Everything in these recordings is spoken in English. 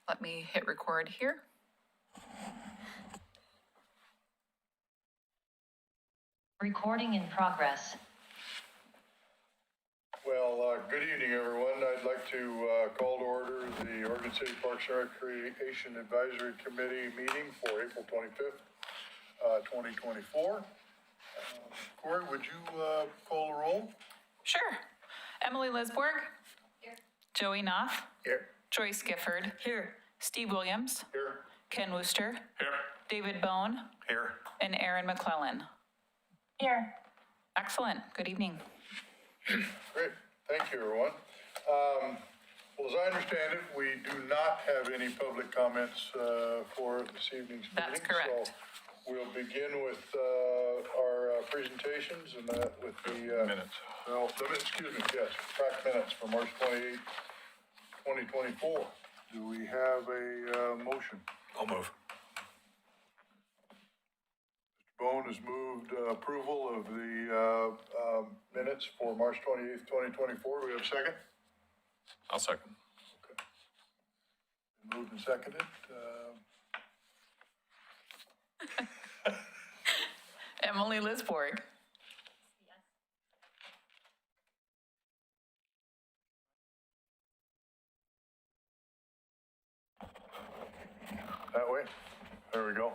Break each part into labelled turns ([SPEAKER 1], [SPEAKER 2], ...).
[SPEAKER 1] Let me hit record here.
[SPEAKER 2] Recording in progress.
[SPEAKER 3] Well, good evening, everyone. I'd like to call to order the Oregon City Parks and Recreation Advisory Committee meeting for April 25th, 2024. Corey, would you call the roll?
[SPEAKER 1] Sure. Emily Lisborg.
[SPEAKER 2] Here.
[SPEAKER 1] Joey Knopf.
[SPEAKER 3] Here.
[SPEAKER 1] Joyce Gifford.
[SPEAKER 2] Here.
[SPEAKER 1] Steve Williams.
[SPEAKER 3] Here.
[SPEAKER 1] Ken Wooster.
[SPEAKER 3] Here.
[SPEAKER 1] David Bone.
[SPEAKER 3] Here.
[SPEAKER 1] And Aaron McClellan.
[SPEAKER 2] Here.
[SPEAKER 1] Excellent. Good evening.
[SPEAKER 3] Great. Thank you, everyone. Well, as I understand it, we do not have any public comments for this evening's meeting.
[SPEAKER 1] That's correct.
[SPEAKER 3] So we'll begin with our presentations and with the
[SPEAKER 4] Minutes.
[SPEAKER 3] Well, excuse me, yes, PRAC minutes for March 28, 2024. Do we have a motion?
[SPEAKER 4] I'll move.
[SPEAKER 3] Mr. Bone has moved approval of the minutes for March 28th, 2024. Do we have a second?
[SPEAKER 4] I'll second.
[SPEAKER 3] Okay. Been moved and seconded.
[SPEAKER 1] Emily Lisborg.
[SPEAKER 3] That way? There we go.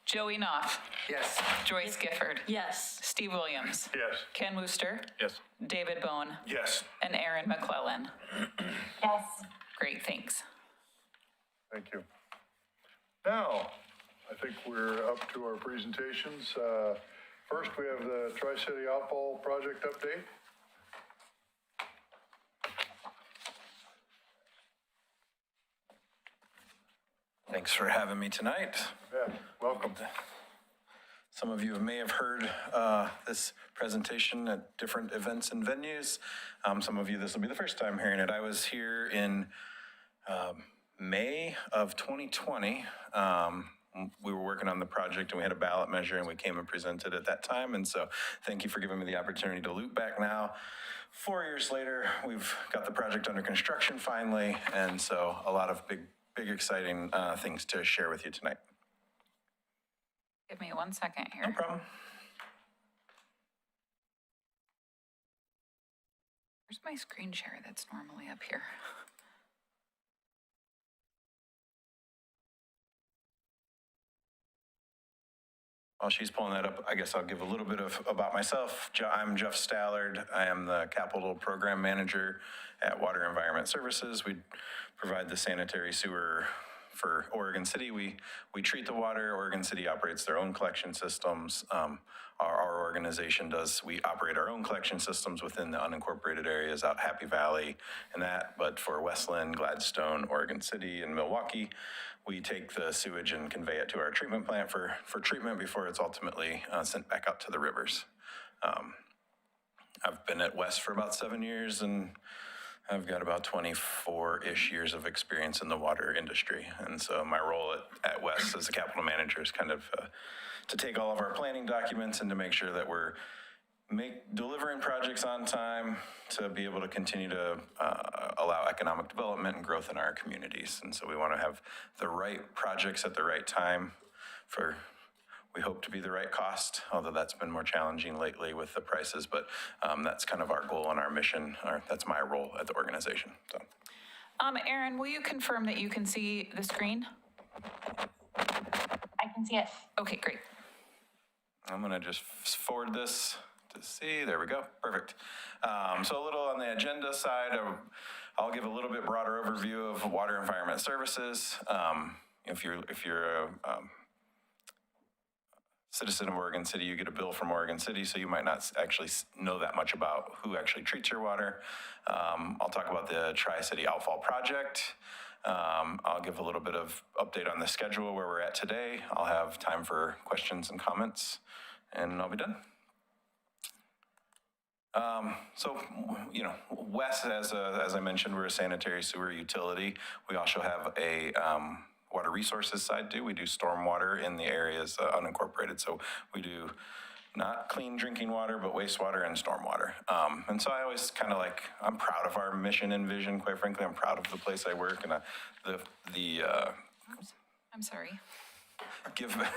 [SPEAKER 1] Joey Knopf.
[SPEAKER 3] Yes.
[SPEAKER 1] Joyce Gifford.
[SPEAKER 2] Yes.
[SPEAKER 1] Steve Williams.
[SPEAKER 3] Yes.
[SPEAKER 1] Ken Wooster.
[SPEAKER 4] Yes.
[SPEAKER 1] David Bone.
[SPEAKER 4] Yes.
[SPEAKER 1] And Aaron McClellan.
[SPEAKER 2] Yes.
[SPEAKER 1] Great, thanks.
[SPEAKER 3] Thank you. Now, I think we're up to our presentations. First, we have the Tri-City Outfall Project update.
[SPEAKER 5] Thanks for having me tonight.
[SPEAKER 3] Yeah, welcome.
[SPEAKER 5] Some of you may have heard this presentation at different events and venues. Some of you, this will be the first time hearing it. I was here in May of 2020. We were working on the project and we had a ballot measure and we came and presented at that time. And so thank you for giving me the opportunity to loop back now. 4 years later, we've got the project under construction finally. And so a lot of big exciting things to share with you tonight.
[SPEAKER 1] Give me 1 second here.
[SPEAKER 5] No problem.
[SPEAKER 1] Where's my screen share that's normally up here?
[SPEAKER 5] While she's pulling that up, I guess I'll give a little bit about myself. I'm Jeff Stallard. I am the Capital Program Manager at Water Environment Services. We provide the sanitary sewer for Oregon City. We treat the water. Oregon City operates their own collection systems. Our organization does, we operate our own collection systems within the unincorporated areas out Happy Valley and that, but for Westland, Gladstone, Oregon City, and Milwaukee, we take the sewage and convey it to our treatment plant for treatment before it's ultimately sent back out to the rivers. I've been at West for about 7 years and I've got about 24-ish years of experience in the water industry. And so my role at West as a capital manager is kind of to take all of our planning documents and to make sure that we're delivering projects on time to be able to continue to allow economic development and growth in our communities. And so we want to have the right projects at the right time for, we hope to be the right cost, although that's been more challenging lately with the prices, but that's kind of our goal and our mission, or that's my role at the organization. So,
[SPEAKER 1] Aaron, will you confirm that you can see the screen?
[SPEAKER 2] I can see it.
[SPEAKER 1] Okay, great.
[SPEAKER 5] I'm going to just forward this to see. There we go. Perfect. So a little on the agenda side, I'll give a little bit broader overview of Water Environment Services. If you're a citizen of Oregon City, you get a bill from Oregon City, so you might not actually know that much about who actually treats your water. I'll talk about the Tri-City Outfall Project. I'll give a little bit of update on the schedule where we're at today. I'll have time for questions and comments, and I'll be done. So, you know, West, as I mentioned, we're a sanitary sewer utility. We also have a water resources side too. We do stormwater in the areas unincorporated. So we do not clean drinking water, but wastewater and stormwater. And so I always kind of like, I'm proud of our mission and vision, quite frankly. I'm proud of the place I work and
[SPEAKER 1] I'm sorry.
[SPEAKER 5] give the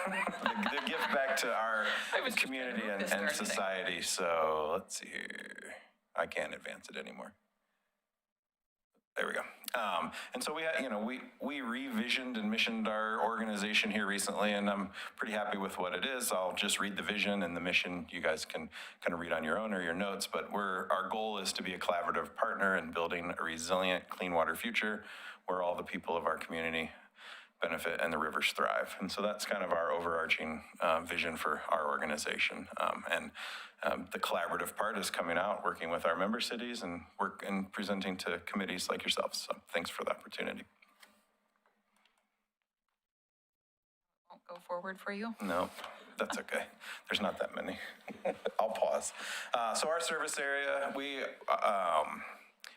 [SPEAKER 5] give back to our
[SPEAKER 1] I was just
[SPEAKER 5] community
[SPEAKER 1] gonna move this
[SPEAKER 5] and
[SPEAKER 1] darn thing.
[SPEAKER 5] society. So let's see here. I can't advance it anymore. There we go. And so we revisioned and missioned our organization here recently, and I'm pretty happy with what it is. I'll just read the vision and the mission. You guys can kind of read on your own or your notes, but our goal is to be a collaborative partner in building a resilient, clean water future where all the people of our community benefit and the rivers thrive. And so that's kind of our overarching vision for our organization. The collaborative part is coming out, working with our member cities and presenting to committees like yourselves. So thanks for the opportunity.
[SPEAKER 1] Won't go forward for you.
[SPEAKER 5] No, that's okay. There's not that many. I'll pause. So our service area, we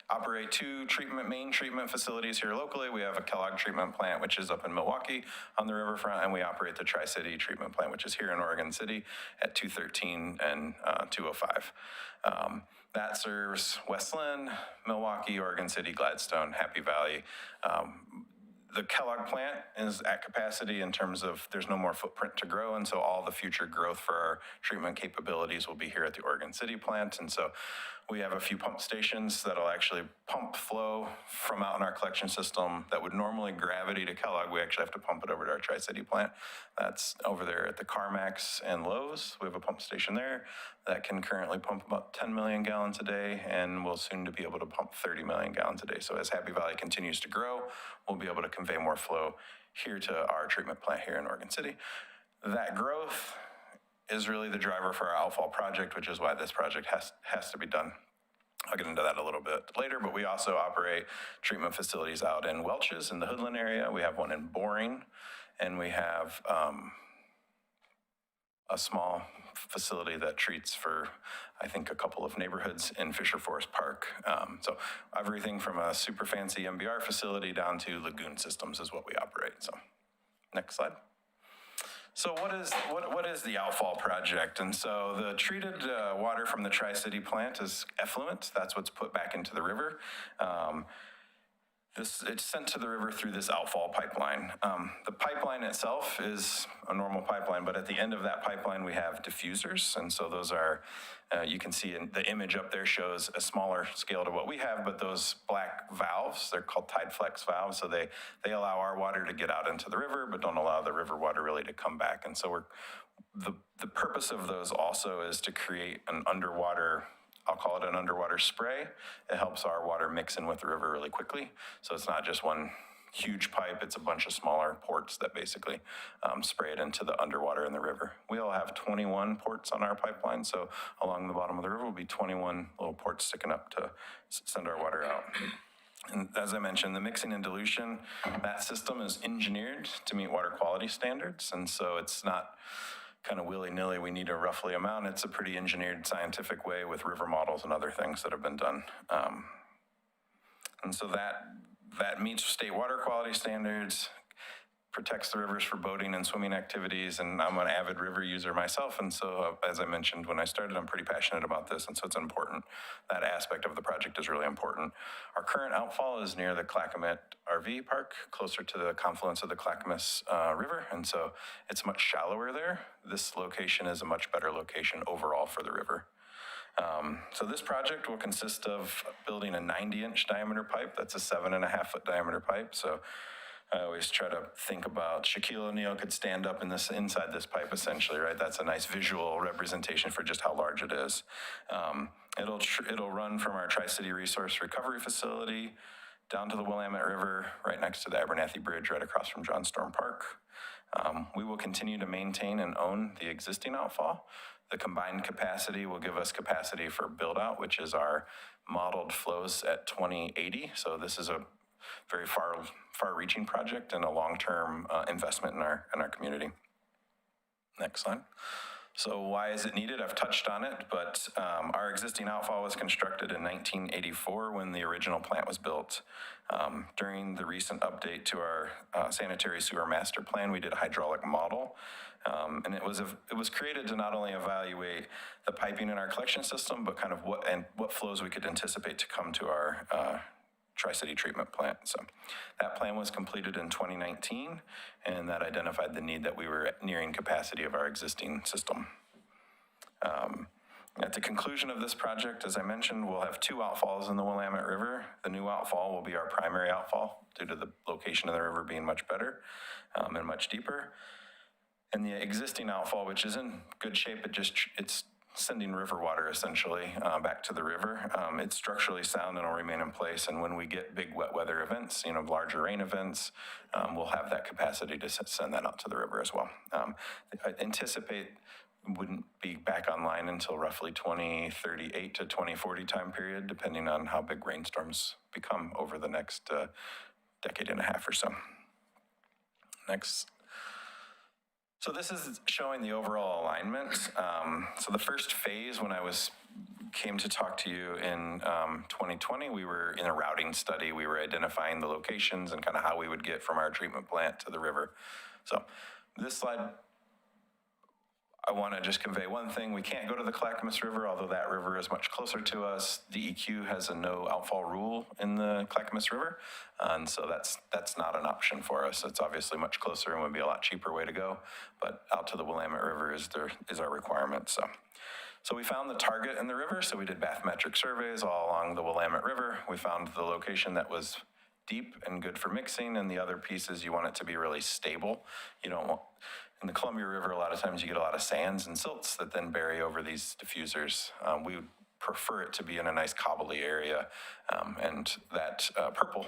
[SPEAKER 5] operate two main treatment facilities here locally. We have a Kellogg treatment plant, which is up in Milwaukee on the riverfront, and we operate the Tri-City treatment plant, which is here in Oregon City at 213 and 205. That serves West Lynn, Milwaukee, Oregon City, Gladstone, Happy Valley. The Kellogg plant is at capacity in terms of there's no more footprint to grow, and so all the future growth for our treatment capabilities will be here at the Oregon City plant. And so we have a few pump stations that'll actually pump flow from out in our collection system that would normally gravity to Kellogg. We actually have to pump it over to our Tri-City plant. That's over there at the CarMax and Lowe's. We have a pump station there that can currently pump about 10 million gallons a day, and will soon to be able to pump 30 million gallons a day. So as Happy Valley continues to grow, we'll be able to convey more flow here to our treatment plant here in Oregon City. That growth is really the driver for our Outfall Project, which is why this project has to be done. I'll get into that a little bit later, but we also operate treatment facilities out in Welch's in the Hoodland area. We have one in Boring, and we have a small facility that treats for, I think, a couple of neighborhoods in Fisher Forest Park. So everything from a super fancy MBR facility down to lagoon systems is what we operate. So next slide. So what is the Outfall Project? And so the treated water from the Tri-City plant is effluent. That's what's put back into the river. It's sent to the river through this outfall pipeline. The pipeline itself is a normal pipeline, but at the end of that pipeline, we have diffusers. And so those are, you can see in the image up there shows a smaller scale to what we have, but those black valves, they're called tide flex valves. So they allow our water to get out into the river, but don't allow the river water really to come back. And so the purpose of those also is to create an underwater, I'll call it an underwater spray. It helps our water mix in with the river really quickly. So it's not just one huge pipe, it's a bunch of smaller ports that basically spray it into the underwater in the river. We all have 21 ports on our pipeline, so along the bottom of the river will be 21 little ports sticking up to send our water out. And as I mentioned, the mixing and dilution, that system is engineered to meet water quality standards, and so it's not kind of willy-nilly, we need a roughly amount. It's a pretty engineered scientific way with river models and other things that have been done. And so that meets state water quality standards, protects the rivers for boating and swimming activities, and I'm an avid river user myself, and so as I mentioned when I started, I'm pretty passionate about this, and so it's important. That aspect of the project is really important. Our current outfall is near the Clackamas RV Park, closer to the confluence of the Clackamas River, and so it's much shallower there. This location is a much better location overall for the river. So this project will consist of building a 90-inch diameter pipe. That's a 7.5-foot diameter pipe. So I always try to think about Shaquille O'Neal could stand up inside this pipe essentially, right? That's a nice visual representation for just how large it is. It'll run from our Tri-City Resource Recovery Facility down to the Willamette River, right next to the Abernathy Bridge, right across from John Storm Park. We will continue to maintain and own the existing outfall. The combined capacity will give us capacity for build out, which is our modeled flows at 2080. So this is a very far-reaching project and a long-term investment in our community. Next slide. So why is it needed? I've touched on it, but our existing outfall was constructed in 1984 when the original plant was built. During the recent update to our sanitary sewer master plan, we did a hydraulic model. And it was created to not only evaluate the piping in our collection system, but kind of what flows we could anticipate to come to our Tri-City treatment plant. So that plan was completed in 2019, and that identified the need that we were nearing capacity of our existing system. At the conclusion of this project, as I mentioned, we'll have 2 outfalls in the Willamette River. The new outfall will be our primary outfall due to the location of the river being much better and much deeper. And the existing outfall, which is in good shape, it's sending river water essentially back to the river. It's structurally sound and will remain in place. And when we get big wet weather events, larger rain events, we'll have that capacity to send that out to the river as well. I anticipate wouldn't be back online until roughly 2038 to 2040 time period, depending on how big rainstorms become over the next decade and a half or so. Next. So this is showing the overall alignment. So the first phase, when I came to talk to you in 2020, we were in a routing study. We were identifying the locations and kind of how we would get from our treatment plant to the river. So this slide, I want to just convey one thing. We can't go to the Clackamas River, although that river is much closer to us. DEQ has a no outfall rule in the Clackamas River, and so that's not an option for us. It's obviously much closer and would be a lot cheaper way to go, but out to the Willamette River is our requirement. So we found the target in the river, so we did bathymetric surveys all along the Willamette River. We found the location that was deep and good for mixing, and the other pieces you want it to be really stable. You don't want, in the Columbia River, a lot of times you get a lot of sands and silts that then bury over these diffusers. We would prefer it to be in a nice cobbly area, and that purple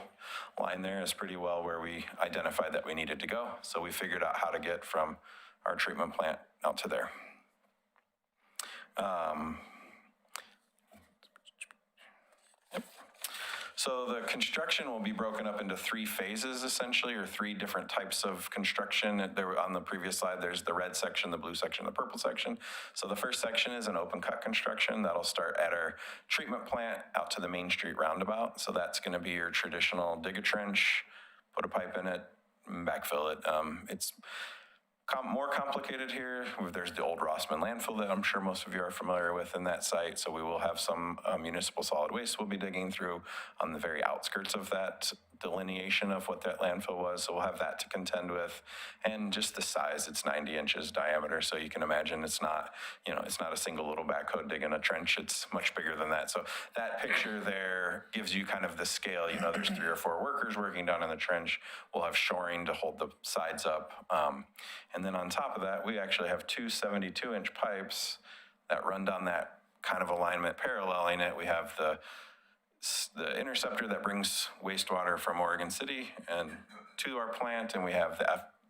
[SPEAKER 5] line there is pretty well where we identified that we needed to go. So we figured out how to get from our treatment plant out to there. So the construction will be broken up into 3 phases, essentially, or 3 different types of construction. There, on the previous slide, there's the red section, the blue section, the purple section. So the first section is an open cut construction. That'll start at our treatment plant out to the Main Street roundabout. So that's going to be your traditional dig a trench, put a pipe in it, backfill it. It's more complicated here. There's the old Rossman landfill that I'm sure most of you are familiar with in that site. So we will have some municipal solid waste we'll be digging through on the very outskirts of that delineation of what that landfill was. So we'll have that to contend with. And just the size, it's 90 inches diameter. So you can imagine it's not a single little backhoe digging a trench. It's much bigger than that. So that picture there gives you kind of the scale. There's 3 or 4 workers working down in the trench. We'll have shoring to hold the sides up. And then on top of that, we actually have 2 72-inch pipes that run down that kind of alignment paralleling it. We have the interceptor that brings wastewater from Oregon City and to our plant, and we have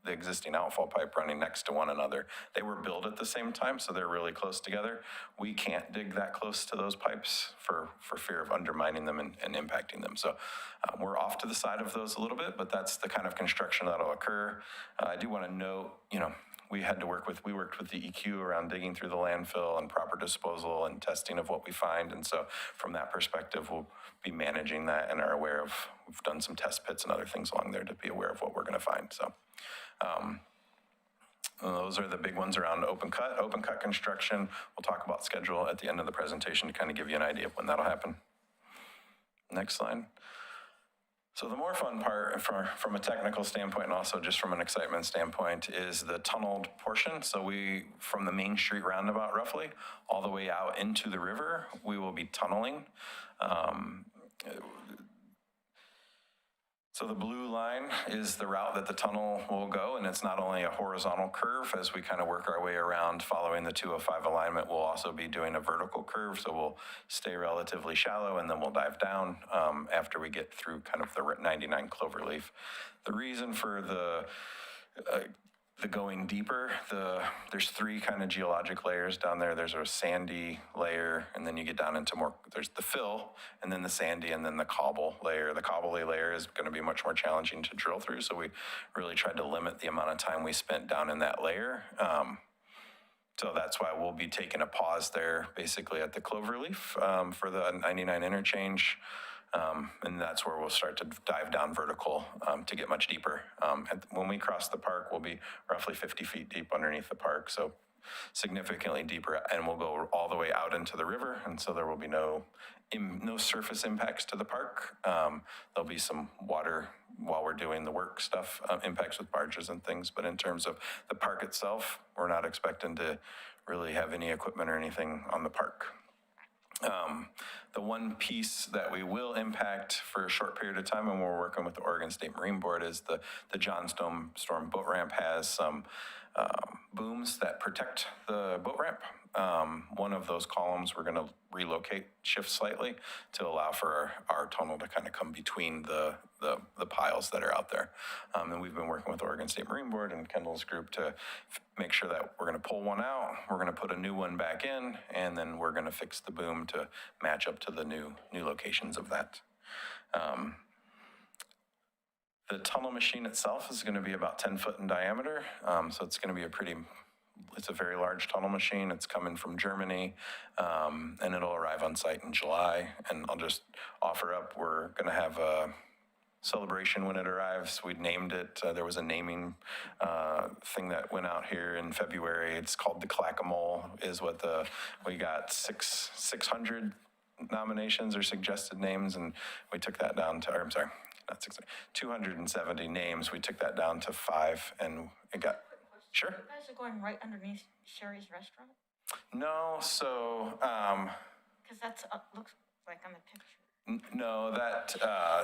[SPEAKER 5] the existing outfall pipe running next to one another. They were built at the same time, so they're really close together. We can't dig that close to those pipes for fear of undermining them and impacting them. So we're off to the side of those a little bit, but that's the kind of construction that'll occur. I do want to note, we worked with DEQ around digging through the landfill and proper disposal and testing of what we find. And so from that perspective, we'll be managing that and are aware of, we've done some test pits and other things along there to be aware of what we're going to find. So those are the big ones around open cut construction. We'll talk about schedule at the end of the presentation to kind of give you an idea of when that'll happen. Next slide. So the more fun part from a technical standpoint and also just from an excitement standpoint is the tunneled portion. So from the Main Street roundabout roughly all the way out into the river, we will be tunneling. So the blue line is the route that the tunnel will go, and it's not only a horizontal curve as we kind of work our way around following the 205 alignment, we'll also be doing a vertical curve, so we'll stay relatively shallow and then we'll dive down after we get through kind of the 99 cloverleaf. The reason for the going deeper, there's 3 kind of geologic layers down there. There's a sandy layer, and then you get down into there's the fill, and then the sandy, and then the cobble layer. The cobbly layer is going to be much more challenging to drill through, so we really tried to limit the amount of time we spent down in that layer. So that's why we'll be taking a pause there, basically at the Cloverleaf for the 99 interchange. And that's where we'll start to dive down vertical to get much deeper. And when we cross the park, we'll be roughly 50 feet deep underneath the park, so significantly deeper, and we'll go all the way out into the river, and so there will be no surface impacts to the park. There'll be some water while we're doing the work stuff, impacts with barges and things, but in terms of the park itself, we're not expecting to really have any equipment or anything on the park. The one piece that we will impact for a short period of time, and we're working with the Oregon State Marine Board, is the John Storm boat ramp has some booms that protect the boat ramp. One of those columns we're going to relocate, shift slightly to allow for our tunnel to kind of come between the piles that are out there. And we've been working with Oregon State Marine Board and Kendall's group to make sure that we're going to pull one out, we're going to put a new one back in, and then we're going to fix the boom to match up to the new locations of that. The tunnel machine itself is going to be about 10 foot in diameter, so it's going to be it's a very large tunnel machine. It's coming from Germany, and it'll arrive on site in July. And I'll just offer up, we're going to have a celebration when it arrives. We named it. There was a naming thing that went out here in February. It's called the Clack-A-Mole, is what we got 600 nominations or suggested names, and we took that down to, or I'm sorry, not 600, 270 names. We took that down to 5, and it got, sure.
[SPEAKER 6] You guys are going right underneath Sherry's restaurant?
[SPEAKER 5] No, so,
[SPEAKER 6] Because that's, looks like on the picture.
[SPEAKER 5] no, that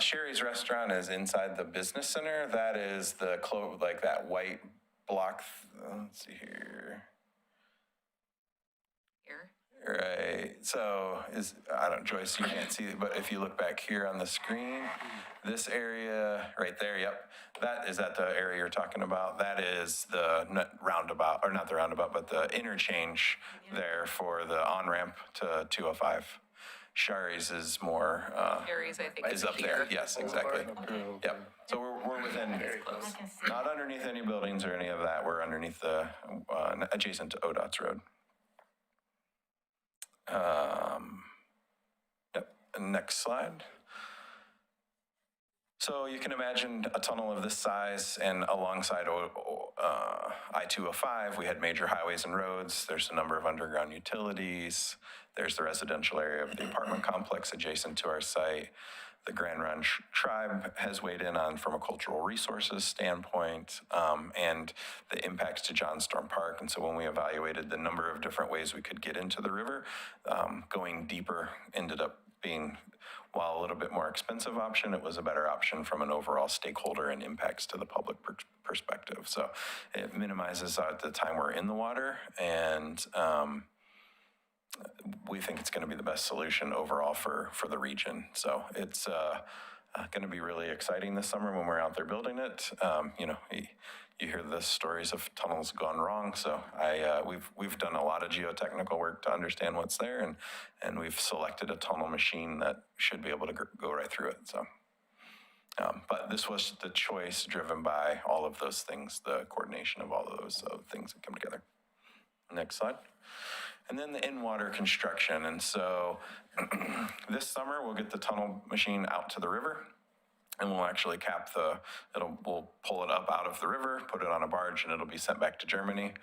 [SPEAKER 5] Sherry's restaurant is inside the business center. That is the like that white block. Let's see here.
[SPEAKER 6] Here?
[SPEAKER 5] Right. So I don't, Joyce, you can't see it, but if you look back here on the screen, this area right there, yep, is that the area you're talking about? That is the roundabout, or not the roundabout, but the interchange there for the on-ramp to 205. Shari's is more,
[SPEAKER 1] Aries, I think,
[SPEAKER 5] is up there. Yes, exactly. Yep. So we're within,
[SPEAKER 6] I can see.
[SPEAKER 5] not underneath any buildings or any of that. We're underneath the, adjacent to ODOT's road. Yep. Next slide. So you can imagine a tunnel of this size, and alongside I-205, we had major highways and roads. There's a number of underground utilities. There's the residential area of the apartment complex adjacent to our site. The Grand Ronde tribe has weighed in on from a cultural resources standpoint, and the impacts to John Storm Park. And so when we evaluated the number of different ways we could get into the river, going deeper ended up being, while a little bit more expensive option, it was a better option from an overall stakeholder and impacts to the public perspective. So it minimizes the time we're in the water, and we think it's going to be the best solution overall for the region. So it's going to be really exciting this summer when we're out there building it. You hear the stories of tunnels gone wrong. So we've done a lot of geotechnical work to understand what's there, and we've selected a tunnel machine that should be able to go right through it. So, but this was the choice driven by all of those things, the coordination of all of those things that come together. Next slide. And then the in-water construction. And so this summer, we'll get the tunnel machine out to the river, and we'll actually we'll pull it up out of the river, put it on a barge, and it'll be sent back to Germany.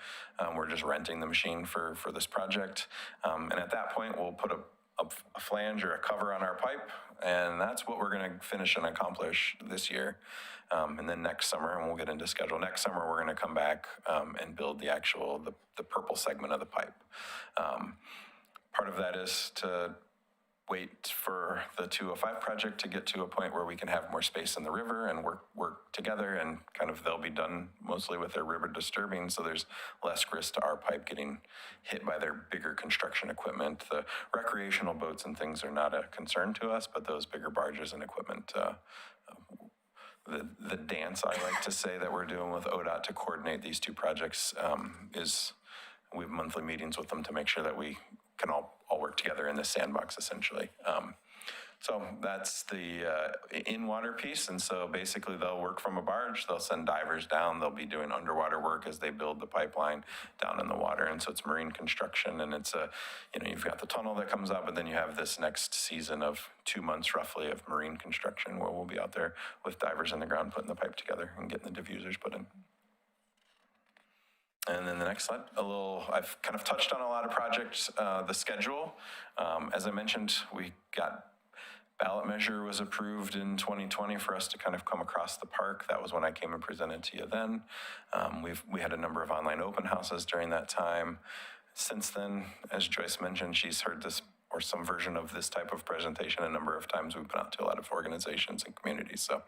[SPEAKER 5] We're just renting the machine for this project. And at that point, we'll put a flange or a cover on our pipe, and that's what we're going to finish and accomplish this year. And then next summer, and we'll get into schedule, next summer we're going to come back and build the purple segment of the pipe. Part of that is to wait for the 205 project to get to a point where we can have more space in the river and work together, and kind of they'll be done mostly with their river disturbing, so there's less risk to our pipe getting hit by their bigger construction equipment. The recreational boats and things are not a concern to us, but those bigger barges and equipment, the dance I like to say that we're doing with ODOT to coordinate these two projects is we have monthly meetings with them to make sure that we can all work together in this sandbox, essentially. So that's the in-water piece, and so basically they'll work from a barge, they'll send divers down, they'll be doing underwater work as they build the pipeline down in the water, and so it's marine construction, and it's you've got the tunnel that comes up, and then you have this next season of 2 months roughly of marine construction where we'll be out there with divers in the ground putting the pipe together and getting the diffusers put in. And then the next slide, I've kind of touched on a lot of projects, the schedule. As I mentioned, we got ballot measure was approved in 2020 for us to kind of come across the park. That was when I came and presented to you then. We had a number of online open houses during that time. Since then, as Joyce mentioned, she's heard this or some version of this type of presentation a number of times. We've been out to a lot of organizations and communities. So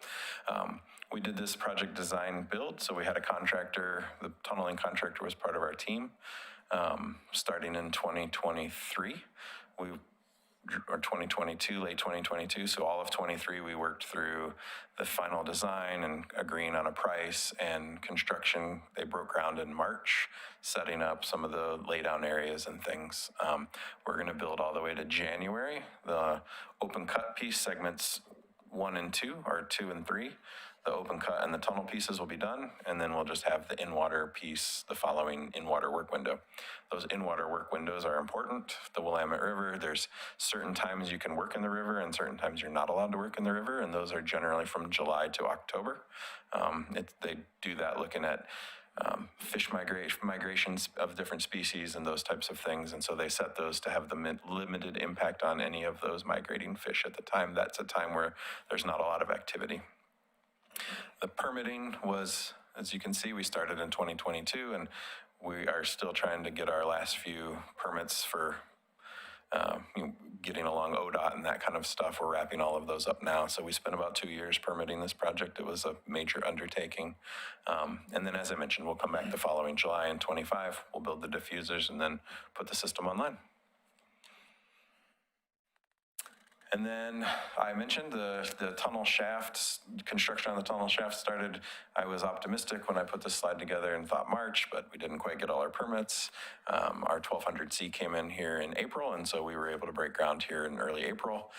[SPEAKER 5] we did this project design build. So we had a contractor, the tunneling contractor was part of our team. Starting in 2023, or 2022, late 2022. So all of 23, we worked through the final design and agreeing on a price and construction. They broke ground in March, setting up some of the laydown areas and things. We're going to build all the way to January. The open cut piece segments 1 and 2, or 2 and 3. The open cut and the tunnel pieces will be done, and then we'll just have the in-water piece, the following in-water work window. Those in-water work willows are important. The Willamette River, there's certain times you can work in the river and certain times you're not allowed to work in the river, and those are generally from July to October. They do that looking at fish migrations of different species and those types of things, and so they set those to have the limited impact on any of those migrating fish at the time. That's a time where there's not a lot of activity. The permitting was, as you can see, we started in 2022, and we are still trying to get our last few permits for getting along ODOT and that kind of stuff. We're wrapping all of those up now. So we spent about 2 years permitting this project. It was a major undertaking. And then, as I mentioned, we'll come back the following July in 25. We'll build the diffusers and then put the system online. And then I mentioned the tunnel shaft, construction on the tunnel shaft started. I was optimistic when I put this slide together and thought March, but we didn't quite get all our permits. Our 1200C came in here in April, and so we were able to break ground here in early April.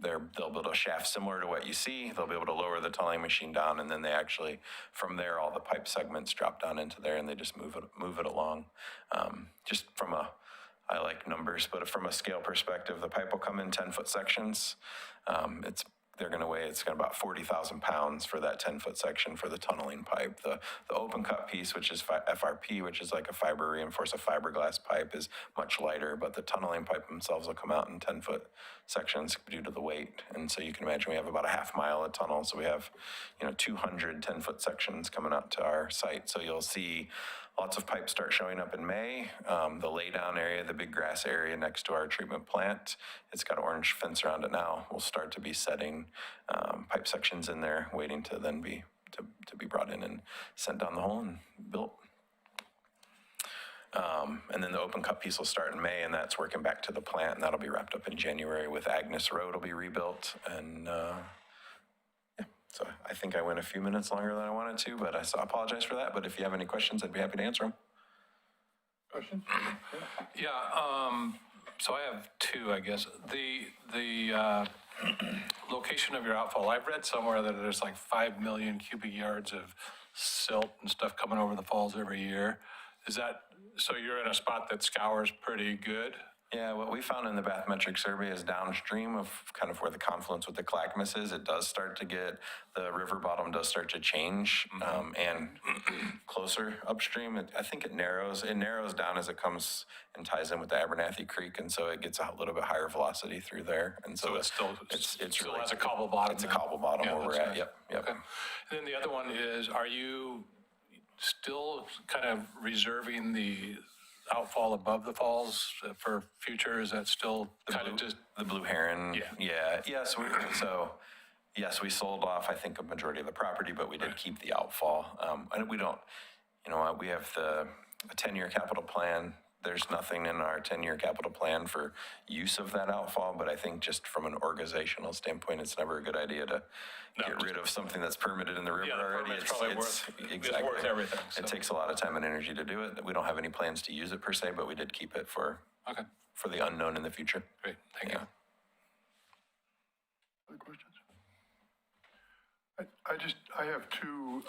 [SPEAKER 5] They'll build a shaft similar to what you see. They'll be able to lower the tunneling machine down, and then they actually, from there, all the pipe segments drop down into there, and they just move it along. Just from a I like numbers, but from a scale perspective, the pipe will come in 10-foot sections. They're going to weigh, it's got about 40,000 pounds for that 10-foot section for the tunneling pipe. The open cut piece, which is FRP, which is like a fiber reinforced, a fiberglass pipe, is much lighter, but the tunneling pipe themselves will come out in 10-foot sections due to the weight. And so you can imagine we have about a half mile of tunnel, so we have 200 10-foot sections coming out to our site. So you'll see lots of pipes start showing up in May. The laydown area, the big grass area next to our treatment plant, it's got orange fence around it now. We'll start to be setting pipe sections in there, waiting to then be brought in and sent down the hole and built. And then the open cut piece will start in May, and that's working back to the plant, and that'll be wrapped up in January with Agnes Road will be rebuilt. And so I think I went a few minutes longer than I wanted to, but I apologize for that. But if you have any questions, I'd be happy to answer them.
[SPEAKER 3] Questions?
[SPEAKER 7] Yeah, so I have two, I guess. The location of your outfall, I've read somewhere that there's like 5 million cubic yards of silt and stuff coming over the falls every year. Is that, so you're in a spot that scours pretty good?
[SPEAKER 5] Yeah, what we found in the bathymetric survey is downstream of kind of where the confluence with the Clackamas is, it does start to get, the river bottom does start to change, and closer upstream, I think it narrows down as it comes and ties in with the Abernathy Creek, and so it gets a little bit higher velocity through there, and so
[SPEAKER 7] it's still,
[SPEAKER 5] it's
[SPEAKER 7] still
[SPEAKER 5] really,
[SPEAKER 7] has a cobble bottom.
[SPEAKER 5] it's a cobble bottom where we're at,
[SPEAKER 7] nice.
[SPEAKER 5] yep.
[SPEAKER 7] Okay. And then the other one is, are you still kind of reserving the outfall above the falls for future? Is that still kind of just
[SPEAKER 5] the Blue Heron?
[SPEAKER 7] Yeah.
[SPEAKER 5] Yes, we sold off, I think, a majority of the property, but we did keep the outfall. And we don't, we have a 10-year capital plan. There's nothing in our 10-year capital plan for use of that outfall, but I think just from an organizational standpoint, it's never a good idea to get rid of something that's permitted in the river already.
[SPEAKER 7] It's probably worth everything. So.
[SPEAKER 5] It takes a lot of time and energy to do it. We don't have any plans to use it per se, but we did keep it for the unknown in the future.
[SPEAKER 7] Great, thank you.
[SPEAKER 3] Other questions? I have two,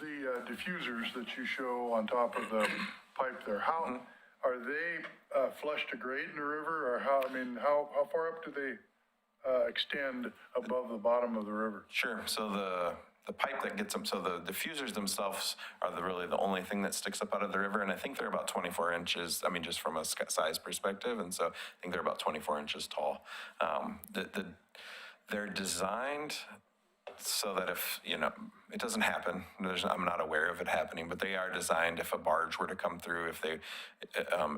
[SPEAKER 3] the diffusers that you show on top of the pipe there, how, are they flush to grade in the river, or how, I mean, how far up do they extend above the bottom of the river?
[SPEAKER 5] Sure. So the pipe that gets them, so the diffusers themselves are really the only thing that sticks up out of the river. And I think they're about 24 inches, I mean, just from a size perspective. And so I think they're about 24 inches tall. They're designed so that if, it doesn't happen, I'm not aware of it happening, but they are designed if a barge were to come through, if they,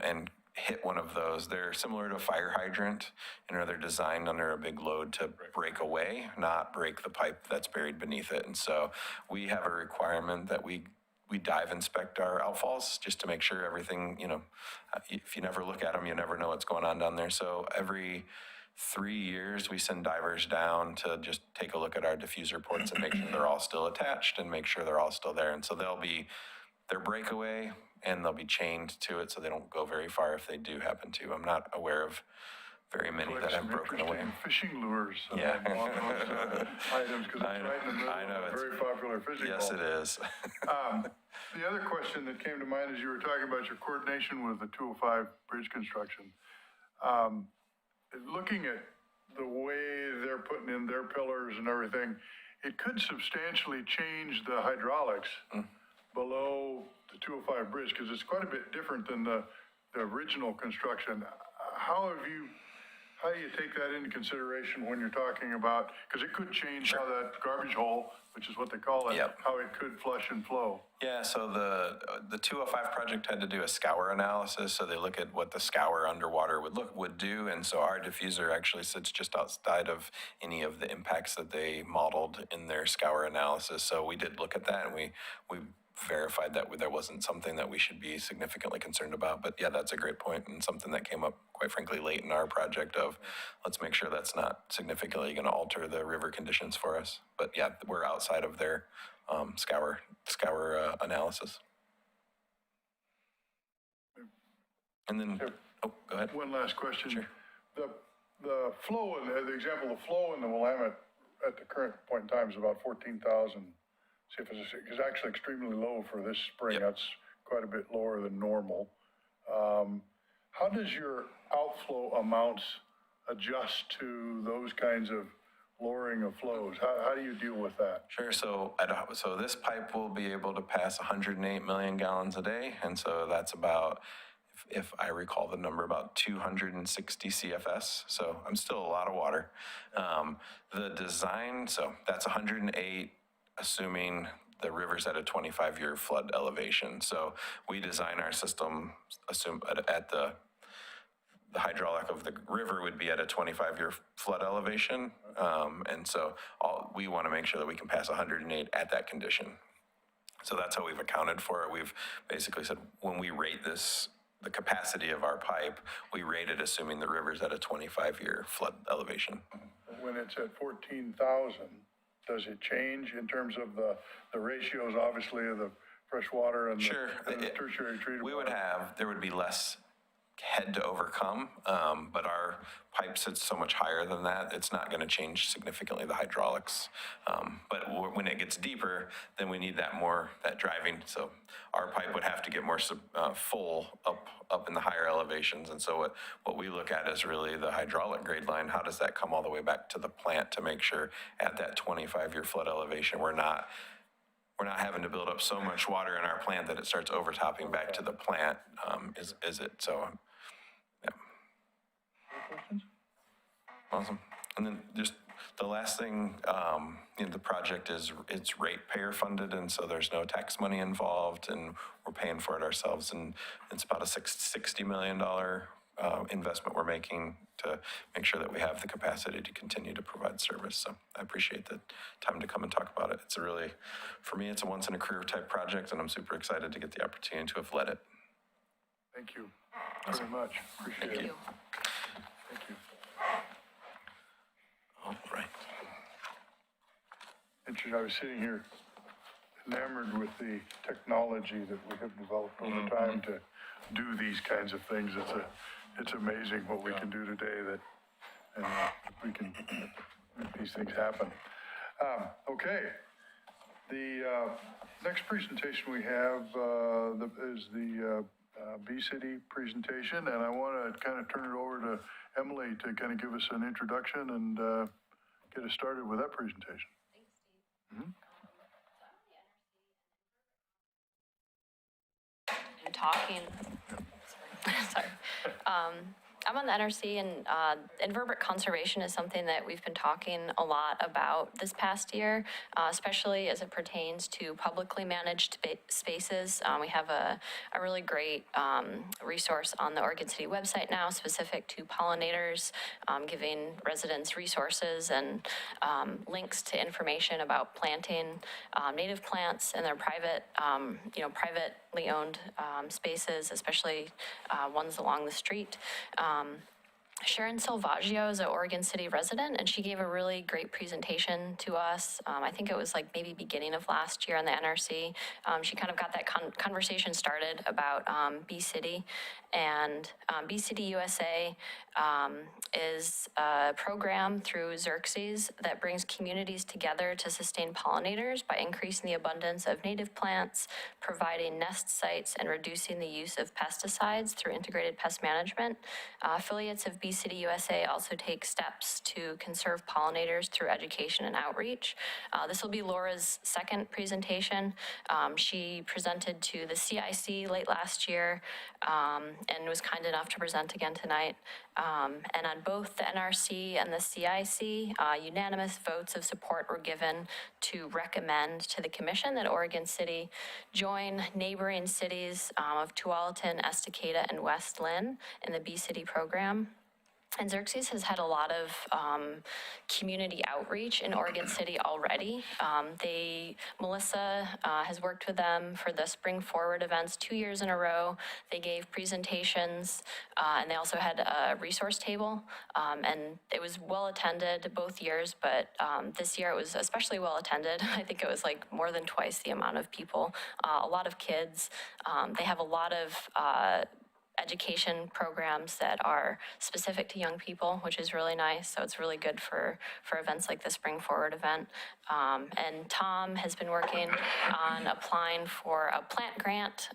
[SPEAKER 5] and hit one of those, they're similar to a fire hydrant, they're designed under a big load to break away, not break the pipe that's buried beneath it. And so we have a requirement that we dive inspect our outfalls just to make sure everything, if you never look at them, you never know what's going on down there. So every 3 years, we send divers down to just take a look at our diffuser ports and make sure they're all still attached and make sure they're all still there. And so they're breakaway and they'll be chained to it so they don't go very far if they do happen to. I'm not aware of very many that have broken away.
[SPEAKER 3] Fishing lures.
[SPEAKER 5] Yeah.
[SPEAKER 3] On those items, because it's right in the middle
[SPEAKER 5] I know,
[SPEAKER 3] of a very popular fishing
[SPEAKER 5] Yes,
[SPEAKER 3] hole.
[SPEAKER 5] it is.
[SPEAKER 3] The other question that came to mind as you were talking about your coordination with the 205 bridge construction, looking at the way they're putting in their pillars and everything, it could substantially change the hydraulics below the 205 bridge, because it's quite a bit different than the original construction. How do you take that into consideration when you're talking about, because it could change how that garbage hole, which is what they call it,
[SPEAKER 5] Yep.
[SPEAKER 3] how it could flush and flow?
[SPEAKER 5] Yeah, so the 205 project had to do a scour analysis, so they look at what the scour underwater would do, and so our diffuser actually sits just outside of any of the impacts that they modeled in their scour analysis. So we did look at that, and we verified that there wasn't something that we should be significantly concerned about. But yeah, that's a great point, and something that came up, quite frankly, late in our project of, let's make sure that's not significantly going to alter the river conditions for us. But yeah, we're outside of their scour analysis. And then, go ahead.
[SPEAKER 3] One last question.
[SPEAKER 5] Sure.
[SPEAKER 3] The flow, the example, the flow in the Willamette at the current point in time is about 14,000. See if it's actually extremely low for this spring.
[SPEAKER 5] Yep.
[SPEAKER 3] That's quite a bit lower than normal. How does your outflow amounts adjust to those kinds of lowering of flows? How do you deal with that?
[SPEAKER 5] Sure. So this pipe will be able to pass 108 million gallons a day, and so that's about, if I recall the number, about 260 CFS. So I'm still a lot of water. The design, so that's 108, assuming the river's at a 25-year flood elevation. So we design our system, assume at the hydraulic of the river would be at a 25-year flood elevation. And so we want to make sure that we can pass 108 at that condition. So that's how we've accounted for it. We've basically said when we rate this, the capacity of our pipe, we rate it assuming the river's at a 25-year flood elevation.
[SPEAKER 3] When it's at 14,000, does it change in terms of the ratios, obviously, of the fresh water and
[SPEAKER 5] Sure.
[SPEAKER 3] and the tertiary treated water?
[SPEAKER 5] There would be less head to overcome, but our pipe sits so much higher than that, it's not going to change significantly the hydraulics. But when it gets deeper, then we need that driving. So our pipe would have to get more full up in the higher elevations. And so what we look at is really the hydraulic grade line. How does that come all the way back to the plant to make sure at that 25-year flood elevation, we're not having to build up so much water in our plant that it starts overtopping back to the plant, is it? So, yeah.
[SPEAKER 3] Questions?
[SPEAKER 5] Awesome. And then just the last thing, the project it's ratepayer funded, and so there's no tax money involved, and we're paying for it ourselves. And it's about a $60 million investment we're making to make sure that we have the capacity to continue to provide service. So I appreciate the time to come and talk about it. For me, it's a once in a career type project, and I'm super excited to get the opportunity to have led it.
[SPEAKER 3] Thank you very much. Appreciate it. Thank you.
[SPEAKER 5] All right.
[SPEAKER 3] Interesting. I was sitting here enamored with the technology that we have developed over time to do these kinds of things. It's amazing what we can do today we can these things happen. Okay. The next presentation we have is the B-City presentation, and I want to kind of turn it over to Emily to kind of give us an introduction and get us started with that presentation.
[SPEAKER 8] I'm talking. Sorry. I'm on the NRC, and invertebrate conservation is something that we've been talking a lot about this past year, especially as it pertains to publicly managed spaces. We have a really great resource on the Oregon City website now, specific to pollinators, giving residents resources and links to information about planting native plants in their private, privately owned spaces, especially ones along the street. Sharon Salvaggio is an Oregon City resident, and she gave a really great presentation to us. I think it was like maybe beginning of last year on the NRC. She kind of got that conversation started about B-City, and B-City USA is a program through Xerxes that brings communities together to sustain pollinators by increasing the abundance of native plants, providing nest sites, and reducing the use of pesticides through integrated pest management. Affiliates of B-City USA also take steps to conserve pollinators through education and outreach. This will be Laura's second presentation. She presented to the CIC late last year and was kind enough to present again tonight. And on both the NRC and the CIC, unanimous votes of support were given to recommend to the commission that Oregon City join neighboring cities of Tualatin, Estacada, and West Lynn in the B-City program. And Xerxes has had a lot of community outreach in Oregon City already. Melissa has worked with them for the Spring Forward events 2 years in a row. They gave presentations, and they also had a resource table. And it was well attended both years, but this year it was especially well attended. I think it was like more than twice the amount of people, a lot of kids. They have a lot of education programs that are specific to young people, which is really nice. So it's really good for events like the Spring Forward event. And Tom has been working on applying for a plant grant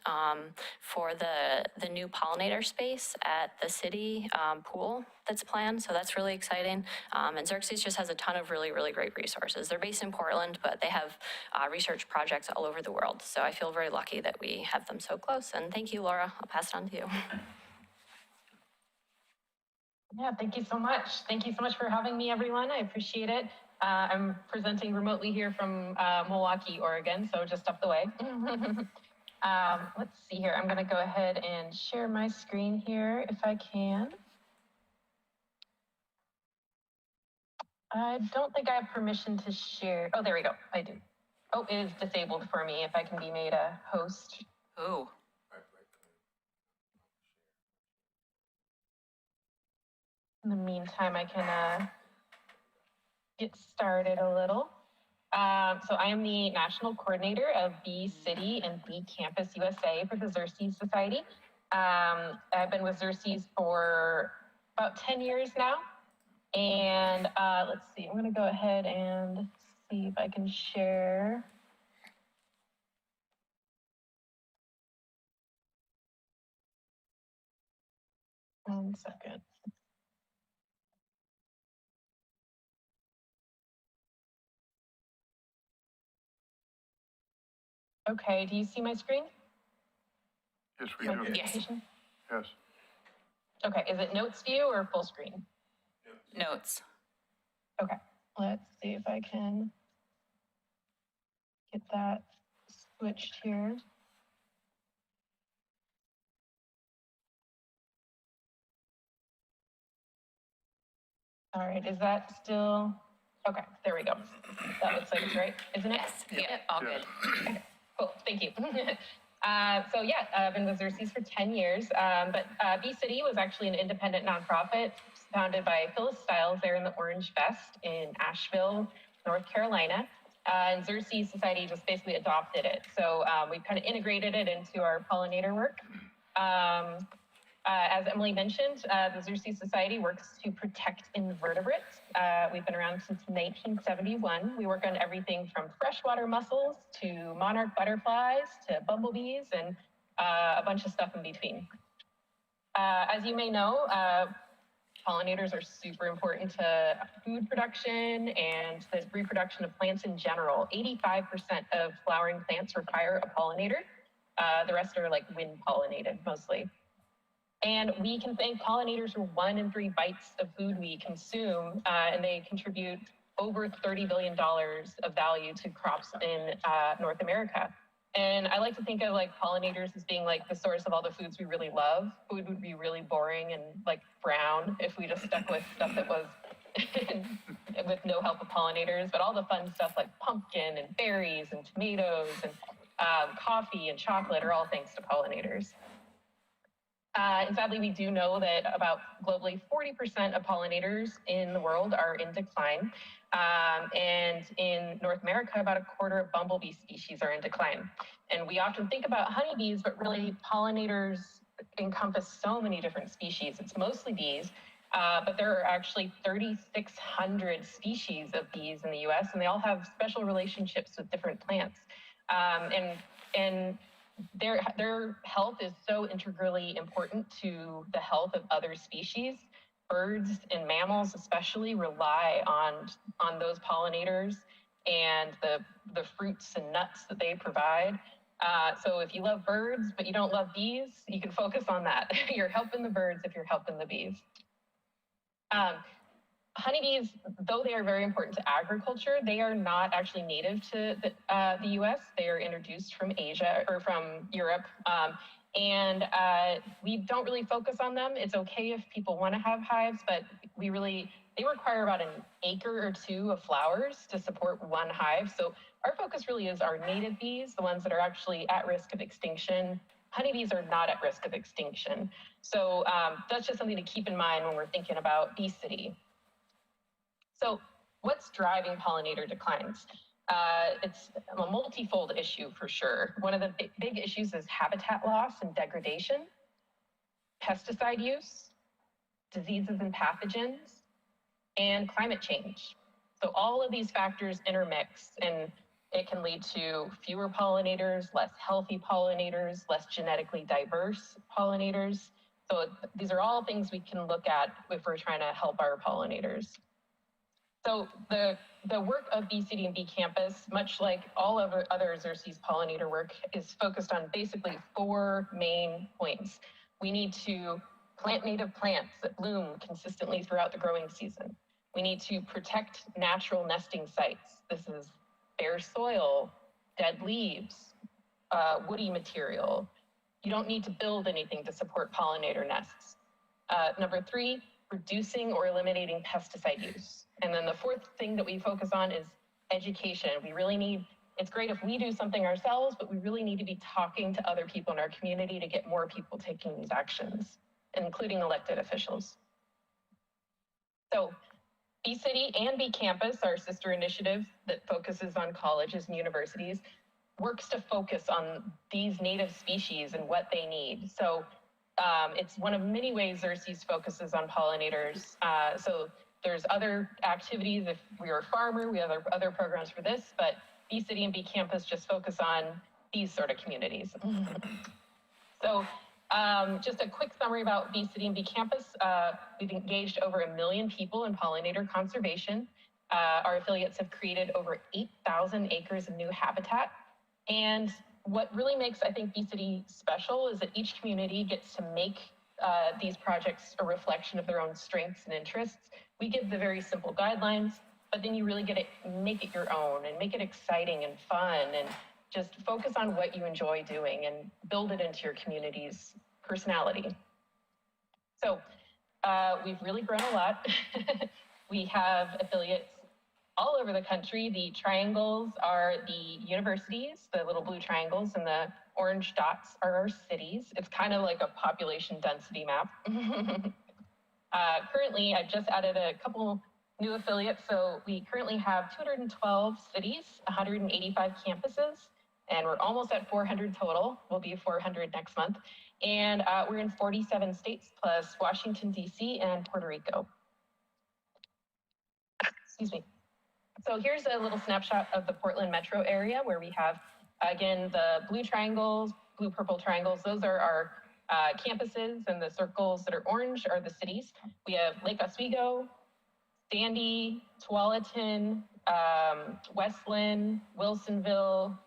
[SPEAKER 8] for the new pollinator space at the city pool that's planned. So that's really exciting. And Xerxes just has a ton of really, really great resources. They're based in Portland, but they have research projects all over the world. So I feel very lucky that we have them so close. And thank you, Laura. I'll pass it on to you.
[SPEAKER 9] Yeah, thank you so much. Thank you so much for having me, everyone. I appreciate it. I'm presenting remotely here from Milwaukee, Oregon, so just up the way. Let's see here. I'm going to go ahead and share my screen here if I can. I don't think I have permission to share. Oh, there we go. I do. Oh, it is disabled for me if I can be made a host.
[SPEAKER 1] Ooh.
[SPEAKER 9] In the meantime, I can get started a little. So I am the national coordinator of B-City and B-Campus USA for the Xerxes Society. I've been with Xerxes for about 10 years now. And let's see, I'm going to go ahead and see if I can share. One second. Okay, do you see my screen?
[SPEAKER 3] Yes, we
[SPEAKER 9] My
[SPEAKER 3] do.
[SPEAKER 9] presentation?
[SPEAKER 3] Yes.
[SPEAKER 9] Okay, is it notes view or full screen?
[SPEAKER 1] Notes.
[SPEAKER 9] Okay, let's see if I can get that switched here. All right, is that still, okay, there we go. That looks like it's right, isn't it?
[SPEAKER 1] Yes. Yeah, all
[SPEAKER 3] Yes.
[SPEAKER 1] good.
[SPEAKER 9] Okay, cool, thank you. So yeah, I've been with Xerxes for 10 years, but B-City was actually an independent nonprofit founded by Phyllis Stiles there in the Orange Vest in Asheville, North Carolina. And Xerxes Society just basically adopted it. So we kind of integrated it into our pollinator work. As Emily mentioned, the Xerxes Society works to protect invertebrates. We've been around since 1971. We work on everything from freshwater mussels to monarch butterflies to bumblebees and a bunch of stuff in between. As you may know, pollinators are super important to food production and the reproduction of plants in general. 85% of flowering plants require a pollinator. The rest are like wind pollinated mostly. And we can thank pollinators for 1 in 3 bites of food we consume, and they contribute over $30 billion of value to crops in North America. And I like to think of like pollinators as being like the source of all the foods we really love. Food would be really boring and like brown if we just stuck with stuff that was with no help of pollinators, but all the fun stuff like pumpkin and berries and tomatoes and coffee and chocolate are all thanks to pollinators. And sadly, we do know that about globally 40% of pollinators in the world are in decline. And in North America, about 1/4 of bumblebee species are in decline. And we often think about honeybees, but really pollinators encompass so many different species. It's mostly bees, but there are actually 3,600 species of bees in the US, and they all have special relationships with different plants. And their health is so integrally important to the health of other species. Birds and mammals especially rely on those pollinators and the fruits and nuts that they provide. So if you love birds, but you don't love bees, you can focus on that. You're helping the birds if you're helping the bees. Honeybees, though they are very important to agriculture, they are not actually native to the US. They are introduced from Asia or from Europe. And we don't really focus on them. It's okay if people want to have hives, but they require about 1 acre or 2 of flowers to support 1 hive. So our focus really is our native bees, the ones that are actually at risk of extinction. Honeybees are not at risk of extinction. So that's just something to keep in mind when we're thinking about bee city. So what's driving pollinator declines? It's a multifold issue for sure. One of the big issues is habitat loss and degradation, pesticide use, diseases and pathogens, and climate change. So all of these factors intermix, and it can lead to fewer pollinators, less healthy pollinators, less genetically diverse pollinators. So these are all things we can look at if we're trying to help our pollinators. So the work of Bee City and Bee Campus, much like all of our other Xerxes pollinator work, is focused on basically 4 main points. We need to plant native plants that bloom consistently throughout the growing season. We need to protect natural nesting sites. This is bare soil, dead leaves, woody material. You don't need to build anything to support pollinator nests. Number 3, reducing or eliminating pesticide use. And then the 4th thing that we focus on is education. It's great if we do something ourselves, but we really need to be talking to other people in our community to get more people taking these actions, including elected officials. So Bee City and Bee Campus, our sister initiative that focuses on colleges and universities, works to focus on these native species and what they need. So it's one of many ways Xerxes focuses on pollinators. So there's other activities. If we are a farmer, we have other programs for this, but Bee City and Bee Campus just focus on these sort of communities. So just a quick summary about Bee City and Bee Campus. We've engaged over 1 million people in pollinator conservation. Our affiliates have created over 8,000 acres of new habitat. And what really makes, I think, Bee City special is that each community gets to make these projects a reflection of their own strengths and interests. We give the very simple guidelines, but then you really make it your own and make it exciting and fun and just focus on what you enjoy doing and build it into your community's personality. So we've really grown a lot. We have affiliates all over the country. The triangles are the universities, the little blue triangles, and the orange dots are our cities. It's kind of like a population density map. Currently, I've just added a couple new affiliates. So we currently have 212 cities, 185 campuses, and we're almost at 400 total. We'll be 400 next month. And we're in 47 states plus Washington, D.C. and Puerto Rico. Excuse me. So here's a little snapshot of the Portland metro area where we have, again, the blue triangles, blue purple triangles. Those are our campuses, and the circles that are orange are the cities. We have Lake Oswego, Sandy, Tualatin, Westland, Wilsonville,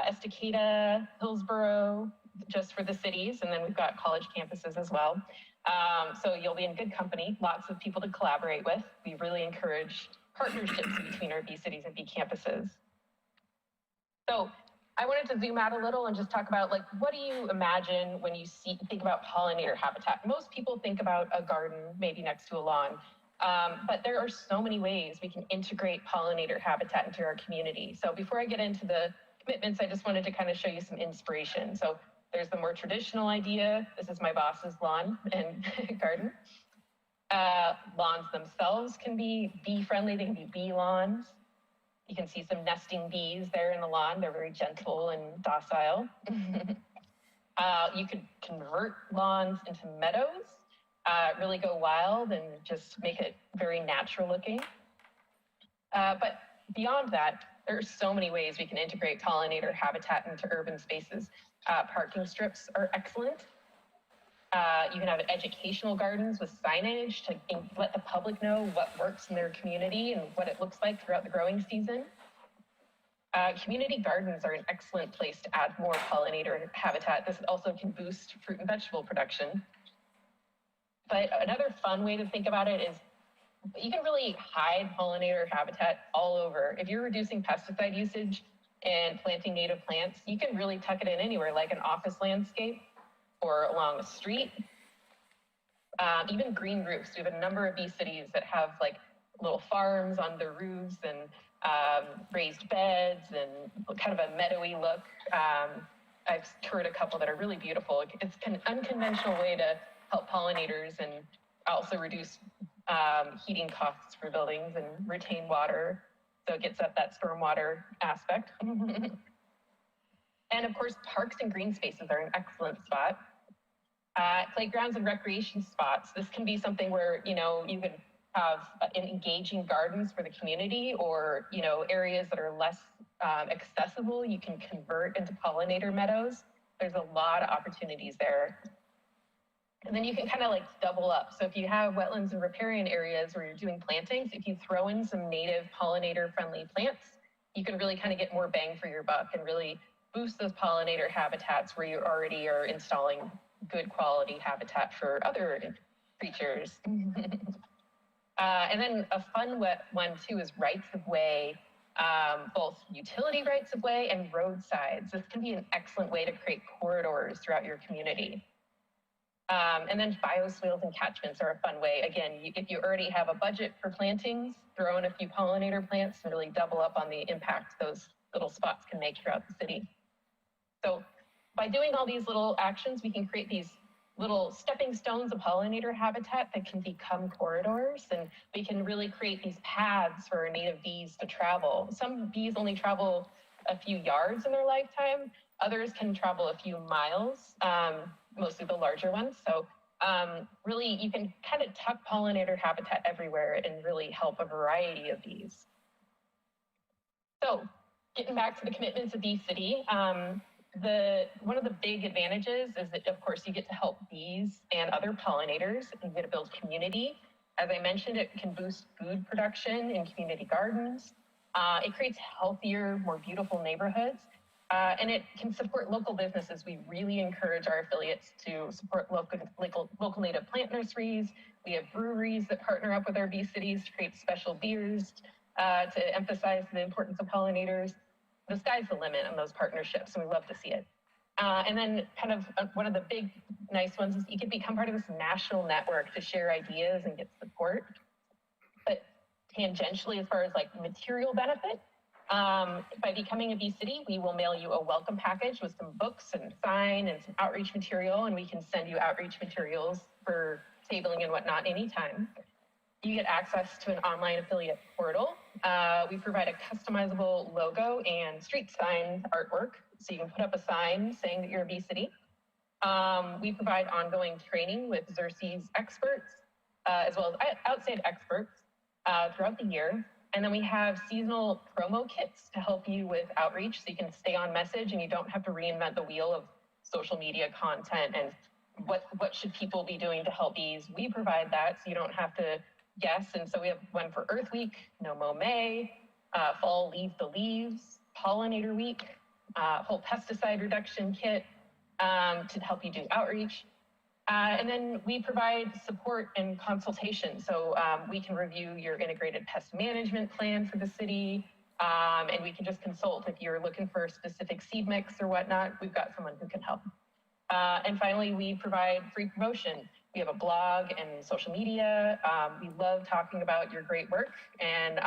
[SPEAKER 9] Estacada, Hillsborough, just for the cities. And then we've got college campuses as well. So you'll be in good company, lots of people to collaborate with. We really encourage partnerships between our B cities and B campuses. So I wanted to zoom out a little and just talk about, like, what do you imagine when you think about pollinator habitat? Most people think about a garden, maybe next to a lawn, but there are so many ways we can integrate pollinator habitat into our community. So before I get into the commitments, I just wanted to kind of show you some inspiration. So there's the more traditional idea. This is my boss's lawn and garden. Lawns themselves can be bee-friendly. They can be bee lawns. You can see some nesting bees there in the lawn. They're very gentle and docile. You could convert lawns into meadows, really go wild and just make it very natural looking. But beyond that, there are so many ways we can integrate pollinator habitat into urban spaces. Parking strips are excellent. You can have educational gardens with signage to let the public know what works in their community and what it looks like throughout the growing season. Community gardens are an excellent place to add more pollinator habitat. This also can boost fruit and vegetable production. But another fun way to think about it is you can really hide pollinator habitat all over. If you're reducing pesticide usage and planting native plants, you can really tuck it in anywhere, like an office landscape or along a street. Even green roofs. We have a number of these cities that have like little farms on their roofs and raised beds and kind of a meadowy look. I've toured a couple that are really beautiful. It's an unconventional way to help pollinators and also reduce heating costs for buildings and retain water. So it gets at that stormwater aspect. And of course, parks and green spaces are an excellent spot. Playgrounds and recreation spots. This can be something where, you know, you could have engaging gardens for the community, or, you know, areas that are less accessible, you can convert into pollinator meadows. There's a lot of opportunities there. And then you can kind of like double up. So if you have wetlands and riparian areas where you're doing plantings, if you throw in some native pollinator friendly plants, you can really kind of get more bang for your buck and really boost those pollinator habitats where you already are installing good quality habitat for other creatures. And then a fun one too is rights of way, both utility rights of way and roadsides. This can be an excellent way to create corridors throughout your community. And then bioswales and catchments are a fun way. Again, if you already have a budget for plantings, throw in a few pollinator plants and really double up on the impact those little spots can make throughout the city. So by doing all these little actions, we can create these little stepping stones of pollinator habitat that can become corridors, and we can really create these paths for native bees to travel. Some bees only travel a few yards in their lifetime. Others can travel a few miles, mostly the larger ones. So really, you can kind of tuck pollinator habitat everywhere and really help a variety of bees. So getting back to the commitments of Bee City, one of the big advantages is that, of course, you get to help bees and other pollinators, and you get to build community. As I mentioned, it can boost food production in community gardens. It creates healthier, more beautiful neighborhoods. And it can support local businesses. We really encourage our affiliates to support local native plant nurseries. We have breweries that partner up with our bee cities to create special beers to emphasize the importance of pollinators. The sky's the limit on those partnerships, and we love to see it. And then kind of one of the big nice ones is you can become part of this national network to share ideas and get support. But tangentially, as far as like material benefit, by becoming a Bee City, we will mail you a welcome package with some books and sign and some outreach material, and we can send you outreach materials for tabling and whatnot anytime. You get access to an online affiliate portal. We provide a customizable logo and street sign artwork. so you can put up a sign saying that you're a bee city. We provide ongoing training with Xerxes experts, as well as outside experts throughout the year. And then we have seasonal promo kits to help you with outreach so you can stay on message and you don't have to reinvent the wheel of social media content and what should people be doing to help bees. We provide that so you don't have to guess. And so we have one for Earth Week, No Mow May, Fall Leave the Leaves, Pollinator Week, whole pesticide reduction kit to help you do outreach. And then we provide support and consultation. So we can review your integrated pest management plan for the city. And we can just consult if you're looking for a specific seed mix or whatnot. We've got someone who can help. And finally, we provide free promotion. We have a blog and social media. We love talking about your great work and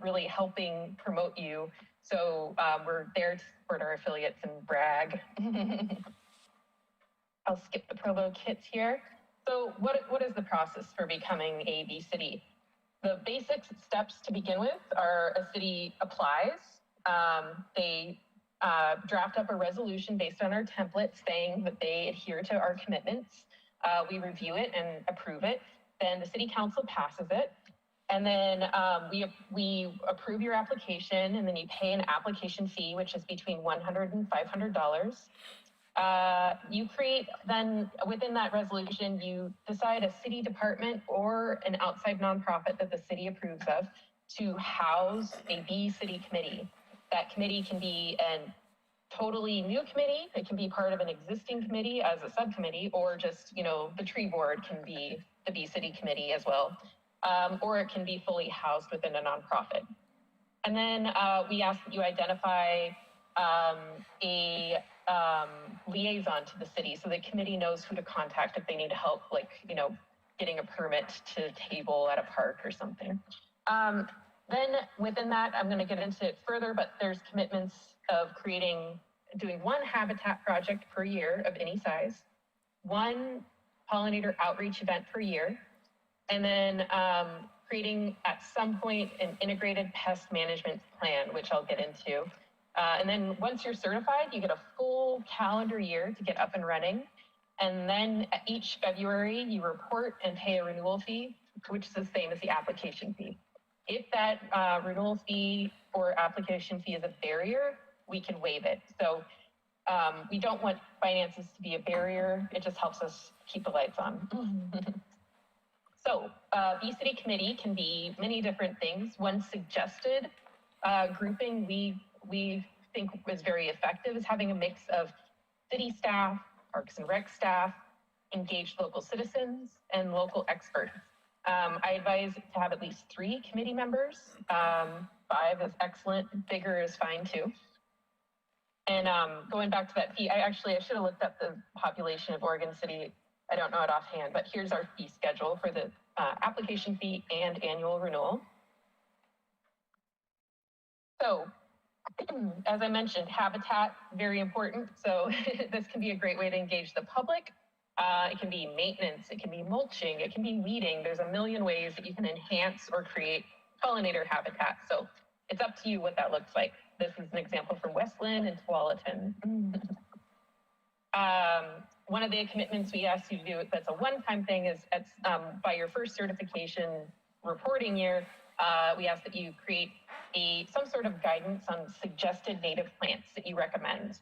[SPEAKER 9] really helping promote you. So we're there to support our affiliates and brag. I'll skip the promo kits here. So what is the process for becoming a bee city? The basic steps to begin with are a city applies. They draft up a resolution based on our template saying that they adhere to our commitments. We review it and approve it. Then the city council passes it. And then we approve your application, and then you pay an application fee, which is between $100 and $500. You create, then within that resolution, you decide a city department or an outside nonprofit that the city approves of to house a bee city committee. That committee can be a totally new committee. It can be part of an existing committee as a subcommittee, or just, the tree board can be the bee city committee as well. Or it can be fully housed within a nonprofit. And then we ask that you identify a liaison to the city so the committee knows who to contact if they need help, like, getting a permit to table at a park or something. Then within that, I'm going to get into it further, but there's commitments of doing one habitat project per year of any size, one pollinator outreach event per year, and then creating at some point an integrated pest management plan, which I'll get into. And then once you're certified, you get a full calendar year to get up and running. And then each February, you report and pay a renewal fee, which is the same as the application fee. If that renewal fee or application fee is a barrier, we can waive it. So we don't want finances to be a barrier. It just helps us keep the lights on. So Bee City Committee can be many different things. One suggested grouping we think is very effective is having a mix of city staff, Parks and Rec staff, engaged local citizens, and local experts. I advise to have at least 3 committee members. 5 is excellent, bigger is fine too. And going back to that fee, I should have looked up the population of Oregon City. I don't know it offhand, but here's our fee schedule for the application fee and annual renewal. So, as I mentioned, habitat, very important. So this can be a great way to engage the public. It can be maintenance, it can be mulching, it can be weeding. There's a million ways that you can enhance or create pollinator habitat. So it's up to you what that looks like. This is an example from Westland and Tualatin. One of the commitments we ask you to do that's a one-time thing is by your first certification reporting year, we ask that you create some sort of guidance on suggested native plants that you recommend.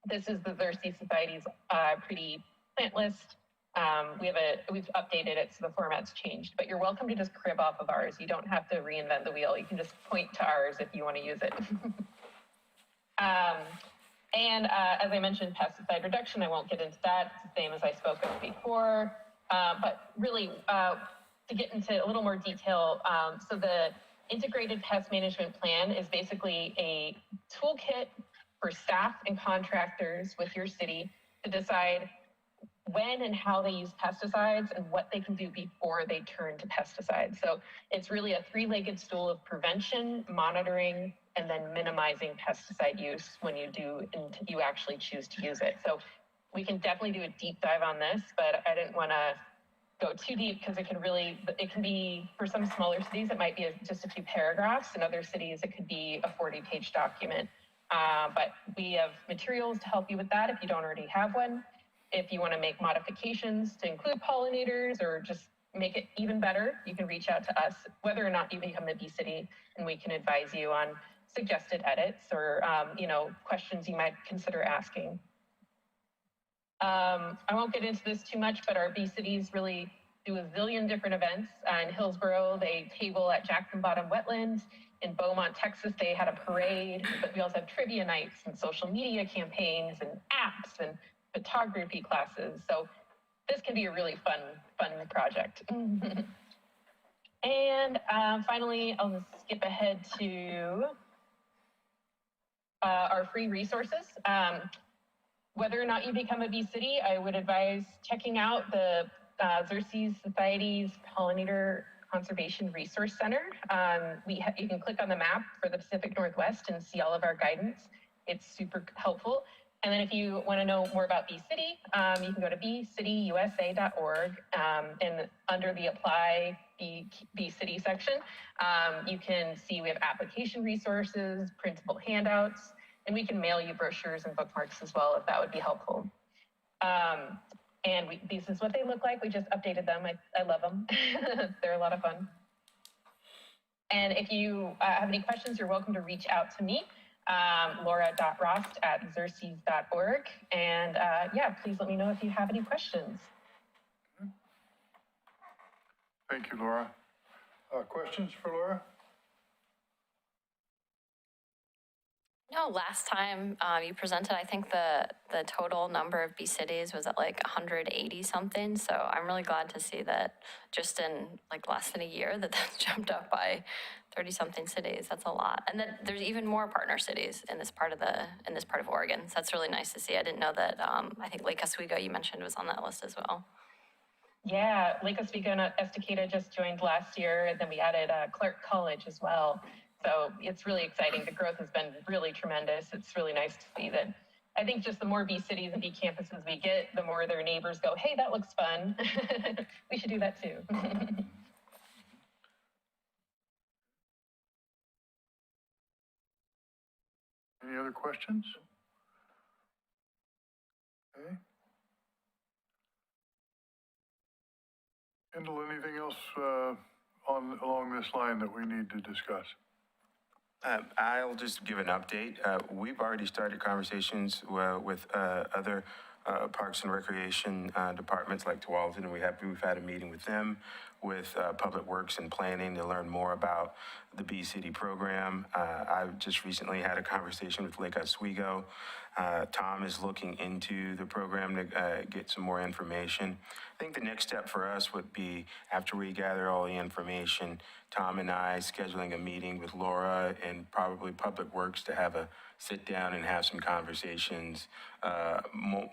[SPEAKER 9] This is the Xerxes Society's pretty plant list. We've updated it so the format's changed, but you're welcome to just crib off of ours. You don't have to reinvent the wheel. You can just point to ours if you want to use it. And as I mentioned, pesticide reduction, I won't get into that. It's the same as I spoke of before, but really to get into a little more detail, so the integrated pest management plan is basically a toolkit for staff and contractors with your city to decide when and how they use pesticides and what they can do before they turn to pesticides. So it's really a 3-legged stool of prevention, monitoring, and then minimizing pesticide use when you actually choose to use it. So we can definitely do a deep dive on this, but I didn't want to go too deep because it can be, for some smaller cities, it might be just a few paragraphs. In other cities, it could be a 40-page document. But we have materials to help you with that if you don't already have one. If you want to make modifications to include pollinators or just make it even better, you can reach out to us, whether or not you become a bee city, and we can advise you on suggested edits or, questions you might consider asking. I won't get into this too much, but our bee cities really do a zillion different events. In Hillsborough, they table at Jackson Bottom Wetlands. In Beaumont, Texas, they had a parade, but we also have trivia nights and social media campaigns and apps and photography classes. So this can be a really fun project. And finally, I'll just skip ahead to our free resources. Whether or not you become a bee city, I would advise checking out the Xerxes Society's Pollinator Conservation Resource Center. You can click on the map for the Pacific Northwest and see all of our guidance. It's super helpful. And then if you want to know more about Bee City, you can go to beecityusa.org, and under the Apply Bee City section, you can see we have application resources, printable handouts, and we can mail you brochures and bookmarks as well if that would be helpful. And this is what they look like. We just updated them. I love them. They're a lot of fun. And if you have any questions, you're welcome to reach out to me, laura.rost@xerxes.org. And please let me know if you have any questions.
[SPEAKER 3] Thank you, Laura. Questions for Laura?
[SPEAKER 8] No, last time you presented, I think the total number of bee cities was at like 180 something. So I'm really glad to see that just in like less than a year that's jumped up by 30 something cities. That's a lot. And that there's even more partner cities in this part of Oregon. So that's really nice to see. I didn't know that. I think Lake Oswego you mentioned was on that list as well.
[SPEAKER 9] Yeah, Lake Oswego and Estacada just joined last year, and then we added Clark College as well. So it's really exciting. The growth has been really tremendous. It's really nice to see that. I think just the more bee cities and bee campuses we get, the more their neighbors go, hey, that looks fun. We should do that too.
[SPEAKER 3] Any other questions? Okay. Kendall, anything else along this line that we need to discuss?
[SPEAKER 10] I'll just give an update. We've already started conversations with other parks and recreation departments like Tualatin, and we've had a meeting with them, with Public Works and Planning to learn more about the Bee City program. I just recently had a conversation with Lake Oswego. Tom is looking into the program to get some more information. I think the next step for us would be, after we gather all the information, Tom and I scheduling a meeting with Laura and probably Public Works to have a sit down and have some conversations,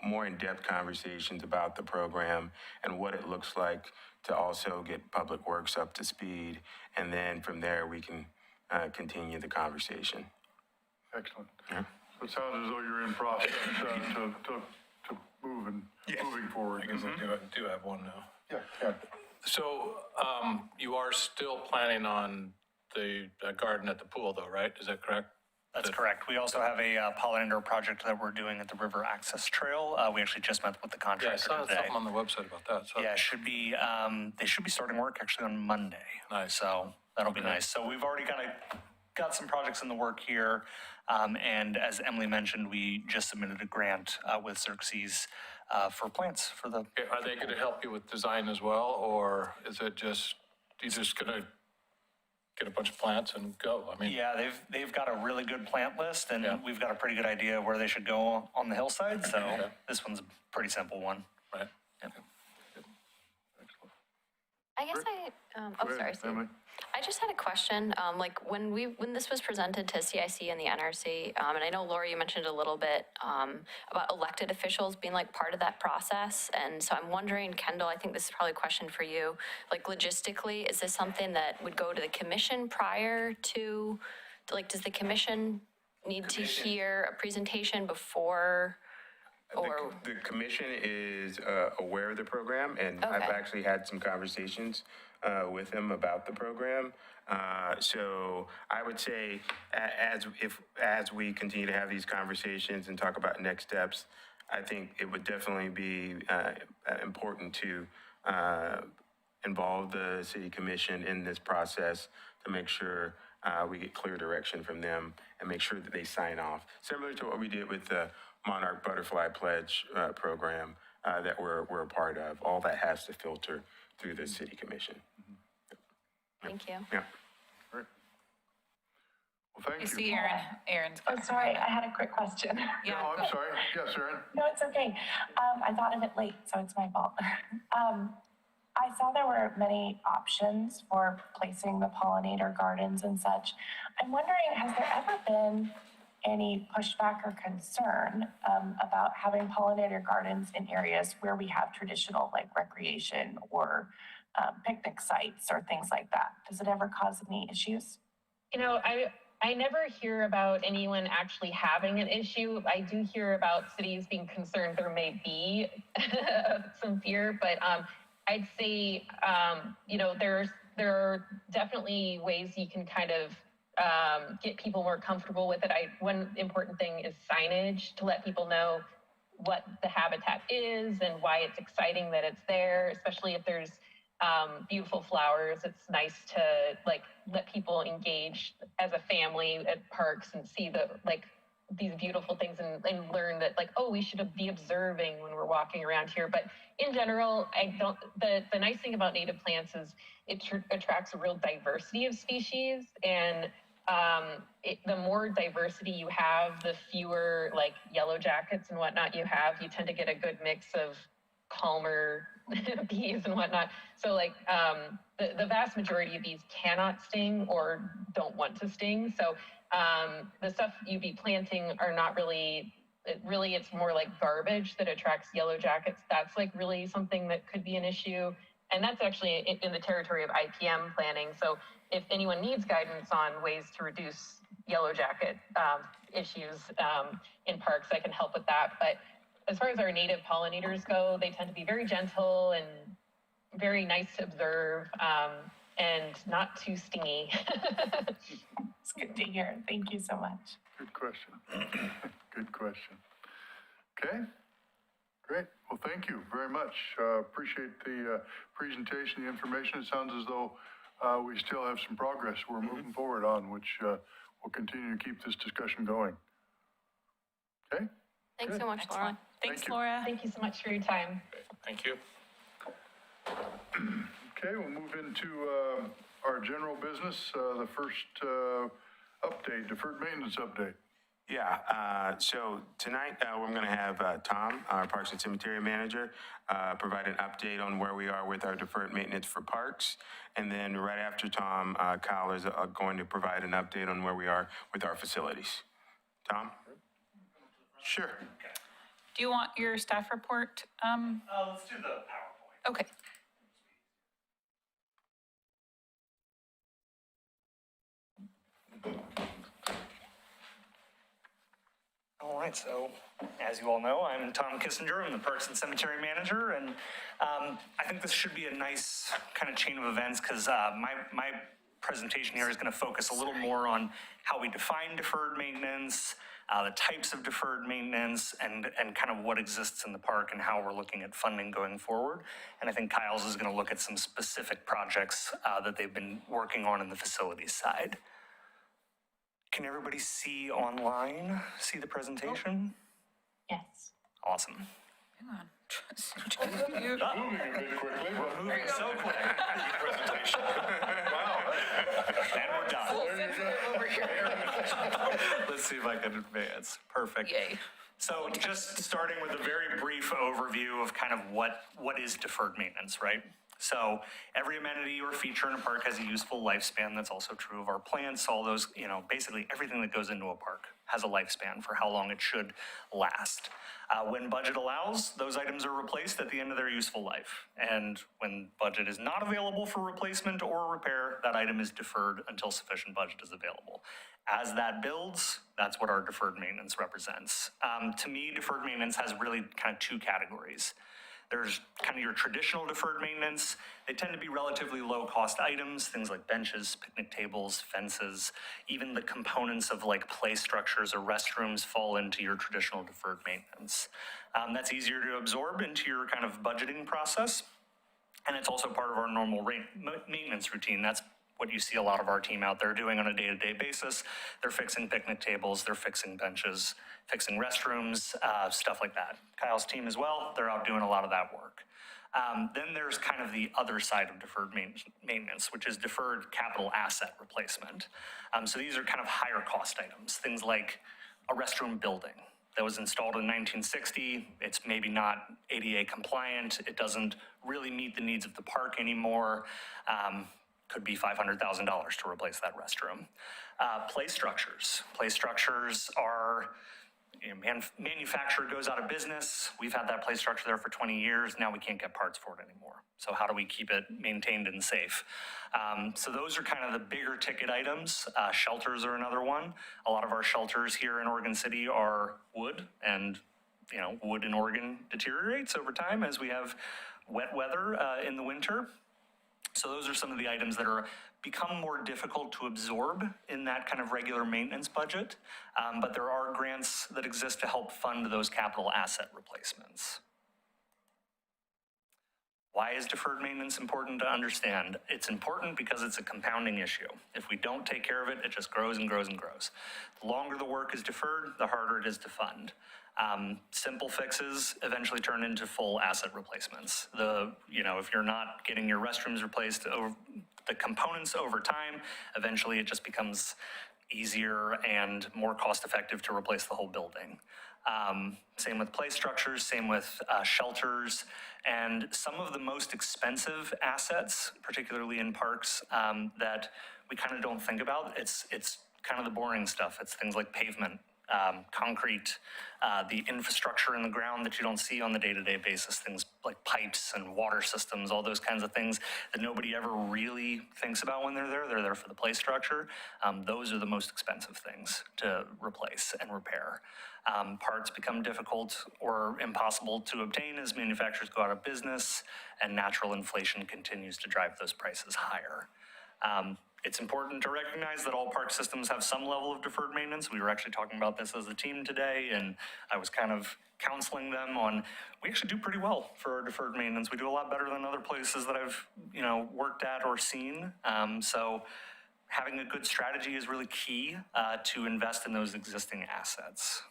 [SPEAKER 10] more in-depth conversations about the program and what it looks like, to also get Public Works up to speed. And then from there, we can continue the conversation.
[SPEAKER 3] Excellent.
[SPEAKER 10] Yeah.
[SPEAKER 3] So it sounds as though you're in process to moving forward.
[SPEAKER 7] I guess I do have one now.
[SPEAKER 3] Yeah.
[SPEAKER 7] So you are still planning on the garden at the pool though, right? Is that correct?
[SPEAKER 11] That's correct. We also have a pollinator project that we're doing at the River Access Trail. We actually just met with the
[SPEAKER 7] Yeah, I
[SPEAKER 11] contractor
[SPEAKER 7] saw
[SPEAKER 11] today.
[SPEAKER 7] something on the website about that. So.
[SPEAKER 11] Yeah, it should be, they should be starting work actually on Monday.
[SPEAKER 7] Nice.
[SPEAKER 11] So that'll be nice. So we've already kind of got some projects in the work here. And as Emily mentioned, we just submitted a grant with Xerxes for plants for the.
[SPEAKER 7] Okay, are they going to help you with design as well, or is it just, you're just going to get a bunch of plants and go? I mean,
[SPEAKER 11] Yeah, they've got a really good plant list, and
[SPEAKER 7] Yeah.
[SPEAKER 11] we've got a pretty good idea where they should go on the hillside. So
[SPEAKER 7] Okay.
[SPEAKER 11] this one's a pretty simple one.
[SPEAKER 7] right.
[SPEAKER 3] Excellent.
[SPEAKER 8] I guess
[SPEAKER 3] Go ahead,
[SPEAKER 8] sorry, Steve.
[SPEAKER 3] Emily.
[SPEAKER 8] I just had a question. Like when this was presented to CIC and the NRC, and I know Laura, you mentioned a little bit about elected officials being like part of that process. And so I'm wondering, Kendall, I think this is probably a question for you. Like logistically, is this something that would go to the commission prior to, like, does the commission need to hear a presentation before Or,
[SPEAKER 10] The commission is aware of the program, and I've
[SPEAKER 8] Okay.
[SPEAKER 10] actually had some conversations with them about the program. So I would say, as we continue to have these conversations and talk about next steps, I think it would definitely be important to involve the city commission in this process to make sure we get clear direction from them and make sure that they sign off. Similar to what we did with the Monarch Butterfly Pledge program that we're a part of. All that has to filter through the city commission.
[SPEAKER 8] thank you.
[SPEAKER 10] Yeah.
[SPEAKER 3] Great. Well, thank
[SPEAKER 1] You
[SPEAKER 3] you.
[SPEAKER 1] see Aaron's.
[SPEAKER 2] Oh, sorry, I had a quick question.
[SPEAKER 1] Yeah,
[SPEAKER 3] Oh,
[SPEAKER 1] go-
[SPEAKER 3] I'm sorry. Yes, Aaron?
[SPEAKER 2] No, it's okay. I thought of it late, so it's my fault. I saw there were many options for placing the pollinator gardens and such. I'm wondering, has there ever been any pushback or concern about having pollinator gardens in areas where we have traditional like recreation or picnic sites or things like that? Does it ever cause any issues?
[SPEAKER 9] You know, I never hear about anyone actually having an issue. I do hear about cities being concerned there may be some fear, but I'd say, you know, there are definitely ways you can kind of get people more comfortable with it. One important thing is signage to let people know what the habitat is and why it's exciting that it's there, especially if there's beautiful flowers. It's nice to like let people engage as a family at parks and see these beautiful things and learn that like, oh, we should be observing when we're walking around here. But in general, the nice thing about native plants is it attracts a real diversity of species, and the more diversity you have, the fewer like yellow jackets and whatnot you have. You tend to get a good mix of calmer bees and whatnot. So like the vast majority of bees cannot sting or don't want to sting. So the stuff you'd be planting are not really, it's more like garbage that attracts yellow jackets. That's like really something that could be an issue. And that's actually in the territory of IPM planning. So if anyone needs guidance on ways to reduce yellow jacket issues in parks, I can help with that. But as far as our native pollinators go, they tend to be very gentle and very nice to observe and not too stingy.
[SPEAKER 2] It's good to hear. Thank you so much.
[SPEAKER 3] Good question. Good question. Okay, great. Well, thank you very much. Appreciate the presentation, the information. It sounds as though we still have some progress we're moving forward on, which will continue to keep this discussion going. Okay?
[SPEAKER 8] Thanks so much, Laura.
[SPEAKER 1] Thanks,
[SPEAKER 3] Thank you.
[SPEAKER 1] Laura.
[SPEAKER 9] Thank you so much for your time.
[SPEAKER 4] Thank you.
[SPEAKER 3] Okay, we'll move into our general business. The first update, deferred maintenance update.
[SPEAKER 10] Yeah, so tonight we're going to have Tom, our Parks and Cemetery Manager, provide an update on where we are with our deferred maintenance for parks. And then right after Tom, Kyle is going to provide an update on where we are with our facilities. Tom? Sure.
[SPEAKER 1] Do you want your staff report?
[SPEAKER 11] Let's do the PowerPoint.
[SPEAKER 1] Okay.
[SPEAKER 11] All right, so as you all know, I'm Tom Kissinger. I'm the Parks and Cemetery Manager, and I think this should be a nice kind of chain of events because my presentation here is going to focus a little more on how we define deferred maintenance, the types of deferred maintenance, and kind of what exists in the park and how we're looking at funding going forward. And I think Kyle's is going to look at some specific projects that they've been working on in the facilities side. Can everybody see online, see the presentation?
[SPEAKER 2] Yes.
[SPEAKER 11] Awesome.
[SPEAKER 1] Hang on.
[SPEAKER 3] Moving a bit quickly, but
[SPEAKER 11] Moving so quick. Presentation.
[SPEAKER 3] wow.
[SPEAKER 11] And we're done.
[SPEAKER 3] There you go.
[SPEAKER 11] Let's see if I can advance. Perfect.
[SPEAKER 1] Yay.
[SPEAKER 11] So just starting with a very brief overview of kind of what is deferred maintenance, right? So every amenity or feature in a park has a useful lifespan. That's also true of our plants, all those, basically everything that goes into a park. has a lifespan for how long it should last. When budget allows, those items are replaced at the end of their useful life. And when budget is not available for replacement or repair, that item is deferred until sufficient budget is available. As that builds, that's what our deferred maintenance represents. To me, deferred maintenance has really kind of two categories. There's kind of your traditional deferred maintenance. They tend to be relatively low-cost items, things like benches, picnic tables, fences, even the components of like play structures or restrooms fall into your traditional deferred maintenance. That's easier to absorb into your kind of budgeting process, and it's also part of our normal maintenance routine. That's what you see a lot of our team out there doing on a day-to-day basis. They're fixing picnic tables, they're fixing benches, fixing restrooms, stuff like that. Kyle's team as well, they're out doing a lot of that work. Then there's kind of the other side of deferred maintenance, which is deferred capital asset replacement. So these are kind of higher cost items, things like a restroom building that was installed in 1960. It's maybe not ADA compliant. It doesn't really meet the needs of the park anymore. Could be $500,000 to replace that restroom. Play structures. Play structures are, manufacturer goes out of business. We've had that play structure there for 20 years. Now we can't get parts for it anymore. So how do we keep it maintained and safe? So those are kind of the bigger ticket items. Shelters are another one. A lot of our shelters here in Oregon City are wood, and wood in Oregon deteriorates over time as we have wet weather in the winter. So those are some of the items that are become more difficult to absorb in that kind of regular maintenance budget, but there are grants that exist to help fund those capital asset replacements. Why is deferred maintenance important to understand? It's important because it's a compounding issue. If we don't take care of it, it just grows and grows and grows. The longer the work is deferred, the harder it is to fund. Simple fixes eventually turn into full asset replacements. If you're not getting your restrooms replaced, the components over time, eventually it just becomes easier and more cost effective to replace the whole building. Same with play structures, same with shelters, and some of the most expensive assets, particularly in parks, that we kind of don't think about. It's kind of the boring stuff. It's things like pavement, concrete, the infrastructure in the ground that you don't see on the day-to-day basis, things like pipes and water systems, all those kinds of things that nobody ever really thinks about when they're there. They're there for the play structure. Those are the most expensive things to replace and repair. Parts become difficult or impossible to obtain as manufacturers go out of business, and natural inflation continues to drive those prices higher. It's important to recognize that all park systems have some level of deferred maintenance. We were actually talking about this as a team today, and I was kind of counseling them on, we actually do pretty well for our deferred maintenance. We do a lot better than other places that I've, worked at or seen. So having a good strategy is really key to invest in those existing assets.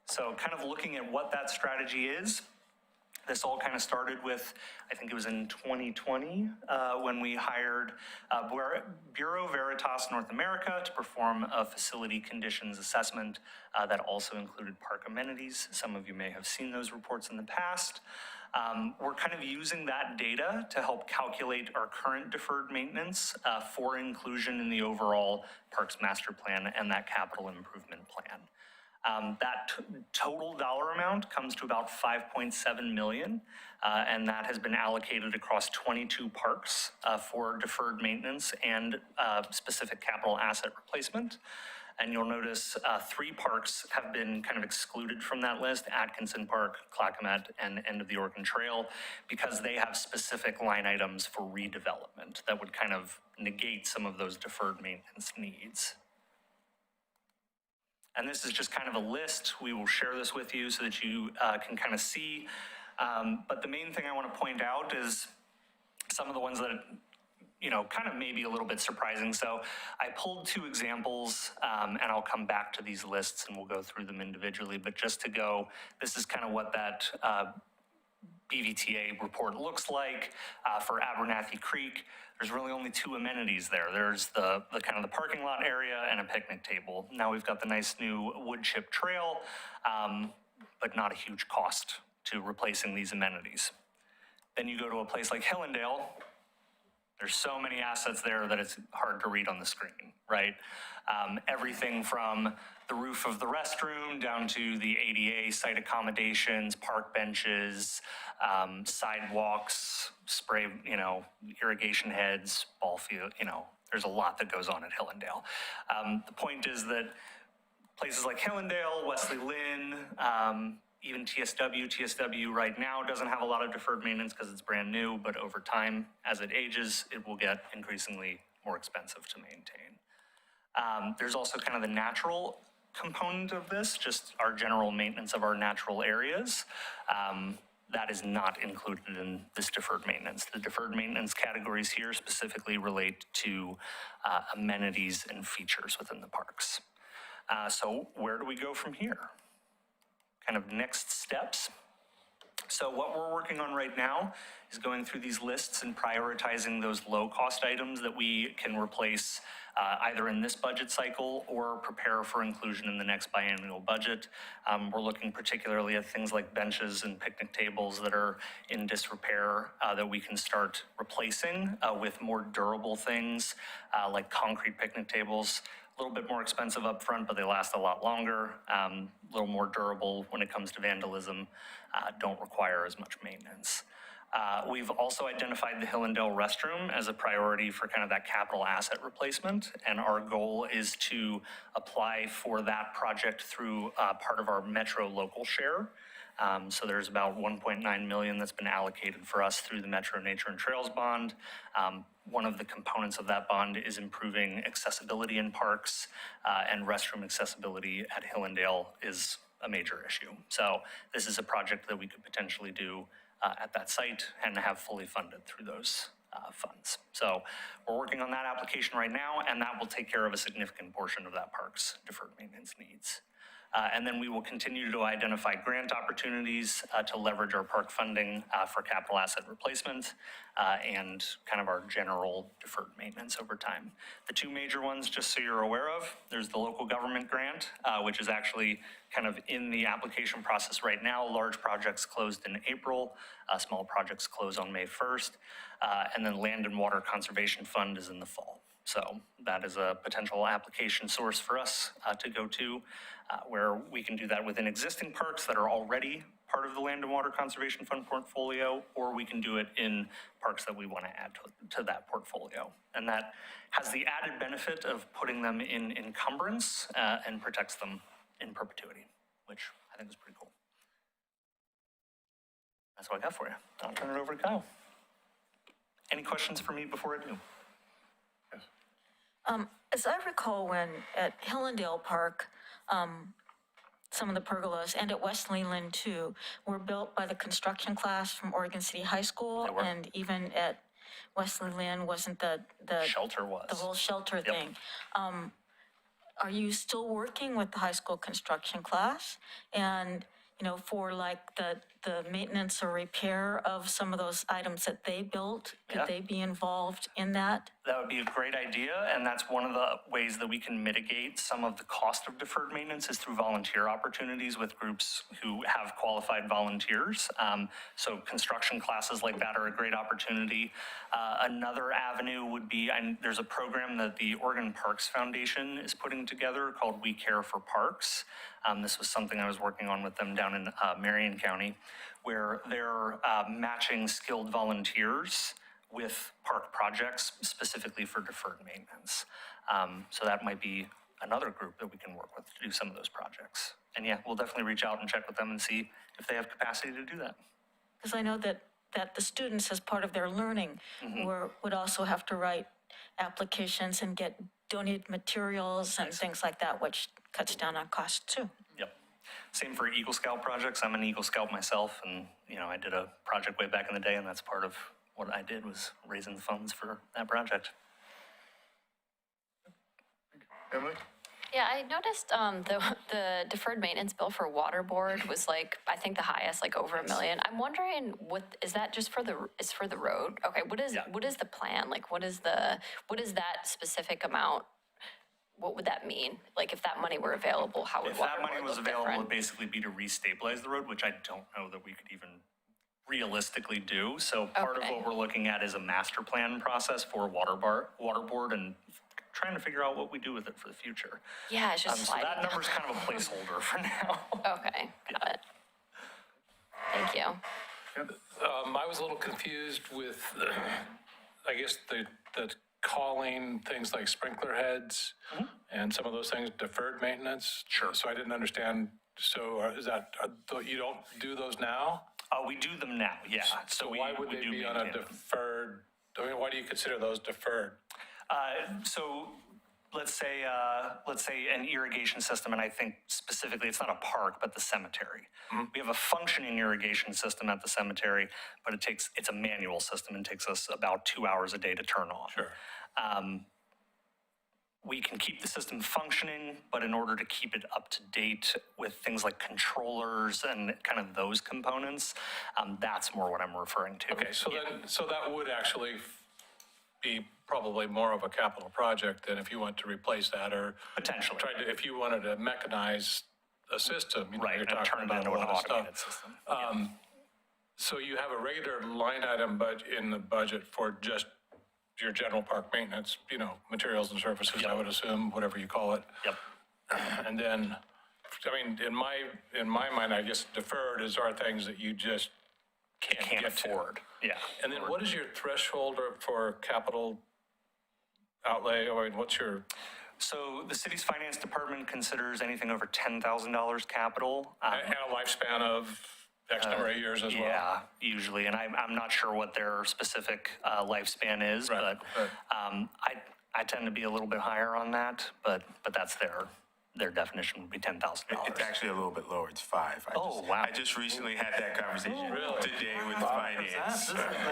[SPEAKER 11] So kind of looking at what that strategy is, this all kind of started with, I think it was in 2020, when we hired Bureau Veritas North America to perform a facility conditions assessment that also included park amenities. Some of you may have seen those reports in the past. We're kind of using that data to help calculate our current deferred maintenance for inclusion in the overall Parks Master Plan and that capital improvement plan. That total dollar amount comes to about $5.7 million, and that has been allocated across 22 parks for deferred maintenance and specific capital asset replacement. And you'll notice 3 parks have been kind of excluded from that list: Atkinson Park, Clackamat, and End of the Oregon Trail, because they have specific line items for redevelopment that would kind of negate some of those deferred maintenance needs. And this is just kind of a list. We will share this with you so that you can kind of see. But the main thing I want to point out is some of the ones that, kind of maybe a little bit surprising. So I pulled 2 examples, and I'll come back to these lists and we'll go through them individually. But just to go, this is kind of what that BVTA report looks like. For Abernathy Creek, there's really only 2 amenities there. There's the kind of the parking lot area and a picnic table. Now we've got the nice new wood chip trail, but not a huge cost to replacing these amenities. Then you go to a place like Hillendale, There's so many assets there that it's hard to read on the screen, right? Everything from the roof of the restroom down to the ADA site accommodations, park benches, sidewalks, spray, irrigation heads, ball field, there's a lot that goes on at Hillendale. The point is that places like Hillendale, Wesley Lynn, even TSW right now doesn't have a lot of deferred maintenance because it's brand new, but over time, as it ages, it will get increasingly more expensive to maintain. There's also kind of the natural component of this, just our general maintenance of our natural areas. That is not included in this deferred maintenance. The deferred maintenance categories here specifically relate to amenities and features within the parks. So where do we go from here? Kind of next steps. So what we're working on right now is going through these lists and prioritizing those low-cost items that we can replace either in this budget cycle or prepare for inclusion in the next biannual budget. We're looking particularly at things like benches and picnic tables that are in disrepair that we can start replacing with more durable things like concrete picnic tables. A little bit more expensive up front, but they last a lot longer, a little more durable when it comes to vandalism, don't require as much maintenance. We've also identified the Hillendale restroom as a priority for kind of that capital asset replacement, and our goal is to apply for that project through part of our Metro local share. So there's about 1.9 million that's been allocated for us through the Metro Nature and Trails Bond. One of the components of that bond is improving accessibility in parks, and restroom accessibility at Hillendale is a major issue. So this is a project that we could potentially do at that site and have fully funded through those funds. So we're working on that application right now, and that will take care of a significant portion of that park's deferred maintenance needs. And then we will continue to identify grant opportunities to leverage our park funding for capital asset replacement and kind of our general deferred maintenance over time. The two major ones, just so you're aware of, there's the local government grant, which is actually kind of in the application process right now. Large projects closed in April, small projects close on May 1st, and then Land and Water Conservation Fund is in the fall. So that is a potential application source for us to go to, where we can do that within existing parks that are already part of the Land and Water Conservation Fund portfolio, or we can do it in parks that we want to add to that portfolio. And that has the added benefit of putting them in encumbrance and protects them in perpetuity, which I think is pretty cool. That's what I got for you. I'll turn it over to Kyle. Any questions for me before I do?
[SPEAKER 6] As I recall, when at Hillendale Park, some of the pergolas, and at West Leland too, were built by the construction class from Oregon City High School.
[SPEAKER 11] They were.
[SPEAKER 6] And even at Wesley Lynn, wasn't the
[SPEAKER 11] Shelter was.
[SPEAKER 6] the whole shelter thing. Are you still working with the high school construction class? And, for like the maintenance or repair of some of those items that they built, could they be involved in that?
[SPEAKER 11] That would be a great idea, and that's one of the ways that we can mitigate some of the cost of deferred maintenance is through volunteer opportunities with groups who have qualified volunteers. So construction classes like that are a great opportunity. Another avenue would be, and there's a program that the Oregon Parks Foundation is putting together called We Care for Parks. This was something I was working on with them down in Marion County, where they're matching skilled volunteers with park projects specifically for deferred maintenance. So that might be another group that we can work with to do some of those projects. And yeah, we'll definitely reach out and check with them and see if they have capacity to do that.
[SPEAKER 6] Because I know that the students, as part of their learning, would also have to write applications and get donated materials and things like that, which cuts down on cost too.
[SPEAKER 11] Yep. Same for Eagle Scout projects. I'm an Eagle Scout myself, and I did a project way back in the day, and that's part of what I did was raising the funds for that project.
[SPEAKER 3] Emily?
[SPEAKER 8] Yeah, I noticed the deferred maintenance bill for water board was like, I think the highest, like over $1 million. I'm wondering, is that just for the road? Okay, what is the plan? Like, what is that specific amount? What would that mean? Like, if that money were available, how would
[SPEAKER 11] If
[SPEAKER 8] water
[SPEAKER 11] that money
[SPEAKER 8] board
[SPEAKER 11] was
[SPEAKER 8] look
[SPEAKER 11] available,
[SPEAKER 8] different?
[SPEAKER 11] it'd basically be to restabilize the road, which I don't know that we could even realistically do. So part of
[SPEAKER 8] Okay.
[SPEAKER 11] what we're looking at is a master plan process for water board and trying to figure out what we do with it for the future.
[SPEAKER 8] Yeah, it's just
[SPEAKER 11] So
[SPEAKER 8] sliding
[SPEAKER 11] that
[SPEAKER 8] down.
[SPEAKER 11] number's kind of a placeholder for now.
[SPEAKER 8] Okay, got it. Thank you.
[SPEAKER 7] I was a little confused with, I guess, the calling things like sprinkler heads and some of those things deferred maintenance.
[SPEAKER 11] Sure.
[SPEAKER 7] So I didn't understand, so is that, you don't do those now?
[SPEAKER 11] We do them now, yeah.
[SPEAKER 7] So
[SPEAKER 11] we-
[SPEAKER 7] why would
[SPEAKER 11] we
[SPEAKER 7] they
[SPEAKER 11] do
[SPEAKER 7] be on a
[SPEAKER 11] maintain them.
[SPEAKER 7] deferred, I mean, why do you consider those deferred?
[SPEAKER 11] So let's say an irrigation system, and I think specifically, it's not a park, but the cemetery. We have a functioning irrigation system at the cemetery, but it's a manual system and takes us about 2 hours a day to turn on.
[SPEAKER 7] Sure.
[SPEAKER 11] We can keep the system functioning, but in order to keep it up to date with things like controllers and kind of those components, that's more what I'm referring to.
[SPEAKER 7] Okay, so then, so that would actually be probably more of a capital project than if you want to replace that or
[SPEAKER 11] Potentially.
[SPEAKER 7] tried to, if you wanted to mechanize a system, you know,
[SPEAKER 11] Right,
[SPEAKER 7] you're
[SPEAKER 11] and turn
[SPEAKER 7] talking
[SPEAKER 11] it
[SPEAKER 7] about
[SPEAKER 11] into
[SPEAKER 7] a
[SPEAKER 11] an
[SPEAKER 7] lot of
[SPEAKER 11] automated
[SPEAKER 7] stuff.
[SPEAKER 11] system.
[SPEAKER 7] So you have a regular line item in the budget for just your general park maintenance, you know, materials and services, I would assume, whatever you call it.
[SPEAKER 11] Yep.
[SPEAKER 7] And then, I mean, in my mind, I guess deferred are things that you just can't
[SPEAKER 11] Can't
[SPEAKER 7] get to.
[SPEAKER 11] afford. Yeah.
[SPEAKER 7] And then what is your threshold for capital outlay? I mean, what's your,
[SPEAKER 11] So the city's finance department considers anything over $10,000 capital.
[SPEAKER 7] and a lifespan of X number of years as well?
[SPEAKER 11] Yeah, usually, and I'm not sure what their specific lifespan is,
[SPEAKER 7] Right,
[SPEAKER 11] but I tend to be a little bit higher on that, but that's their definition would be $10,000.
[SPEAKER 10] It's actually a little bit lower. It's 5.
[SPEAKER 11] Oh, wow.
[SPEAKER 10] I just recently had that conversation
[SPEAKER 7] Really?
[SPEAKER 10] today with finance. Yeah.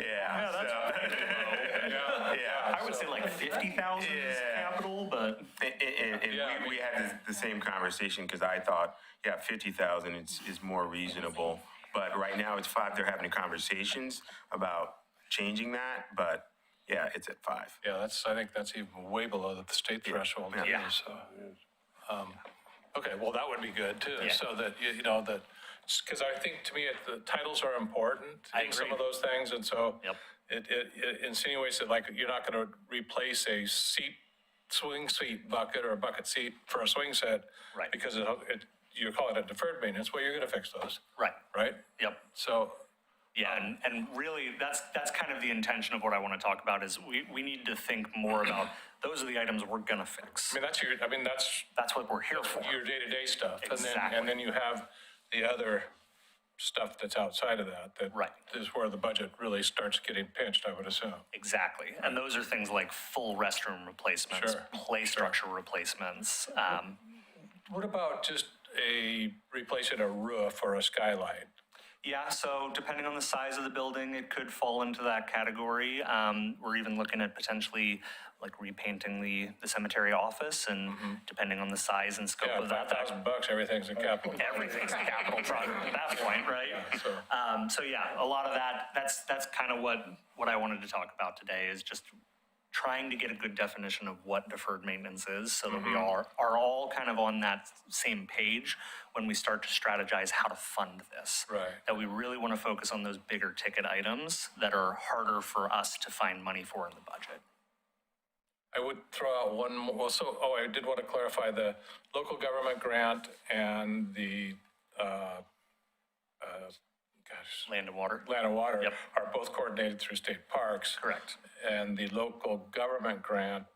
[SPEAKER 10] Yeah.
[SPEAKER 11] I would say like 50,000 is
[SPEAKER 10] Yeah.
[SPEAKER 11] capital, but
[SPEAKER 10] And
[SPEAKER 7] Yeah, I mean-
[SPEAKER 10] we had the same conversation because I thought, 50,000 is more reasonable. But right now it's 5. They're having conversations about changing that, but yeah, it's at 5.
[SPEAKER 7] Yeah, I think that's even way below the state threshold.
[SPEAKER 10] Yeah.
[SPEAKER 7] too, So, okay, well, that would be good too,
[SPEAKER 11] Yeah.
[SPEAKER 7] so that, you know, that, because I think to me, the titles are important
[SPEAKER 11] I
[SPEAKER 7] in some
[SPEAKER 11] agree.
[SPEAKER 7] of those things, and so
[SPEAKER 11] Yep.
[SPEAKER 7] it insinuates that like, you're not going to replace a swing seat bucket or a bucket seat for a swing set.
[SPEAKER 11] Right.
[SPEAKER 7] Because you're calling it deferred maintenance, well, you're going to fix those,
[SPEAKER 11] right.
[SPEAKER 7] right?
[SPEAKER 11] Yep.
[SPEAKER 7] So,
[SPEAKER 11] Yeah, and really, that's kind of the intention of what I want to talk about is we need to think more about, those are the items we're gonna fix.
[SPEAKER 7] I mean, that's
[SPEAKER 11] That's what we're here for.
[SPEAKER 7] your day-to-day stuff.
[SPEAKER 11] Exactly.
[SPEAKER 7] And then you have the other stuff that's outside of that
[SPEAKER 11] Right.
[SPEAKER 7] is where the budget really starts getting pinched, I would assume.
[SPEAKER 11] Exactly. And those are things like full restroom replacements,
[SPEAKER 7] Sure.
[SPEAKER 11] play structure replacements.
[SPEAKER 7] What about just replacing a roof or a skylight?
[SPEAKER 11] Yeah, so depending on the size of the building, it could fall into that category. We're even looking at potentially like repainting the cemetery office and depending on the size and scope
[SPEAKER 7] Yeah,
[SPEAKER 11] of that.
[SPEAKER 7] $5,000, everything's in capital.
[SPEAKER 11] Everything's a capital project at that point, right? So yeah, a lot of that's kind of what I wanted to talk about today is just trying to get a good definition of what deferred maintenance is so that we are all kind of on that same page when we start to strategize how to fund this.
[SPEAKER 7] Right.
[SPEAKER 11] That we really want to focus on those bigger ticket items that are harder for us to find money for in the budget.
[SPEAKER 7] I would throw out one more, well, I did want to clarify the local government grant and the,
[SPEAKER 11] Land and water?
[SPEAKER 7] Land and Water
[SPEAKER 11] Yep.
[SPEAKER 7] are both coordinated through state parks.
[SPEAKER 11] Correct.
[SPEAKER 7] And the local government grant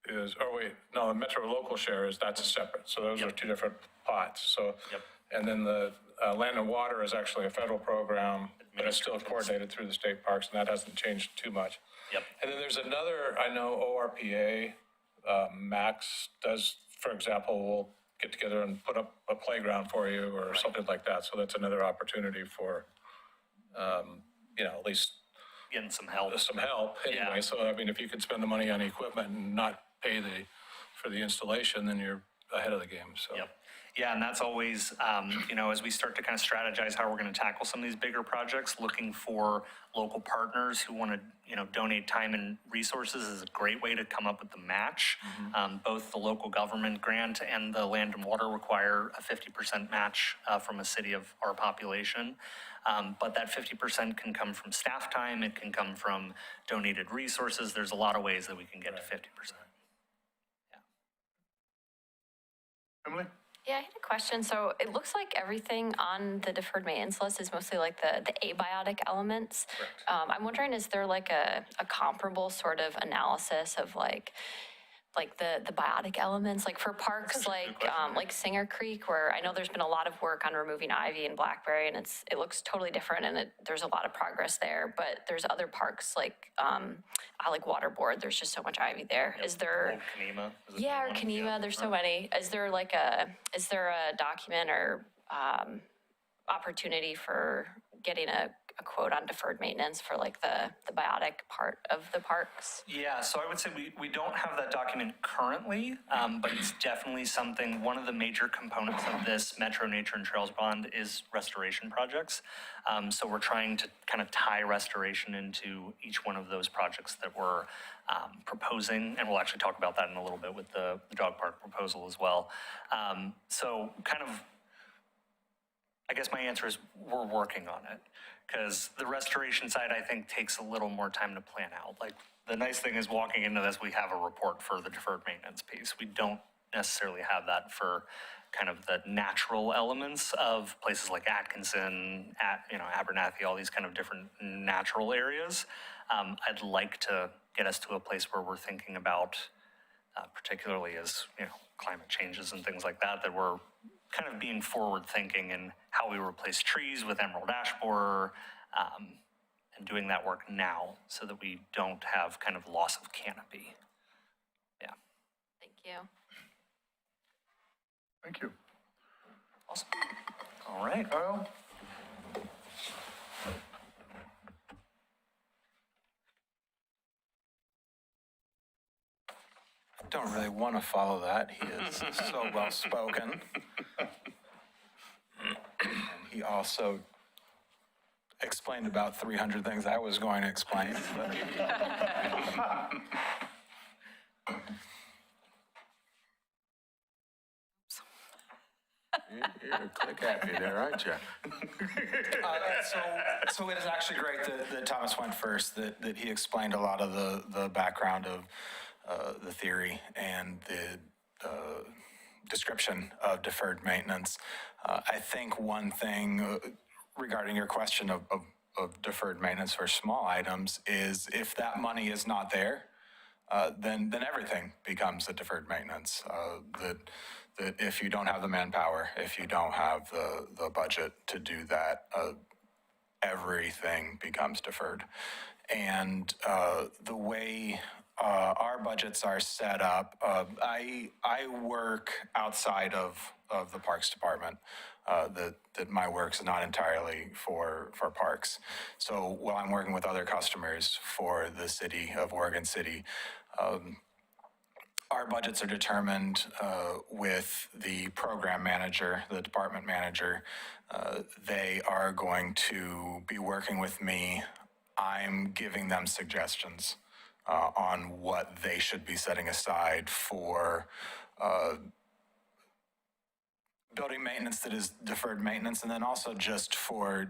[SPEAKER 7] is, the Metro local share that's separate. So those are
[SPEAKER 11] Yep.
[SPEAKER 7] two different pots, so.
[SPEAKER 11] Yep.
[SPEAKER 7] And then the Land and Water is actually a federal program, but it's still coordinated through the state parks, and that hasn't changed too much.
[SPEAKER 11] Yep.
[SPEAKER 7] And then there's another, I know ORPA, Max does, for example, will get together and put up a playground for you or something like that. So that's another opportunity for, at least
[SPEAKER 11] Getting some help.
[SPEAKER 7] some help anyway.
[SPEAKER 11] Yeah.
[SPEAKER 7] So, I mean, if you could spend the money on equipment and not pay for the installation, then you're ahead of the game, so.
[SPEAKER 11] Yep. Yeah, and that's always, as we start to kind of strategize how we're going to tackle some of these bigger projects, looking for local partners who want to, donate time and resources is a great way to come up with the match. Both the local government grant and the land and water require a 50% match from a city of our population. But that 50% can come from staff time, it can come from donated resources. There's a lot of ways that we can get to 50%.
[SPEAKER 3] Emily?
[SPEAKER 8] Yeah, I had a question. So it looks like everything on the deferred maintenance list is mostly like the abiotic elements. I'm wondering, is there like a comparable sort of analysis of like the biotic elements, like for parks like Singer Creek, where I know there's been a lot of work on removing ivy and blackberry, and it looks totally different, and there's a lot of progress there. But there's other parks like I like Waterboard. There's just so much ivy there. Is there?
[SPEAKER 11] Kenema.
[SPEAKER 8] Yeah, or Kenema. There's so many. Is there a document or opportunity for getting a quote on deferred maintenance for like the biotic part of the parks?
[SPEAKER 11] Yeah, so I would say we don't have that document currently, but it's definitely something, one of the major components of this Metro Nature and Trails Bond is restoration projects. So we're trying to kind of tie restoration into each one of those projects that we're proposing, and we'll actually talk about that in a little bit with the dog park proposal as well. So kind of, I guess my answer is we're working on it, because the restoration side, I think, takes a little more time to plan out. Like, the nice thing is walking into this, we have a report for the deferred maintenance piece. We don't necessarily have that for kind of the natural elements of places like Atkinson, Abernathy, all these kind of different natural areas. I'd like to get us to a place where we're thinking about, particularly as, climate changes and things like that, that we're kind of being forward thinking in how we replace trees with emerald ash borer, and doing that work now so that we don't have kind of loss of canopy. Yeah.
[SPEAKER 8] Thank you.
[SPEAKER 3] Thank you.
[SPEAKER 11] Awesome. All right.
[SPEAKER 3] Kyle?
[SPEAKER 12] Don't really want to follow that. He is so well spoken. And he also explained about 300 things I was going to explain. But
[SPEAKER 10] You're a click happy there, aren't you?
[SPEAKER 12] so it is actually great that Thomas went first, that he explained a lot of the background of the theory and the description of deferred maintenance. I think one thing regarding your question of deferred maintenance for small items is if that money is not there, then everything becomes a deferred maintenance. That if you don't have the manpower, if you don't have the budget to do that, everything becomes deferred. And the way our budgets are set up, I work outside of the Parks Department. That my work's not entirely for parks. So while I'm working with other customers for the city of Oregon City, our budgets are determined with the program manager, the department manager. They are going to be working with me. I'm giving them suggestions on what they should be setting aside for building maintenance that is deferred maintenance, and then also just for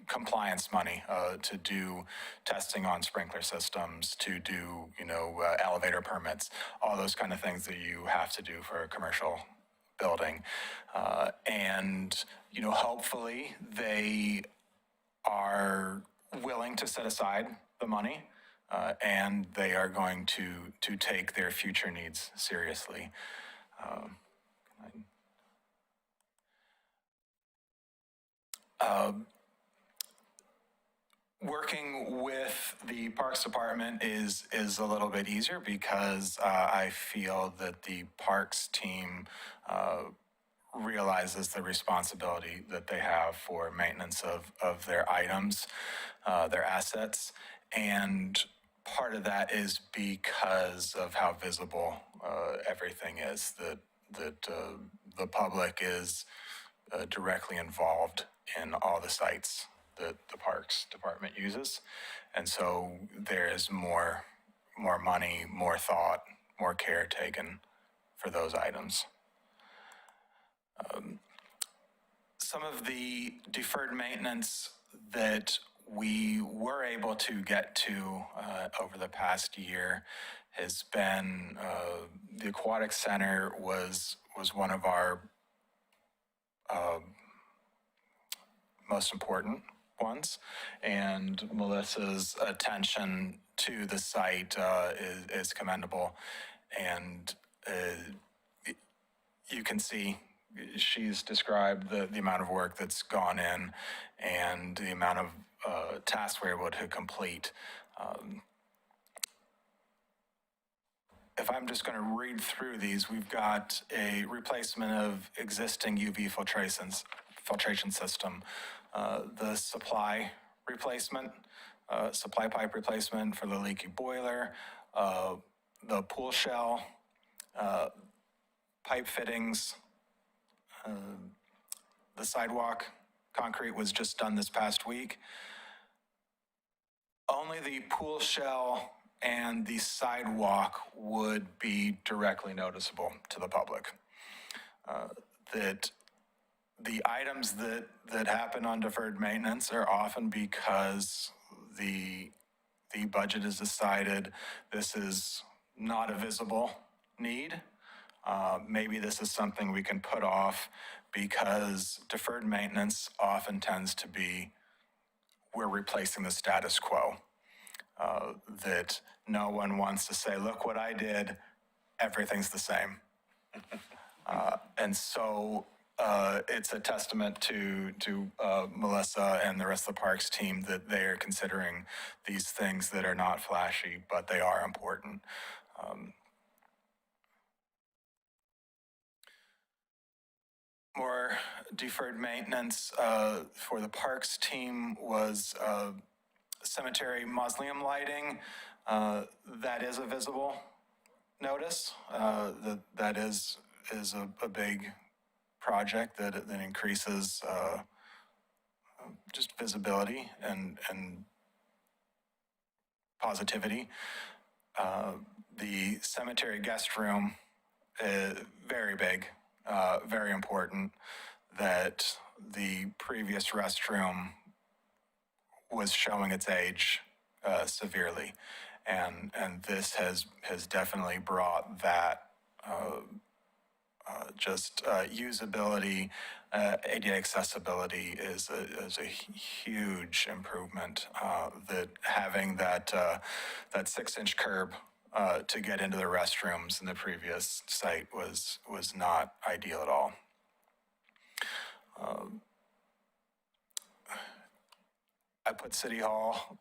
[SPEAKER 12] compliance money to do testing on sprinkler systems, to do elevator permits, all those kind of things that you have to do for a commercial building, and hopefully they are willing to set aside the money, and they are going to take their future needs seriously. Working with the Parks Department is a little bit easier because I feel that the Parks team realizes the responsibility that they have for maintenance of their items, their assets, and part of that is because of how visible everything is. the public is directly involved in all the sites that the Parks Department uses. And so there is more money, more thought, more care taken for those items. Some of the deferred maintenance that we were able to get to over the past year has been the aquatic center was one of our most important ones, and Melissa's attention to the site is commendable, and you can see she's described the amount of work that's gone in and the amount of tasks we're able to complete. If I'm just going to read through these, we've got a replacement of existing UV filtration system, the supply pipe replacement for the leaky boiler, the pool shell, pipe fittings, the sidewalk concrete was just done this past week. Only the pool shell and the sidewalk would be directly noticeable to the public. That the items that happen on deferred maintenance are often because the budget is decided this is not a visible need. Maybe this is something we can put off because deferred maintenance often tends to be we're replacing the status quo. That no one wants to say, look what I did, everything's the same. And so it's a testament to Melissa and the rest of the parks team that they are considering these things that are not flashy, but they are important. More deferred maintenance for the parks team was cemetery mausoleum lighting. That is a visible notice. That is a big project that increases just visibility and positivity. The cemetery guest room is very big. Very important that the previous restroom was showing its age severely, and this has definitely brought that usability, ADA accessibility is a huge improvement. That having that 6-inch curb to get into the restrooms in the previous site was not ideal at all. I put City Hall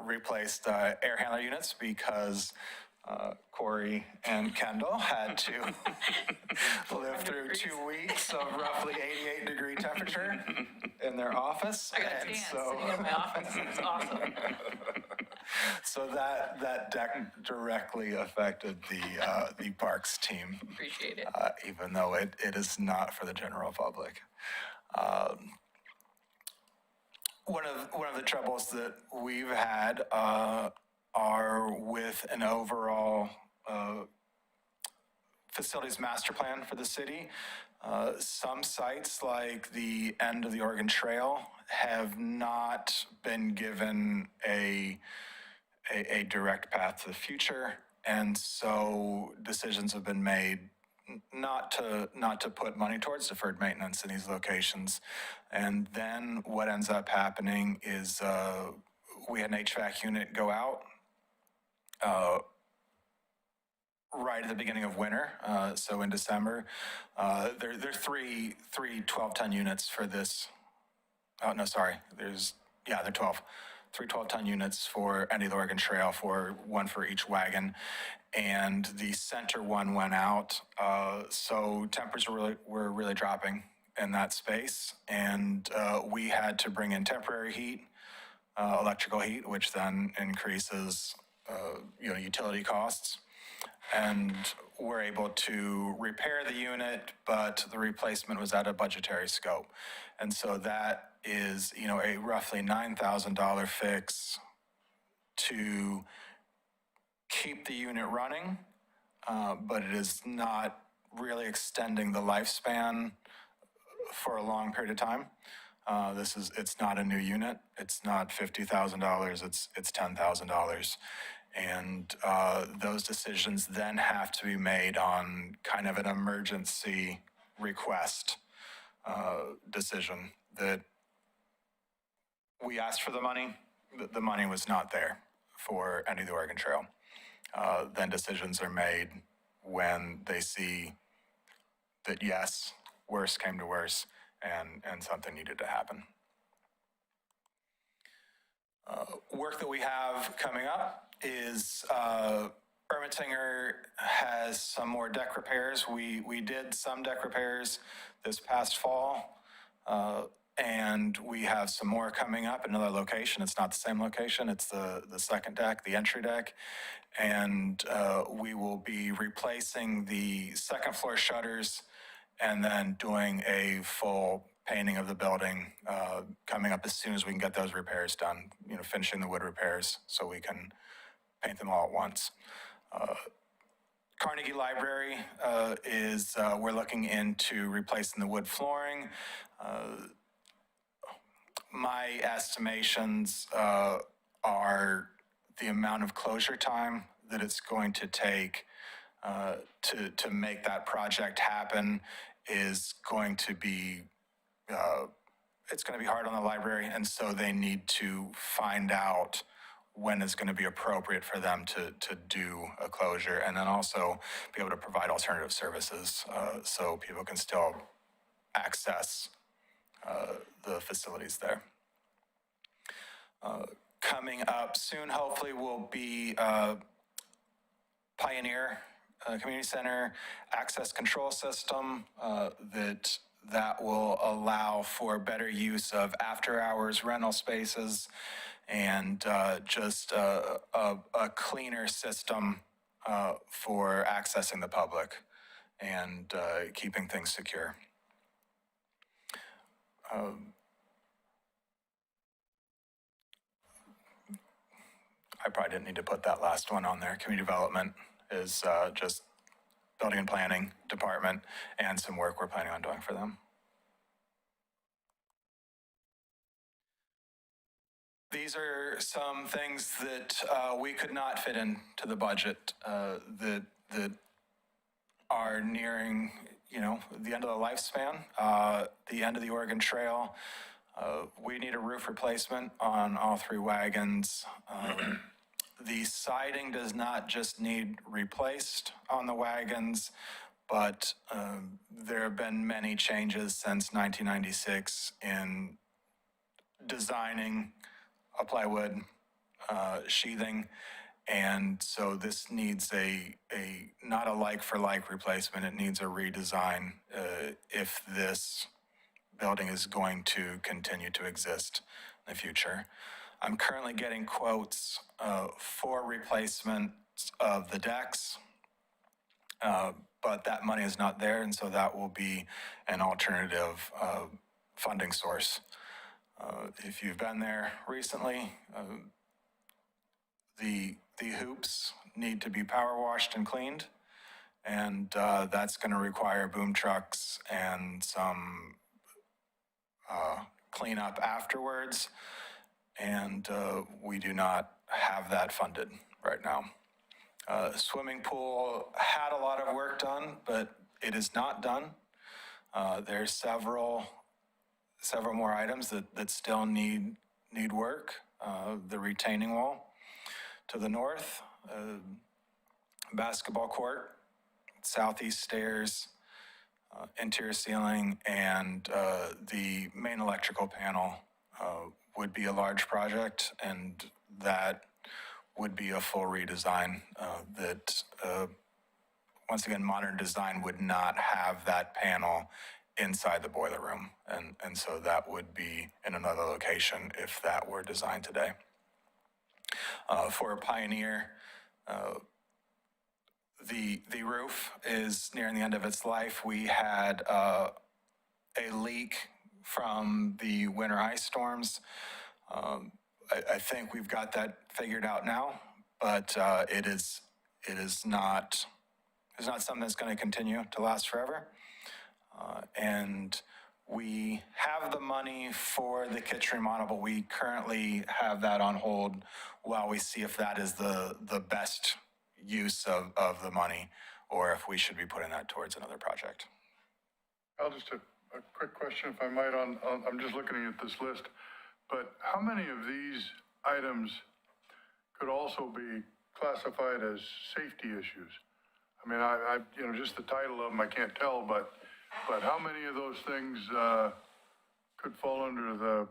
[SPEAKER 12] replaced air handler units because Corey and Kendall had to live through 2 weeks of roughly 88-degree temperature in their office.
[SPEAKER 1] I got a tan sitting in my office. It's awesome.
[SPEAKER 12] So that directly affected the parks team.
[SPEAKER 1] Appreciate it.
[SPEAKER 12] Even though it is not for the general public. One of the troubles that we've had are with an overall facilities master plan for the city. Some sites, like the end of the Oregon Trail, have not been given a direct path to the future, and so decisions have been made not to put money towards deferred maintenance in these locations. And then what ends up happening is we had an HVAC unit go out right at the beginning of winter, so in December. There are three 12-ton units for this. Oh, no, sorry. They're 12. 3 12-ton units for end of the Oregon Trail, one for each wagon. And the center one went out, so temperatures were really dropping in that space. And we had to bring in temporary heat, electrical heat, which then increases utility costs. and were able to repair the unit, but the replacement was out of budgetary scope. And so that is, a roughly $9,000 fix to keep the unit running, but it is not really extending the lifespan for a long period of time. It's not a new unit. It's not $50,000. It's $10,000. And those decisions then have to be made on kind of an emergency request decision that we asked for the money. The money was not there for any of the Oregon Trail. Then decisions are made when they see that, yes, worse came to worse and something needed to happen. Work that we have coming up is Ermitinger has some more deck repairs. We did some deck repairs this past fall, and we have some more coming up in another location. It's not the same location. It's the second deck, the entry deck. And we will be replacing the second floor shutters and then doing a full painting of the building coming up as soon as we can get those repairs done, finishing the wood repairs so we can paint them all at once. Carnegie Library we're looking into replacing the wood flooring. My estimations are the amount of closure time that it's going to take to make that project happen is going to be, it's going to be hard on the library, and so they need to find out when is going to be appropriate for them to do a closure, and then also be able to provide alternative services so people can still access the facilities there. Coming up soon, hopefully, will be Pioneer Community Center access control system that will allow for better use of after-hours rental spaces and just a cleaner system for accessing the public and keeping things secure. I probably didn't need to put that last one on there. Community development is just building and planning department and some work we're planning on doing for them. These are some things that we could not fit into the budget that are nearing, the end of the lifespan, the end of the Oregon Trail. We need a roof replacement on all three wagons. The siding does not just need replaced on the wagons, but there have been many changes since 1996 in designing a plywood sheathing, and so this needs a not a like-for-like replacement. It needs a redesign if this building is going to continue to exist in the future. I'm currently getting quotes for replacement of the decks, but that money is not there, and so that will be an alternative funding source. If you've been there recently, the hoops need to be power washed and cleaned, and that's going to require boom trucks and some cleanup afterwards. And we do not have that funded right now. Swimming pool had a lot of work done, but it is not done. There's several more items that still need work. The retaining wall to the north, basketball court, southeast stairs, interior ceiling, and the main electrical panel would be a large project, and that would be a full redesign that, once again, modern design would not have that panel inside the boiler room. And so that would be in another location if that were designed today. For Pioneer, the roof is nearing the end of its life. We had a leak from the winter ice storms. I think we've got that figured out now, but it is not something that's going to continue to last forever. And we have the money for the kitchen remodel, but we currently have that on hold while we see if that is the best use of the money, or if we should be putting that towards another project.
[SPEAKER 3] I'll just a quick question, if I might, I'm just looking at this list, but how many of these items could also be classified as safety issues? I mean, I just the title of them, I can't tell, but how many of those things could fall under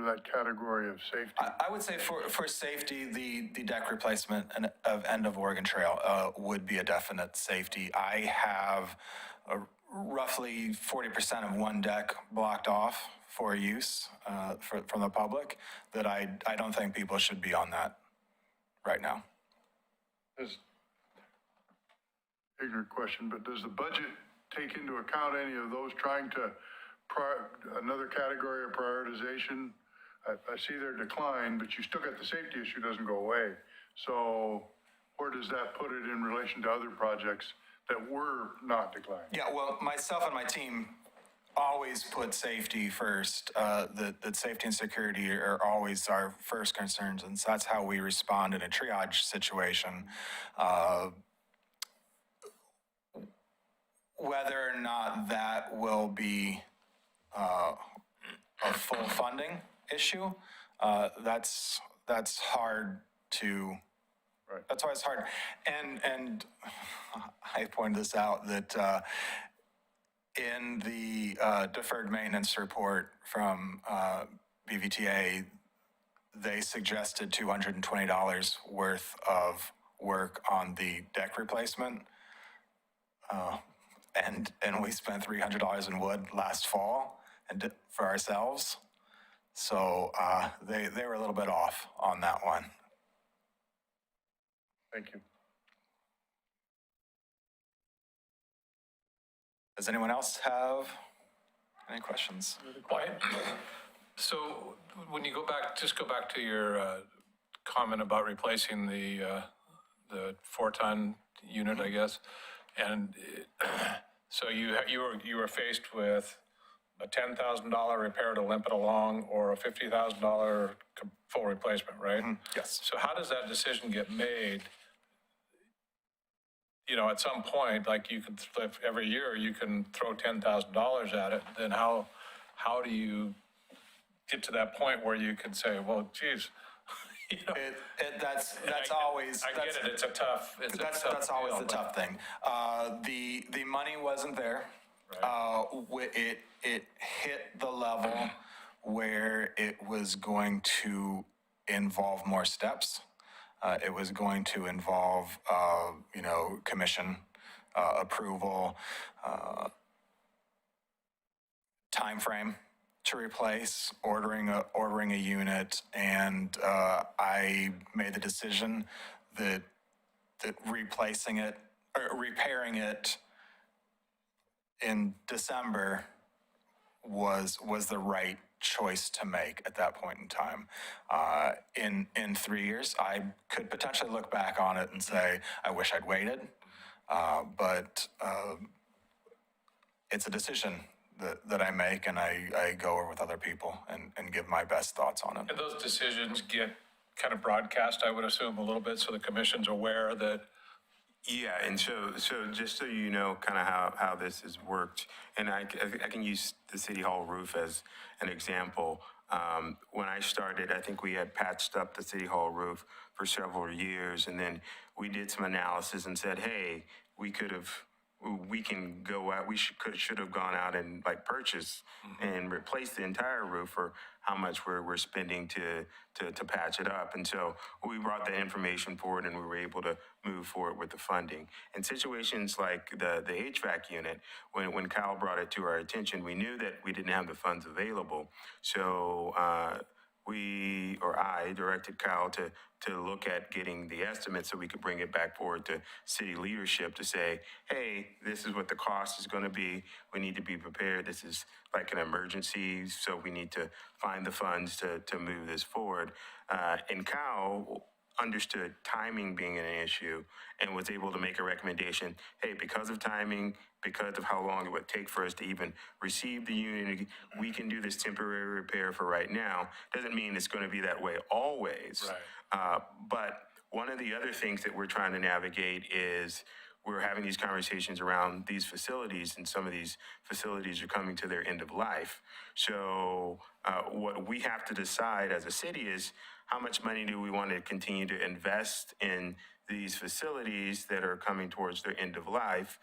[SPEAKER 3] that category of safety?
[SPEAKER 12] I would say for safety, the deck replacement of end of Oregon Trail would be a definite safety. I have roughly 40% of one deck blocked off for use from the public that I don't think people should be on that right now.
[SPEAKER 3] Ignorant question, but does the budget take into account any of those trying to, another category of prioritization? I see their decline, but you still got the safety issue doesn't go away. So where does that put it in relation to other projects that were not declining?
[SPEAKER 12] Yeah, well, myself and my team always put safety first. That safety and security are always our first concerns, and so that's how we respond in a triage situation. Whether or not that will be a full funding issue, that's hard to.
[SPEAKER 3] Right.
[SPEAKER 12] That's why it's hard. And I pointed this out that in the deferred maintenance report from BVTA, they suggested $220 worth of work on the deck replacement. And we spent $300 in wood last fall and for ourselves. So they were a little bit off on that one.
[SPEAKER 3] Thank you.
[SPEAKER 12] Does anyone else have any questions?
[SPEAKER 7] So when you go back to your comment about replacing the 4-ton unit, I guess, and so you were faced with a $10,000 repair to limp it along, or a $50,000 full replacement, right?
[SPEAKER 12] Mm-hmm. Yes.
[SPEAKER 7] So how does that decision get made? You know, at some point, like you can, every year you can throw $10,000 at it, then how do you get to that point where you can say, well, geez, you know,
[SPEAKER 12] That's always.
[SPEAKER 7] I get it. It's a tough.
[SPEAKER 12] That's always the tough thing. The money wasn't there.
[SPEAKER 7] Right.
[SPEAKER 12] It hit the level where it was going to involve more steps. It was going to involve, commission approval, time frame to replace, ordering a unit, and I made the decision that replacing it or repairing it in December was the right choice to make at that point in time. In 3 years, I could potentially look back on it and say, I wish I'd waited, but it's a decision that I make, and I go over with other people and give my best thoughts on it.
[SPEAKER 7] And those decisions get kind of broadcast, I would assume, a little bit, so the commission's aware that.
[SPEAKER 10] Yeah, and so just so you know kind of how this has worked, and I can use the City Hall roof as an example. When I started, I think we had patched up the City Hall roof for several years, and then we did some analysis and said, hey, we can go out, should have gone out and purchase and replace the entire roof for how much we're spending to patch it up. And so we brought that information forward and we were able to move forward with the funding. In situations like the HVAC unit, when Kyle brought it to our attention, we knew that we didn't have the funds available. So I directed Kyle to look at getting the estimate so we could bring it back forward to city leadership to say, hey, this is what the cost is going to be. We need to be prepared. This is like an emergency, so we need to find the funds to move this forward. And Kyle understood timing being an issue and was able to make a recommendation, hey, because of timing, because of how long it would take for us to even receive the unit, we can do this temporary repair for right now. Doesn't mean it's going to be that way always.
[SPEAKER 7] Right.
[SPEAKER 10] But one of the other things that we're trying to navigate is we're having these conversations around these facilities, and some of these facilities are coming to their end of life. So what we have to decide as a city is how much money do we want to continue to invest in these facilities that are coming towards their end of life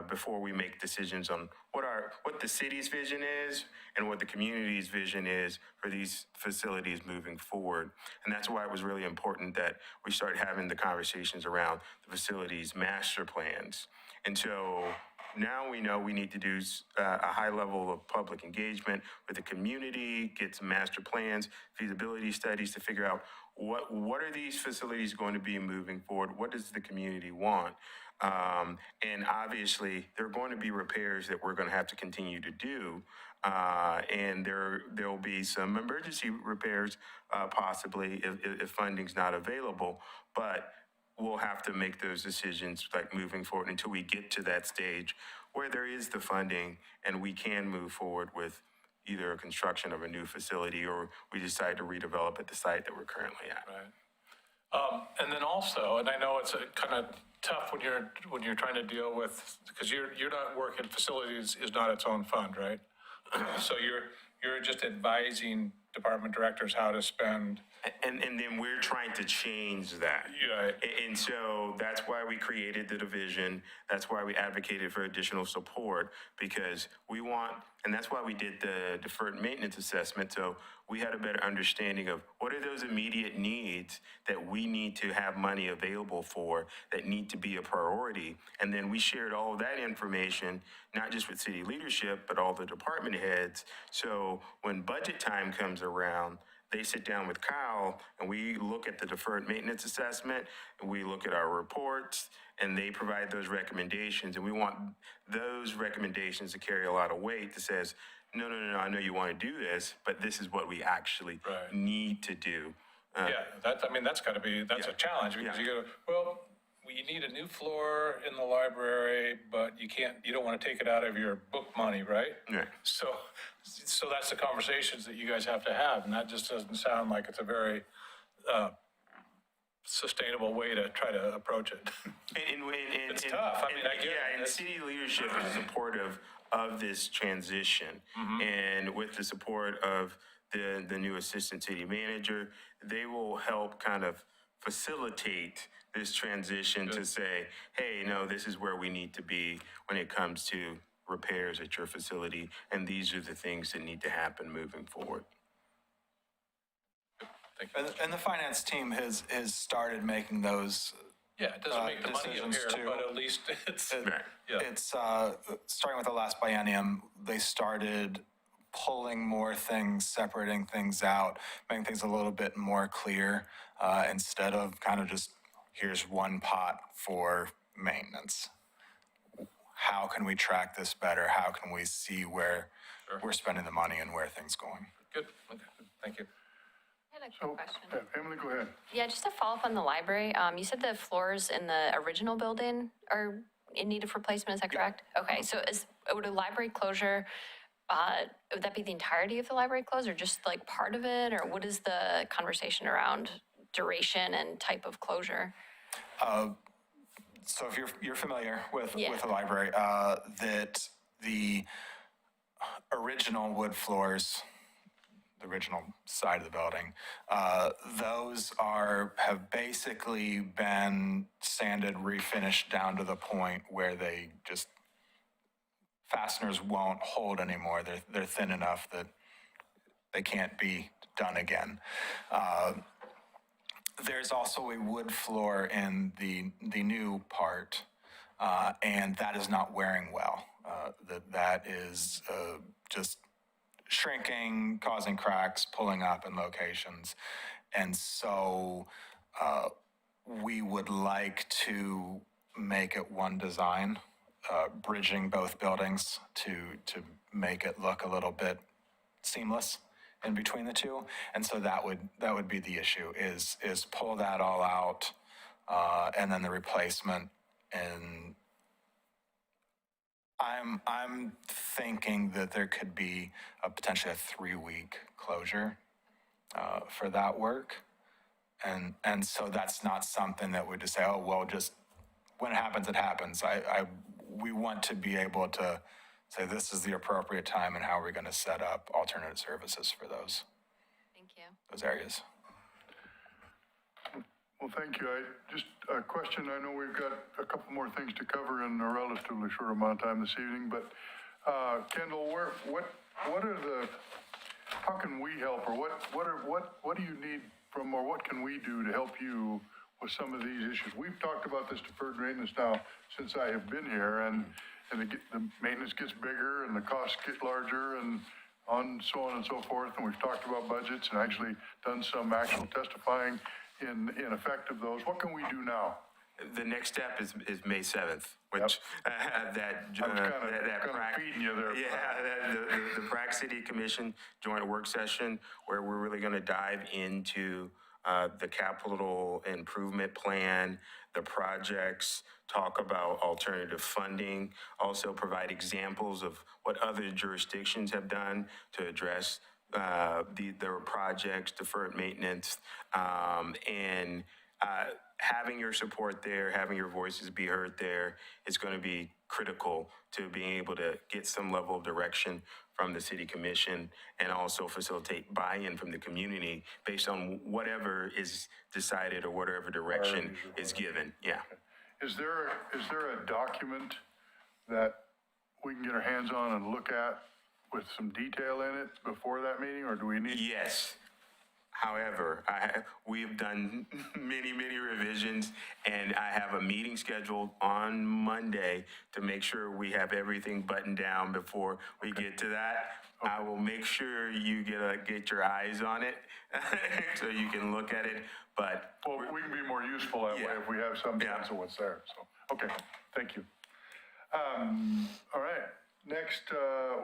[SPEAKER 10] before we make decisions on what the city's vision is and what the community's vision is for these facilities moving forward. And that's why it was really important that we start having the conversations around the facilities master plans. And so now we know we need to do a high level of public engagement with the community, get some master plans, feasibility studies to figure out what are these facilities going to be moving forward? What does the community want? And obviously, there are going to be repairs that we're going to have to continue to do. And there'll be some emergency repairs possibly if funding's not available. But we'll have to make those decisions like moving forward until we get to that stage where there is the funding and we can move forward with either a construction of a new facility or we decide to redevelop at the site that we're currently at.
[SPEAKER 7] Right. And then also, and I know it's kind of tough when you're trying to deal with, because you're not working, facilities is not its own fund, right? So you're just advising department directors how to spend.
[SPEAKER 10] And then we're trying to change that.
[SPEAKER 7] Yeah.
[SPEAKER 10] And so that's why we created the division. That's why we advocated for additional support, because we want, and that's why we did the deferred maintenance assessment. So we had a better understanding of what are those immediate needs that we need to have money available for that need to be a priority. And then we shared all of that information, not just with city leadership, but all the department heads. So when budget time comes around, they sit down with Kyle and we look at the deferred maintenance assessment and we look at our reports and they provide those recommendations. And we want those recommendations to carry a lot of weight that says, no, I know you want to do this, but this is what we actually need to do.
[SPEAKER 7] Yeah, that's got to be, a challenge because you go, well, you need a new floor in the library, but you don't want to take it out of your book money, right?
[SPEAKER 10] Right.
[SPEAKER 7] So that's the conversations that you guys have to have, and that just doesn't sound like it's a very sustainable way to try to approach it. It's tough. I get it.
[SPEAKER 10] And city leadership is supportive of this transition. And with the support of the new assistant city manager, they will help kind of facilitate this transition to say, hey, no, this is where we need to be when it comes to repairs at your facility, and these are the things that need to happen moving forward.
[SPEAKER 7] Thank you.
[SPEAKER 12] And the finance team has started making those.
[SPEAKER 7] Yeah, it doesn't make the money
[SPEAKER 12] decisions
[SPEAKER 7] appear,
[SPEAKER 12] too.
[SPEAKER 7] but at least it's,
[SPEAKER 12] It's starting with the last biennium, they started pulling more things, separating things out, making things a little bit more clear, instead of kind of just, here's one pot for maintenance. How can we track this better? How can we see where we're spending the money and where things going?
[SPEAKER 7] good. Okay, thank you.
[SPEAKER 8] I had a quick question.
[SPEAKER 3] Emily, go ahead.
[SPEAKER 8] Yeah, just to follow up on the library, you said the floors in the original building are in need of replacement, is that correct? Okay, so would a library closure, would that be the entirety of the library closed or just like part of it? Or what is the conversation around duration and type of closure?
[SPEAKER 12] So if you're familiar with
[SPEAKER 8] Yeah.
[SPEAKER 12] the library, that the original wood floors, the original side of the building, those have basically been sanded, refinished down to the point where they just, fasteners won't hold anymore. They're thin enough that they can't be done again. There's also a wood floor in the new part, and that is not wearing well. That is just shrinking, causing cracks, pulling up in locations. And so we would like to make it one design, bridging both buildings to make it look a little bit seamless in between the two. And so that would be the issue, is pull that all out, and then the replacement. And I'm thinking that there could be potentially a 3-week closure for that work. And so that's not something that we just say, oh, well, just when it happens, it happens. We want to be able to say this is the appropriate time and how we're going to set up alternative services for those areas.
[SPEAKER 3] Well, thank you. Just a question. I know we've got a couple more things to cover in a relatively short amount of time this evening, but Kendall, how can we help, or what do you need from, or what can we do to help you with some of these issues? We've talked about this deferred maintenance now since I have been here, and the maintenance gets bigger and the costs get larger and so on and so forth. And we've talked about budgets and actually done some actual testifying in effect of those. What can we do now?
[SPEAKER 10] The next step is May 7th, which that PRAC,
[SPEAKER 3] feeding you there.
[SPEAKER 10] Yeah, the PRAC City Commission joint work session, where we're really going to dive into the capital improvement plan, the projects, talk about alternative funding, also provide examples of what other jurisdictions have done to address their projects, deferred maintenance, and having your support there, having your voices be heard there is going to be critical to being able to get some level of direction from the city commission, and also facilitate buy-in from the community based on whatever is decided or whatever direction is given. Yeah.
[SPEAKER 3] Is there a document that we can get our hands on and look at with some detail in it before that meeting, or do we need?
[SPEAKER 10] Yes. However, we've done many revisions, and I have a meeting scheduled on Monday to make sure we have everything buttoned down before we get to that. I will make sure you get your eyes on it so you can look at it. But
[SPEAKER 3] we can be more useful that way if we have some sense of what's there. So, okay, thank you. All right, next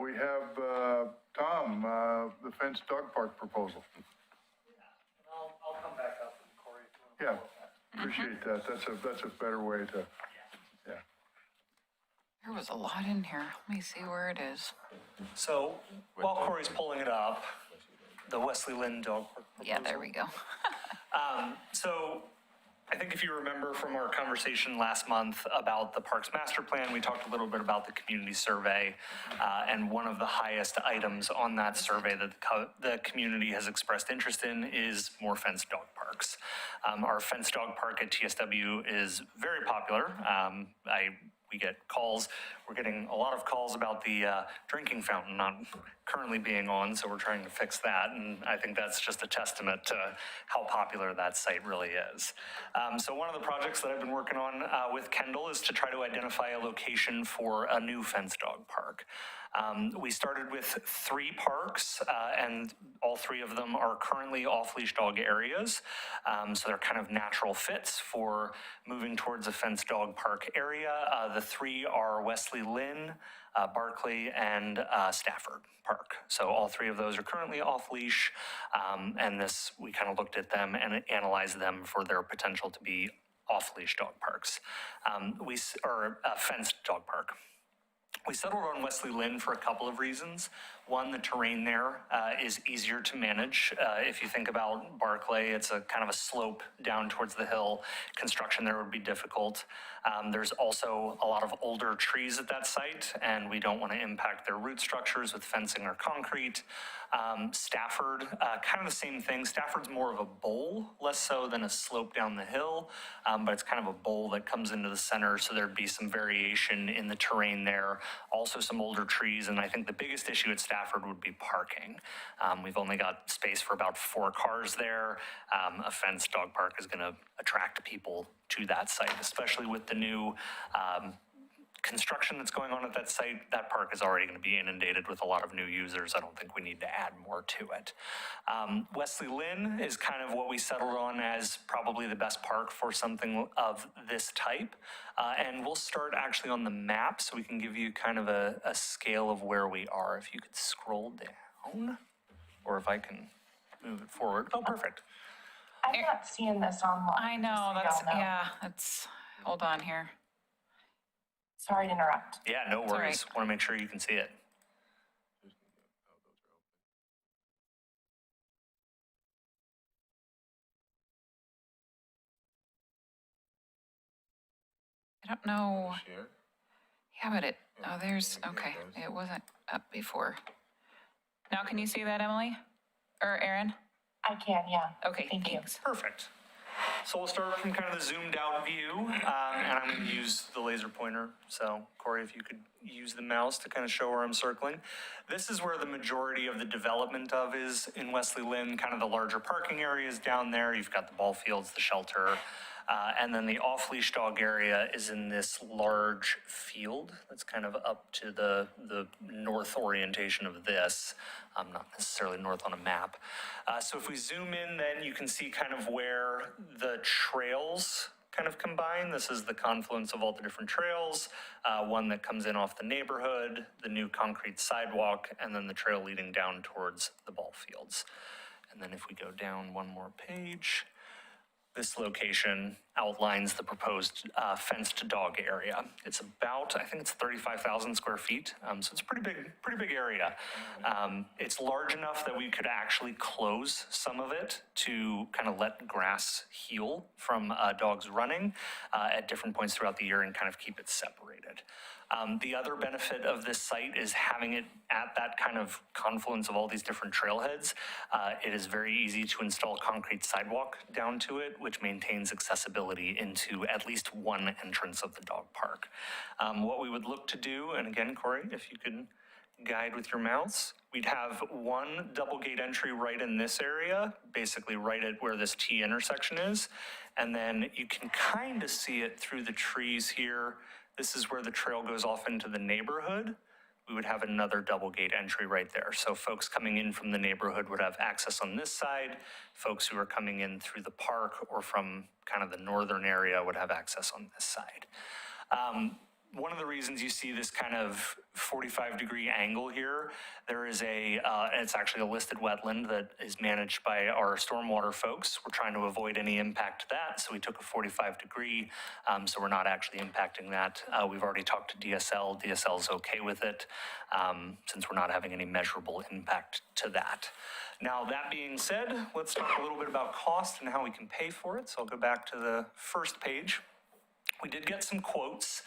[SPEAKER 3] we have Tom, the fenced dog park proposal.
[SPEAKER 11] I'll come back up, and Corey.
[SPEAKER 3] Yeah, appreciate that. That's a better way to, yeah.
[SPEAKER 1] There was a lot in here. Let me see where it is.
[SPEAKER 11] So while Corey's pulling it up, the Wesley Lynn dog park proposal.
[SPEAKER 1] Yeah, there we go.
[SPEAKER 11] So I think if you remember from our conversation last month about the Parks Master Plan, we talked a little bit about the community survey, and one of the highest items on that survey that the community has expressed interest in is more fenced dog parks. Our fenced dog park at TSW is very popular. We get calls. We're getting a lot of calls about the drinking fountain not currently being on, so we're trying to fix that. And I think that's just a testament to how popular that site really is. So one of the projects that I've been working on with Kendall is to try to identify a location for a new fenced dog park. We started with 3 parks, and all 3 of them are currently off-leash dog areas. So they're kind of natural fits for moving towards a fenced dog park area. The 3 are Wesley Lynn, Barclay, and Stafford Park. So all 3 of those are currently off-leash, and we kind of looked at them and analyzed them for their potential to be off-leash dog parks, or a fenced dog park. We settled on Wesley Lynn for a couple of reasons. One, the terrain there is easier to manage. If you think about Barclay, it's a kind of a slope down towards the hill. Construction there would be difficult. There's also a lot of older trees at that site, and we don't want to impact their root structures with fencing or concrete. Stafford, kind of the same thing. Stafford's more of a bowl, less so than a slope down the hill, but it's kind of a bowl that comes into the center, so there'd be some variation in the terrain there. Also some older trees, and I think the biggest issue at Stafford would be parking. We've only got space for about 4 cars there. A fenced dog park is going to attract people to that site, especially with the new construction that's going on at that site, that park is already going to be inundated with a lot of new users. I don't think we need to add more to it. Wesley Lynn is kind of what we settled on as probably the best park for something of this type. And we'll start actually on the map so we can give you kind of a scale of where we are. If you could scroll down, or if I can move it forward. Oh, perfect.
[SPEAKER 2] I'm not seeing this online.
[SPEAKER 1] I know,
[SPEAKER 2] just so y'all know.
[SPEAKER 1] yeah, it's, hold on here.
[SPEAKER 2] Sorry to interrupt.
[SPEAKER 11] Yeah, no
[SPEAKER 1] all
[SPEAKER 11] worries. Want to make sure you can see it.
[SPEAKER 1] I don't know.
[SPEAKER 10] Share?
[SPEAKER 1] Yeah, but there's, okay, it wasn't up before. Now can you see that, Emily? Or Aaron?
[SPEAKER 2] I can, yeah.
[SPEAKER 1] Okay,
[SPEAKER 2] Thank you.
[SPEAKER 1] thanks.
[SPEAKER 11] Perfect. So we'll start from kind of the zoomed out view, and I'm going to use the laser pointer. So Corey, if you could use the mouse to kind of show where I'm circling. This is where the majority of the development of is in Wesley Lynn, kind of the larger parking areas down there. You've got the ball fields, the shelter, and then the off-leash dog area is in this large field that's kind of up to the north orientation of this, not necessarily north on a map. So if we zoom in, then you can see kind of where the trails kind of combine. This is the confluence of all the different trails, one that comes in off the neighborhood, the new concrete sidewalk, and then the trail leading down towards the ball fields. And then if we go down one more page, this location outlines the proposed fenced dog area. It's about, I think it's 35,000 square feet, so it's a pretty big area. It's large enough that we could actually close some of it to kind of let grass heal from dogs running at different points throughout the year and kind of keep it separated. The other benefit of this site is having it at that kind of confluence of all these different trailheads. It is very easy to install concrete sidewalk down to it, which maintains accessibility into at least one entrance of the dog park. What we would look to do, and again, Corey, if you could guide with your mouse, we'd have one double gate entry right in this area, basically right at where this T intersection is. And then you can kind of see it through the trees here. This is where the trail goes off into the neighborhood. We would have another double gate entry right there. So folks coming in from the neighborhood would have access on this side. Folks who are coming in through the park or from kind of the northern area would have access on this side. One of the reasons you see this kind of 45-degree angle here, there is it's actually a listed wetland that is managed by our stormwater folks. We're trying to avoid any impact to that, so we took a 45-degree, so we're not actually impacting that. We've already talked to DSL. DSL is okay with it, since we're not having any measurable impact to that. Now, that being said, let's talk a little bit about cost and how we can pay for it. So I'll go back to the first page. We did get some quotes.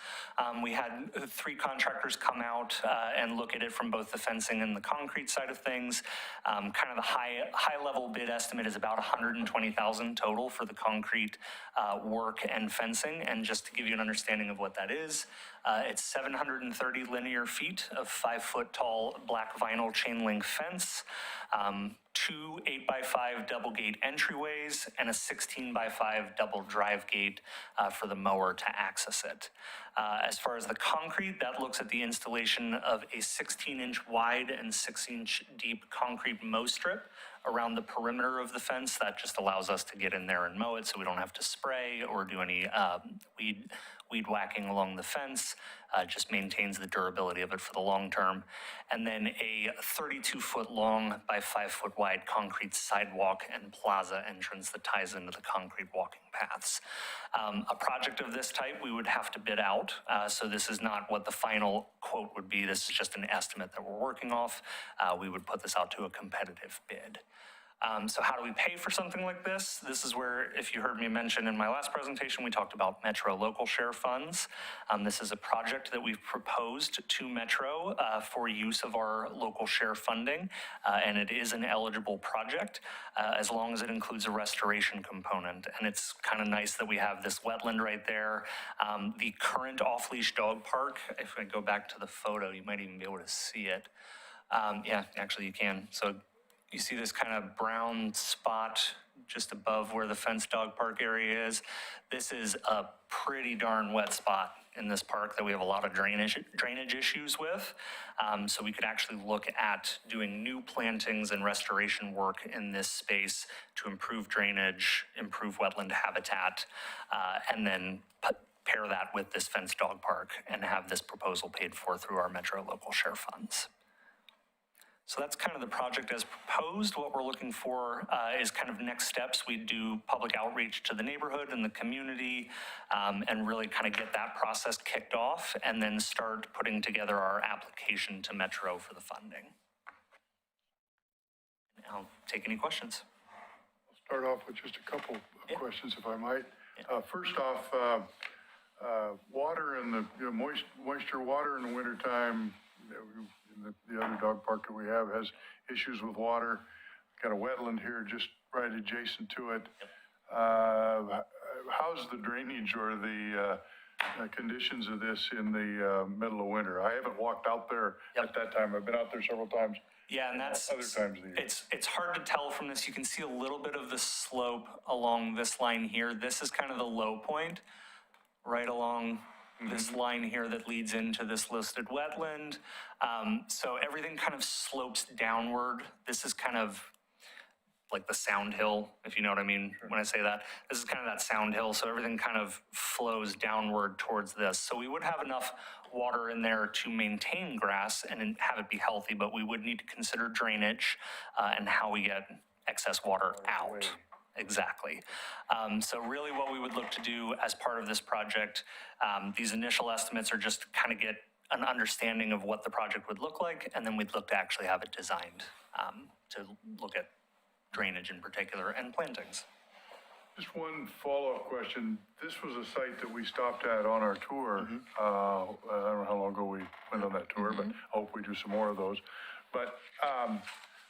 [SPEAKER 11] We had 3 contractors come out and look at it from both the fencing and the concrete side of things. Kind of the high level bid estimate is about $120,000 total for the concrete work and fencing. And just to give you an understanding of what that is, it's 730 linear feet of 5-foot tall black vinyl chain link fence, 2 8x5 double gate entryways, and a 16x5 double drive gate for the mower to access it. As far as the concrete, that looks at the installation of a 16-inch wide and 6-inch deep concrete mow strip around the perimeter of the fence. That just allows us to get in there and mow it so we don't have to spray or do any weed whacking along the fence. Just maintains the durability of it for the long term. And then a 32-foot long by 5-foot wide concrete sidewalk and plaza entrance that ties into the concrete walking paths. A project of this type we would have to bid out, so this is not what the final quote would be. This is just an estimate that we're working off. We would put this out to a competitive bid. So how do we pay for something like this? This is where, if you heard me mention in my last presentation, we talked about Metro local share funds. This is a project that we've proposed to Metro for use of our local share funding, and it is an eligible project as long as it includes a restoration component. And it's kind of nice that we have this wetland right there. The current off-leash dog park, if I go back to the photo, you might even be able to see it. Yeah, actually you can. So you see this kind of brown spot just above where the fenced dog park area is. This is a pretty darn wet spot in this park that we have a lot of drainage issues with. So we could actually look at doing new plantings and restoration work in this space to improve drainage, improve wetland habitat, and then pair that with this fenced dog park and have this proposal paid for through our Metro local share funds. So that's kind of the project as proposed. What we're looking for is kind of next steps. We do public outreach to the neighborhood and the community and really kind of get that process kicked off and then start putting together our application to Metro for the funding. I'll take any questions.
[SPEAKER 3] I'll start off with just a couple of questions, if I might. First off, water in the, moisture water in the wintertime, the other dog park that we have has issues with water. Got a wetland here just right adjacent to it. How's the drainage or the conditions of this in the middle of winter? I haven't walked out there at that time. I've been out there several times.
[SPEAKER 11] Yeah, and that's
[SPEAKER 3] other times of the year.
[SPEAKER 11] It's hard to tell from this. You can see a little bit of the slope along this line here. This is kind of the low point, right along this line here that leads into this listed wetland. So everything kind of slopes downward. This is kind of like the sound hill, if you know what I mean when I say that. This is kind of that sound hill, so everything kind of flows downward towards this. So we would have enough water in there to maintain grass and have it be healthy, but we would need to consider drainage and how we get excess water out. Exactly. So really what we would look to do as part of this project, these initial estimates are just to kind of get an understanding of what the project would look like, and then we'd look to actually have it designed to look at drainage in particular and plantings.
[SPEAKER 3] Just one follow-up question. This was a site that we stopped at on our tour. I don't know how long ago we went on that tour, but I hope we do some more of those. But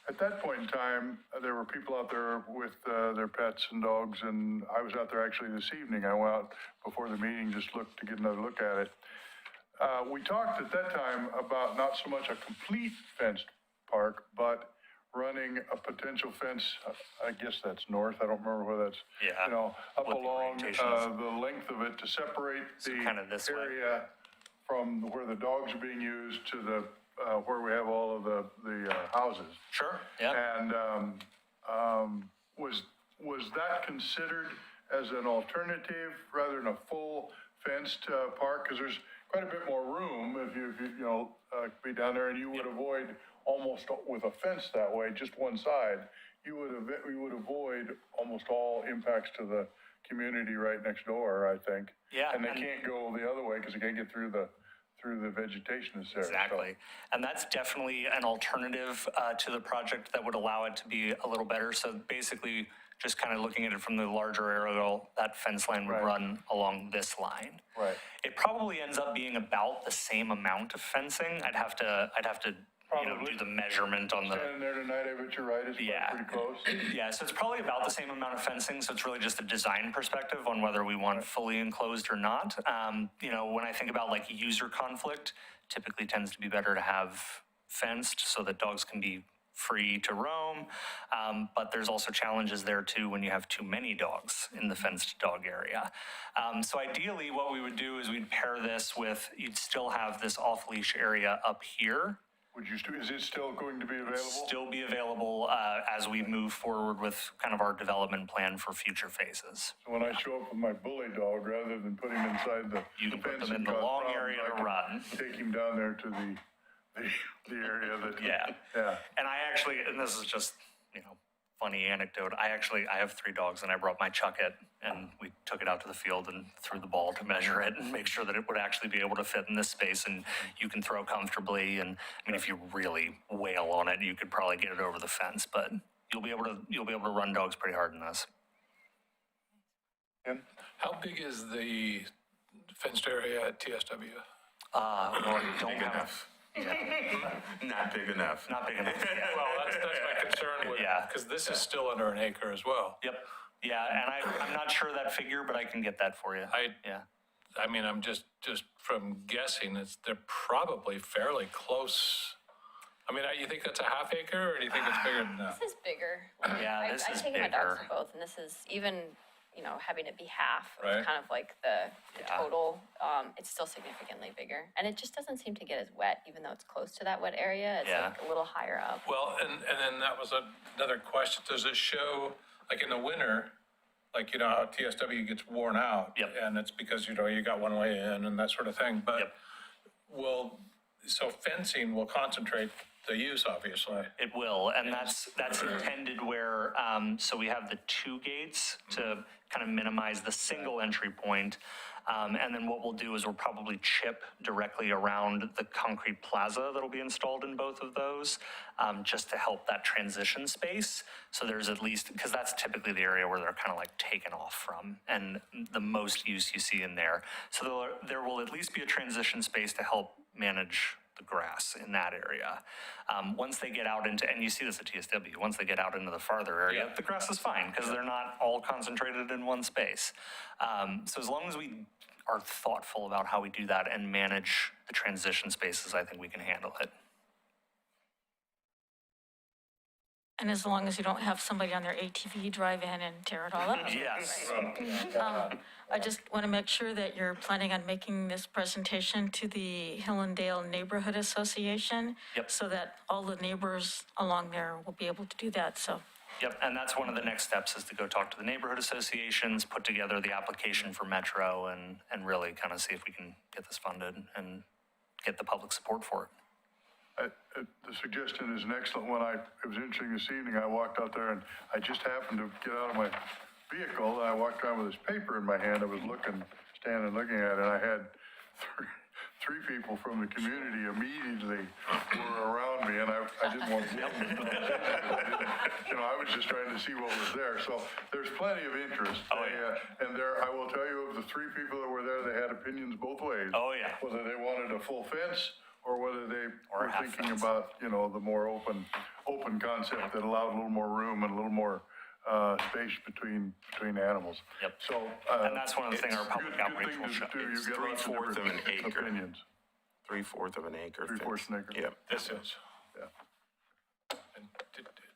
[SPEAKER 3] at that point in time, there were people out there with their pets and dogs, and I was out there actually this evening. I went out before the meeting, just to get another look at it. We talked at that time about not so much a complete fenced park, but running a potential fence, I guess that's north, I don't remember where that's, up along the length of it to separate the
[SPEAKER 11] kind of this
[SPEAKER 3] area from where the dogs are being used to the where we have all of the houses.
[SPEAKER 11] Sure, yeah.
[SPEAKER 3] And was that considered as an alternative rather than a full fenced park? Because there's quite a bit more room if you be down there, and you would avoid almost with a fence that way, just one side. You would avoid almost all impacts to the community right next door, I think.
[SPEAKER 11] Yeah,
[SPEAKER 3] and they can't go the other way because they can't get through the vegetation that's there.
[SPEAKER 11] Exactly. So. And that's definitely an alternative to the project that would allow it to be a little better. So basically, just kind of looking at it from the larger aerial, that fence line would run along this line.
[SPEAKER 3] Right.
[SPEAKER 11] It probably ends up being about the same amount of fencing. I'd have to do the measurement on the.
[SPEAKER 3] Standing there tonight, I bet you're right. It's pretty close.
[SPEAKER 11] Yeah, so it's probably about the same amount of fencing. So it's really just a design perspective on whether we want fully enclosed or not. When I think about like user conflict, typically tends to be better to have fenced so that dogs can be free to roam. But there's also challenges there too when you have too many dogs in the fenced dog area. So ideally what we would do is we'd pair this with, you'd still have this off-leash area up here.
[SPEAKER 3] Is it still going to be available?
[SPEAKER 11] Still be available as we move forward with kind of our development plan for future phases.
[SPEAKER 3] So when I show up with my bully dog, rather than put him inside the
[SPEAKER 11] you can put
[SPEAKER 3] fence
[SPEAKER 11] them in the long area to run.
[SPEAKER 3] Take him down there to the area that.
[SPEAKER 11] Yeah. And I actually, and this is just, funny anecdote. I have 3 dogs, and I brought my Chucket, and we took it out to the field and threw the ball to measure it and make sure that it would actually be able to fit in this space, and you can throw comfortably. And I mean, if you really wail on it, you could probably get it over the fence, but you'll be able to run dogs pretty hard in this.
[SPEAKER 7] How big is the fenced area at TSW?
[SPEAKER 11] Don't
[SPEAKER 10] big enough.
[SPEAKER 11] Yeah.
[SPEAKER 10] Not big enough.
[SPEAKER 11] Not big enough. Yeah.
[SPEAKER 7] Well, that's my concern with, because this is still under an acre as well.
[SPEAKER 11] Yep. Yeah, and I'm not sure that figure, but I can get that for you.
[SPEAKER 7] I mean, I'm just from guessing, they're probably fairly close I mean, you think that's a half acre, or do you think it's bigger than that?
[SPEAKER 8] This is bigger. Like,
[SPEAKER 11] Yeah, this is
[SPEAKER 8] I've taken my dogs
[SPEAKER 11] bigger.
[SPEAKER 8] to both, and this is even, having it be half
[SPEAKER 7] Right.
[SPEAKER 8] of kind of like the total, it's still significantly bigger. And it just doesn't seem to get as wet, even though it's close to that wet area. It's
[SPEAKER 11] Yeah.
[SPEAKER 8] like a little higher up.
[SPEAKER 7] Well, and then that was another question. Does it show, like in the winter, like, how TSW gets worn out?
[SPEAKER 11] Yep.
[SPEAKER 7] And it's because, you got one way in and that sort of thing. But
[SPEAKER 11] Yep.
[SPEAKER 7] so fencing will concentrate the use, obviously.
[SPEAKER 11] It will, and that's intended where, so we have the two gates to kind of minimize the single entry point. And then what we'll do is we'll probably chip directly around the concrete plaza that'll be installed in both of those, just to help that transition space. So there's at least, because that's typically the area where they're kind of like taken off from and the most use you see in there. So there will at least be a transition space to help manage the grass in that area. Once they get out into, and you see this at TSW, once they get out into the farther area, the grass is fine because they're not all concentrated in one space. So as long as we are thoughtful about how we do that and manage the transition spaces, I think we can handle it.
[SPEAKER 6] And as long as you don't have somebody on their ATV drive in and tear it all up.
[SPEAKER 11] Yes.
[SPEAKER 6] I just want to make sure that you're planning on making this presentation to the Hillendale Neighborhood Association.
[SPEAKER 11] Yep.
[SPEAKER 6] So that all the neighbors along there will be able to do that, so.
[SPEAKER 11] Yep, and that's one of the next steps is to go talk to the neighborhood associations, put together the application for Metro and really kind of see if we can get this funded and get the public support for it.
[SPEAKER 3] The suggestion is an excellent one. It was interesting this evening. I walked out there and I just happened to get out of my vehicle and I walked around with this paper in my hand. I was standing looking at it, and I had three people from the community immediately were around me, and I didn't want to. I was just trying to see what was there. So there's plenty of interest.
[SPEAKER 11] Oh, yeah.
[SPEAKER 3] And I will tell you, of the three people that were there, they had opinions both ways.
[SPEAKER 11] Oh, yeah.
[SPEAKER 3] Whether they wanted a full fence or whether they
[SPEAKER 11] Or
[SPEAKER 3] were
[SPEAKER 11] half
[SPEAKER 3] thinking
[SPEAKER 11] fence.
[SPEAKER 3] about, the more open concept that allowed a little more room and a little more space between animals.
[SPEAKER 11] Yep.
[SPEAKER 3] So.
[SPEAKER 11] And that's one of the things our public outreach will show.
[SPEAKER 3] You
[SPEAKER 10] It's
[SPEAKER 3] get lots of
[SPEAKER 10] 3/4 of an
[SPEAKER 3] different
[SPEAKER 10] acre.
[SPEAKER 3] opinions.
[SPEAKER 10] 3/4 of an acre.
[SPEAKER 3] 3/4 an acre.
[SPEAKER 10] Yep.
[SPEAKER 7] This is.
[SPEAKER 3] Yeah.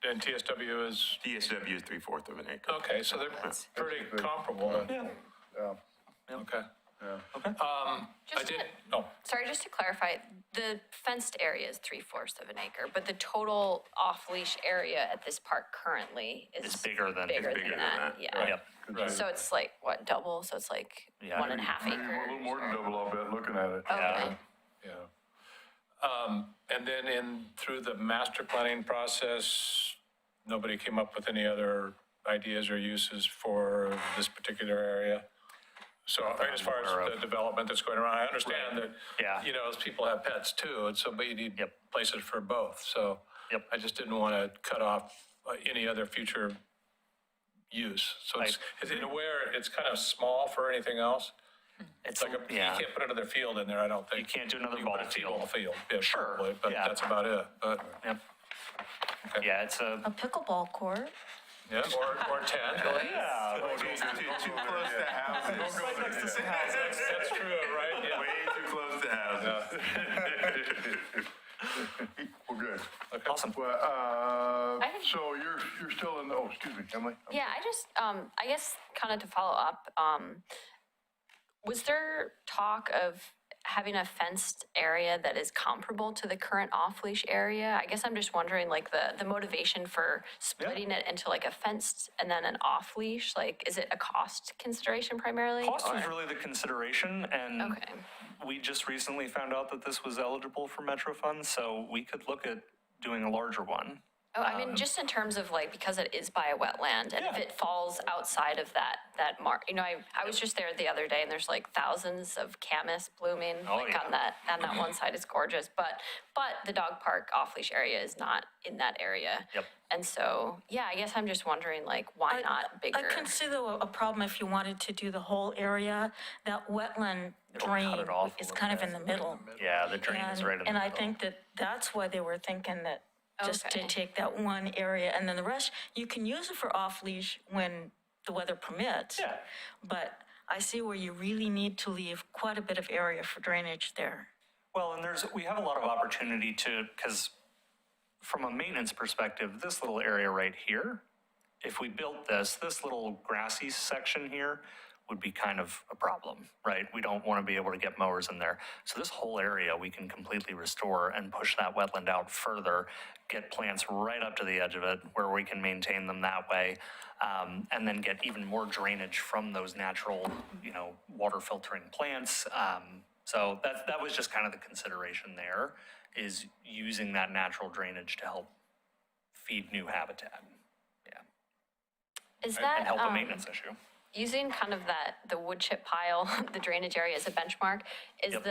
[SPEAKER 7] And TSW is,
[SPEAKER 10] DSW is 3/4 of an acre.
[SPEAKER 7] okay, so they're pretty comparable.
[SPEAKER 3] Yeah.
[SPEAKER 7] Okay.
[SPEAKER 3] Yeah.
[SPEAKER 7] I did, no,
[SPEAKER 8] Sorry, just to clarify, the fenced area is 3/4 of an acre, but the total off-leash area at this park currently is
[SPEAKER 11] It's bigger than
[SPEAKER 8] that. Yeah.
[SPEAKER 11] Yep.
[SPEAKER 7] right.
[SPEAKER 8] So it's like, what, double? So it's like
[SPEAKER 11] Yeah.
[SPEAKER 8] 1.5
[SPEAKER 3] Maybe
[SPEAKER 8] acres?
[SPEAKER 3] a little more than
[SPEAKER 8] or-
[SPEAKER 3] double, I'll bet, looking at it.
[SPEAKER 8] Okay.
[SPEAKER 7] Yeah. And then through the master planning process, nobody came up with any other ideas or uses for this particular area? So as far as the development that's going around, I understand that,
[SPEAKER 11] Yeah.
[SPEAKER 7] those people have pets too, and so, but you need
[SPEAKER 11] Yep.
[SPEAKER 7] places for both, so.
[SPEAKER 11] Yep.
[SPEAKER 7] I just didn't want to cut off any other future use. So it's in a way, it's kind of small for anything else.
[SPEAKER 11] It's
[SPEAKER 7] Like, you can't put another field in there, I don't think.
[SPEAKER 11] You can't do another
[SPEAKER 7] You can put
[SPEAKER 11] ball
[SPEAKER 7] a T-ball field. Yeah,
[SPEAKER 11] Sure,
[SPEAKER 7] probably, but
[SPEAKER 11] yeah.
[SPEAKER 7] that's about it, but,
[SPEAKER 11] Yep. Yeah, it's a.
[SPEAKER 6] A pickleball court.
[SPEAKER 7] yeah, or 10.
[SPEAKER 11] Yeah.
[SPEAKER 10] Too close to houses.
[SPEAKER 11] Right next to houses.
[SPEAKER 7] That's true, right? Yeah.
[SPEAKER 10] Way too close to houses.
[SPEAKER 3] Well, good.
[SPEAKER 11] Awesome.
[SPEAKER 3] Well,
[SPEAKER 8] I have-
[SPEAKER 3] so you're still in, excuse me, Emily?
[SPEAKER 8] Yeah, I just, I guess kind of to follow up, was there talk of having a fenced area that is comparable to the current off-leash area? I guess I'm just wondering, like, the motivation for splitting it into like a fenced and then an off-leash, like, is it a cost consideration primarily?
[SPEAKER 11] Cost was
[SPEAKER 8] or-
[SPEAKER 11] really the consideration, and
[SPEAKER 8] Okay.
[SPEAKER 11] we just recently found out that this was eligible for Metro funds, so we could look at doing a larger one.
[SPEAKER 8] Oh, I mean, just in terms of like, because it is by a wetland, and if
[SPEAKER 11] Yeah.
[SPEAKER 8] it falls outside of that mark, I was just there the other day and there's like thousands of camas blooming,
[SPEAKER 11] Oh,
[SPEAKER 8] like
[SPEAKER 11] yeah.
[SPEAKER 8] on that one side, it's gorgeous, but the dog park off-leash area is not in that area.
[SPEAKER 11] Yep.
[SPEAKER 8] And so, yeah, I guess I'm just wondering, like, why not bigger?
[SPEAKER 6] I can see a problem if you wanted to do the whole area. That wetland
[SPEAKER 11] It'll cut
[SPEAKER 6] drain
[SPEAKER 11] it off a
[SPEAKER 6] is
[SPEAKER 11] little
[SPEAKER 6] kind of
[SPEAKER 11] bit.
[SPEAKER 6] in the middle.
[SPEAKER 11] Yeah, the drain is right in the
[SPEAKER 6] And I
[SPEAKER 11] middle.
[SPEAKER 6] think that's why they were thinking that just to
[SPEAKER 8] Okay.
[SPEAKER 6] take that one area, and then the rest, you can use it for off-leash when the weather permits.
[SPEAKER 11] Yeah.
[SPEAKER 6] But I see where you really need to leave quite a bit of area for drainage there.
[SPEAKER 11] Well, and we have a lot of opportunity to, because from a maintenance perspective, this little area right here, if we built this little grassy section here would be kind of a problem, right? We don't want to be able to get mowers in there. So this whole area we can completely restore and push that wetland out further, get plants right up to the edge of it where we can maintain them that way, and then get even more drainage from those natural, water filtering plants. So that was just kind of the consideration there, is using that natural drainage to help feed new habitat.
[SPEAKER 8] Is
[SPEAKER 11] And
[SPEAKER 8] that,
[SPEAKER 11] help a maintenance issue.
[SPEAKER 8] using kind of the wood chip pile, the drainage area as a benchmark, is
[SPEAKER 11] Yep.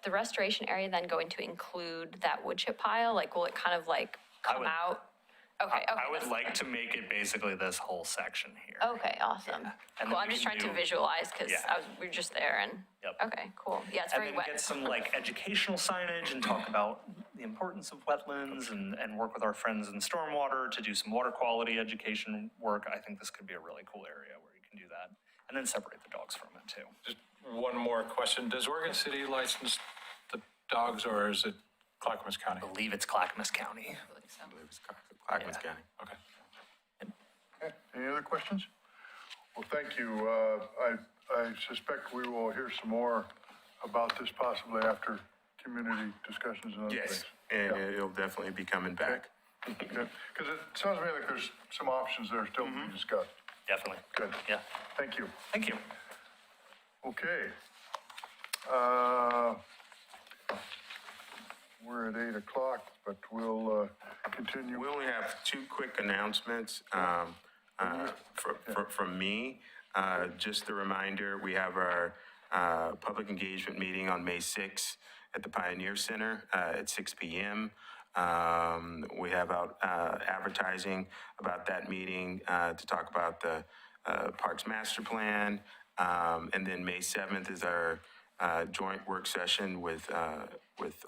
[SPEAKER 8] the restoration area then going to include that wood chip pile? Like, will it kind of like come
[SPEAKER 11] would-
[SPEAKER 8] out? Okay,
[SPEAKER 11] I would
[SPEAKER 8] that's
[SPEAKER 11] like
[SPEAKER 8] fine.
[SPEAKER 11] to make it basically this whole section here.
[SPEAKER 8] Okay, awesome.
[SPEAKER 11] And
[SPEAKER 8] Cool,
[SPEAKER 11] then
[SPEAKER 8] I'm
[SPEAKER 11] we
[SPEAKER 8] just
[SPEAKER 11] can
[SPEAKER 8] trying to
[SPEAKER 11] do-
[SPEAKER 8] visualize, because
[SPEAKER 11] Yeah.
[SPEAKER 8] we were just there and,
[SPEAKER 11] Yep.
[SPEAKER 8] okay, cool. Yeah, it's
[SPEAKER 11] And
[SPEAKER 8] very
[SPEAKER 11] then
[SPEAKER 8] wet.
[SPEAKER 11] get some like educational signage and talk about the importance of wetlands and work with our friends in stormwater to do some water quality education work. I think this could be a really cool area where you can do that. And then separate the dogs from it too.
[SPEAKER 7] Just one more question. Does Oregon City license the dogs, or is it Clackamas County?
[SPEAKER 11] I believe it's Clackamas County.
[SPEAKER 5] I believe it's Clackamas County.
[SPEAKER 7] Okay.
[SPEAKER 3] Okay, any other questions? Well, thank you. I suspect we will hear some more about this possibly after community discussions and other things.
[SPEAKER 10] Yes, and it'll definitely be coming back.
[SPEAKER 3] Because it sounds to me like there's some options there still to be discussed.
[SPEAKER 11] Definitely.
[SPEAKER 3] Good.
[SPEAKER 11] Yeah.
[SPEAKER 3] Thank you.
[SPEAKER 11] Thank you.
[SPEAKER 3] Okay. We're at 8 o'clock, but we'll continue.
[SPEAKER 10] We only have two quick announcements from me. Just a reminder, we have our public engagement meeting on May 6th at the Pioneer Center at 6 p.m. We have out advertising about that meeting to talk about the Parks Master Plan. And then May 7th is our joint work session with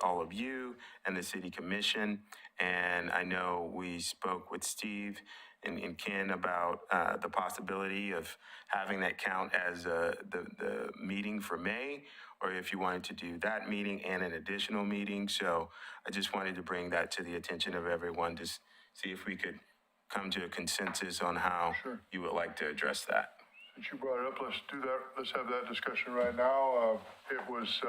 [SPEAKER 10] all of you and the City Commission. And I know we spoke with Steve and Ken about the possibility of having that count as the meeting for May, or if you wanted to do that meeting and an additional meeting. So I just wanted to bring that to the attention of everyone to see if we could come to a consensus on how
[SPEAKER 3] Sure.
[SPEAKER 10] you would like to address that.
[SPEAKER 3] Since you brought it up, let's do that. Let's have that discussion right now. It was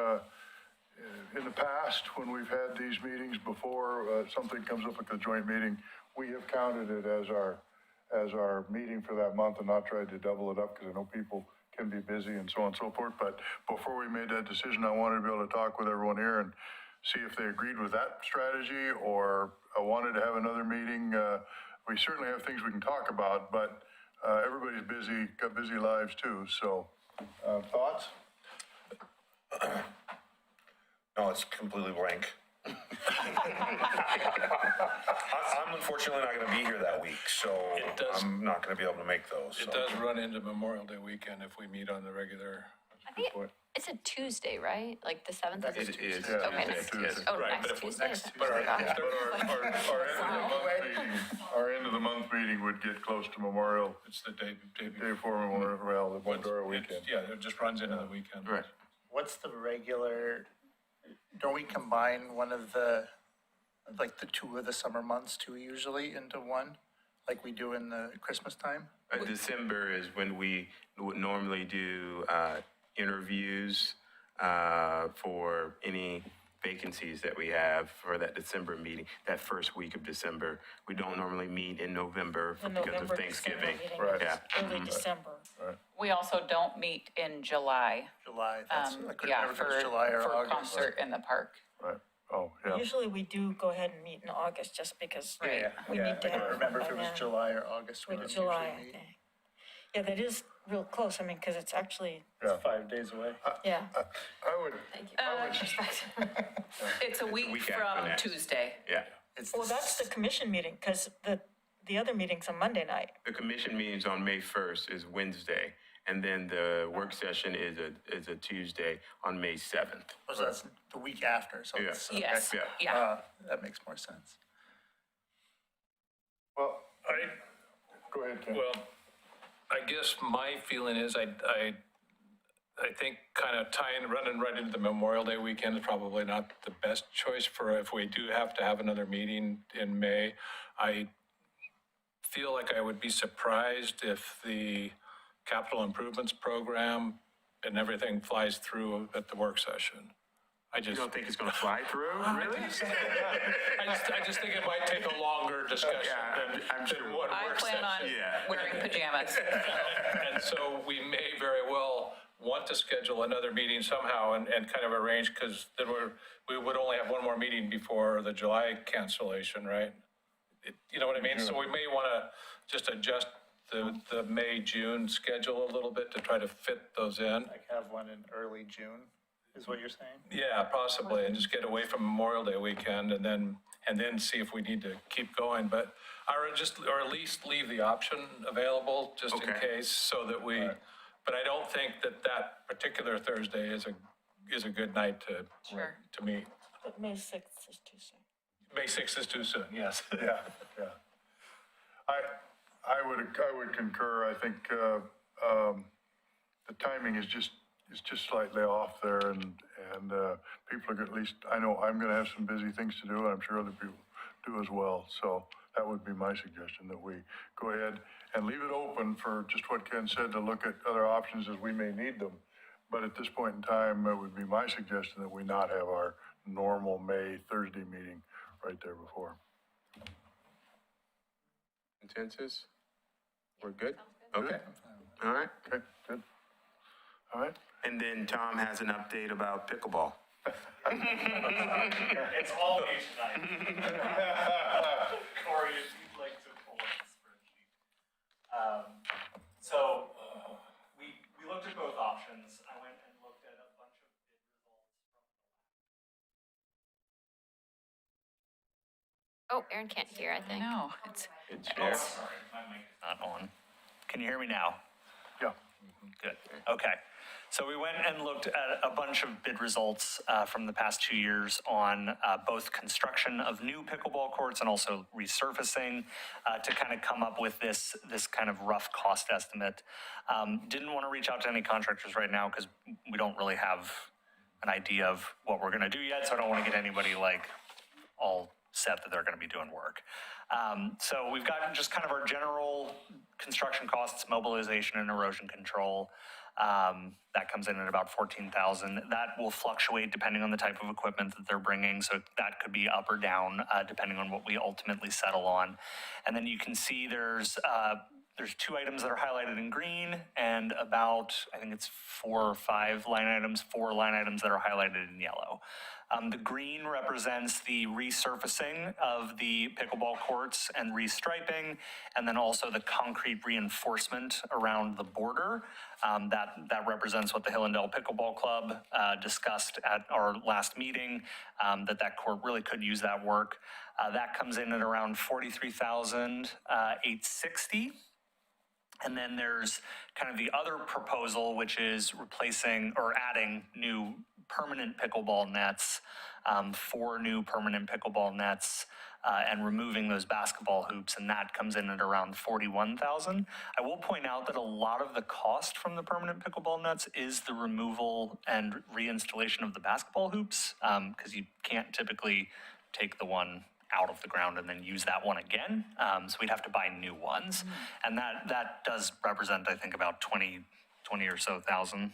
[SPEAKER 3] in the past, when we've had these meetings before, something comes up at the joint meeting, we have counted it as our meeting for that month and not tried to double it up, because I know people can be busy and so on and so forth. But before we made that decision, I wanted to be able to talk with everyone here and see if they agreed with that strategy, or wanted to have another meeting. We certainly have things we can talk about, but everybody's busy, got busy lives too. So thoughts?
[SPEAKER 4] No, it's completely blank. I'm unfortunately not gonna be here that week, so
[SPEAKER 7] It does-
[SPEAKER 4] I'm not gonna be able to make those.
[SPEAKER 7] It
[SPEAKER 4] so.
[SPEAKER 7] does run into Memorial Day weekend if we meet on the regular.
[SPEAKER 8] I think it's a Tuesday, right? Like the 7th is a
[SPEAKER 10] It
[SPEAKER 8] Tuesday?
[SPEAKER 10] is.
[SPEAKER 8] Okay,
[SPEAKER 3] Tuesday,
[SPEAKER 8] next,
[SPEAKER 3] Tuesday.
[SPEAKER 8] oh,
[SPEAKER 4] Right, but
[SPEAKER 8] next
[SPEAKER 4] if we-
[SPEAKER 8] Tuesday?
[SPEAKER 7] next
[SPEAKER 3] But our
[SPEAKER 8] Forgot.
[SPEAKER 3] end of the month meeting would get close to Memorial
[SPEAKER 7] It's the day
[SPEAKER 3] Day before Memorial, well, the Pandora weekend.
[SPEAKER 7] Yeah, it just runs into the weekend.
[SPEAKER 10] Right.
[SPEAKER 13] What's the regular, don't we combine one of the, like the two of the summer months too usually into one? Like we do in the Christmas time?
[SPEAKER 10] December is when we would normally do interviews for any vacancies that we have for that December meeting, that first week of December. We don't normally meet in November
[SPEAKER 6] The
[SPEAKER 10] because of
[SPEAKER 6] November,
[SPEAKER 10] Thanksgiving.
[SPEAKER 6] December meeting
[SPEAKER 3] Right.
[SPEAKER 6] is
[SPEAKER 10] Yeah.
[SPEAKER 6] early December.
[SPEAKER 1] We also don't meet in July.
[SPEAKER 13] July, that's, I couldn't
[SPEAKER 1] Yeah,
[SPEAKER 13] remember if it was
[SPEAKER 1] for,
[SPEAKER 13] July or
[SPEAKER 1] for
[SPEAKER 13] August.
[SPEAKER 1] concert in the park.
[SPEAKER 3] Right, oh, yeah.
[SPEAKER 6] Usually we do go ahead and meet in August just because we
[SPEAKER 13] Yeah,
[SPEAKER 6] need to
[SPEAKER 13] I
[SPEAKER 6] have.
[SPEAKER 13] couldn't remember if
[SPEAKER 6] by
[SPEAKER 13] it was
[SPEAKER 6] then.
[SPEAKER 13] July or August. We
[SPEAKER 6] With
[SPEAKER 13] didn't
[SPEAKER 6] July,
[SPEAKER 13] usually
[SPEAKER 6] I
[SPEAKER 13] meet.
[SPEAKER 6] think. Yeah, that is real close. I mean, because it's actually,
[SPEAKER 3] Yeah.
[SPEAKER 13] 5 days away.
[SPEAKER 6] yeah.
[SPEAKER 3] I would,
[SPEAKER 8] Thank you.
[SPEAKER 1] Perspective. It's a week
[SPEAKER 10] week after
[SPEAKER 1] from
[SPEAKER 10] next.
[SPEAKER 1] Tuesday.
[SPEAKER 10] Yeah.
[SPEAKER 13] It's
[SPEAKER 6] Well, that's the commission meeting because the other meeting's on Monday night.
[SPEAKER 10] The commission meetings on May 1st is Wednesday, and then the work session is a Tuesday on May 7th.
[SPEAKER 13] So that's the week after, so
[SPEAKER 10] Yeah.
[SPEAKER 13] it's. okay.
[SPEAKER 1] Yes,
[SPEAKER 10] Yeah.
[SPEAKER 1] yeah.
[SPEAKER 13] That makes more sense.
[SPEAKER 3] well, go ahead, Ken.
[SPEAKER 7] Well, I guess my feeling is I I think kind of running right into the Memorial Day weekend is probably not the best choice for if we do have to have another meeting in May. I feel like I would be surprised if the capital improvements program and everything flies through at the work session.
[SPEAKER 10] You don't think it's going to fly through, really?
[SPEAKER 7] I just think it might take a longer discussion
[SPEAKER 10] Yeah, I'm sure.
[SPEAKER 7] than one
[SPEAKER 1] I
[SPEAKER 7] work
[SPEAKER 1] plan on
[SPEAKER 7] session.
[SPEAKER 1] wearing pajamas.
[SPEAKER 7] And so we may very well want to schedule another meeting somehow and kind of arrange, because then we would only have one more meeting before the July cancellation, right? You know what I mean? So we may want to just adjust the May, June schedule a little bit to try to fit those in.
[SPEAKER 13] Like have one in early June, is what you're saying?
[SPEAKER 7] Yeah, possibly, and just get away from Memorial Day weekend and then see if we need to keep going, but, or at least leave the option available just in
[SPEAKER 10] Okay.
[SPEAKER 7] case, so that we, but I don't think that particular Thursday is a good night
[SPEAKER 1] Sure.
[SPEAKER 7] to meet.
[SPEAKER 6] But May 6th is too soon.
[SPEAKER 7] May 6th is too soon, yes.
[SPEAKER 3] Yeah, yeah. I would concur. I think, the timing is just slightly off there, and people are, at least, I know I'm gonna have some busy things to do, and I'm sure other people do as well. So that would be my suggestion, that we go ahead and leave it open for just what Ken said, to look at other options as we may need them. But at this point in time, it would be my suggestion that we not have our normal May Thursday meeting right there before.
[SPEAKER 10] Consensus? We're good? Okay. All right.
[SPEAKER 3] Okay, good. All right.
[SPEAKER 10] And then Tom has an update about pickleball.
[SPEAKER 11] It's all me tonight. Corey, if you'd like to pull up the spreadsheet. So we looked at both options. I went and looked at a bunch of bid results from
[SPEAKER 8] Oh, Aaron can't hear, I think.
[SPEAKER 1] No, it's,
[SPEAKER 10] It's
[SPEAKER 11] the last. Sorry, my mic is not on. Can you hear me now?
[SPEAKER 3] Yeah.
[SPEAKER 11] Good. Okay. So we went and looked at a bunch of bid results from the past 2 years on both construction of new pickleball courts and also resurfacing to kind of come up with this kind of rough cost estimate. Didn't want to reach out to any contractors right now because we don't really have an idea of what we're going to do yet. So I don't want to get anybody like all set that they're going to be doing work. So we've got just kind of our general construction costs, mobilization and erosion control. That comes in at about $14,000. That will fluctuate depending on the type of equipment that they're bringing. So that could be up or down depending on what we ultimately settle on. And then you can see there's 2 items that are highlighted in green and about, I think it's 4 or 5 line items, 4 line items that are highlighted in yellow. The green represents the resurfacing of the pickleball courts and restriping, and then also the concrete reinforcement around the border. That represents what the Hillendale Pickleball Club discussed at our last meeting, that court really could use that work. That comes in at around $43,860. And then there's kind of the other proposal, which is replacing or adding new permanent pickleball nets, 4 new permanent pickleball nets, and removing those basketball hoops, and that comes in at around $41,000. I will point out that a lot of the cost from the permanent pickleball nets is the removal and reinstallation of the basketball hoops, because you can't typically take the one out of the ground and then use that one again. So we'd have to buy new ones. And that does represent, I think, about 20 or so thousand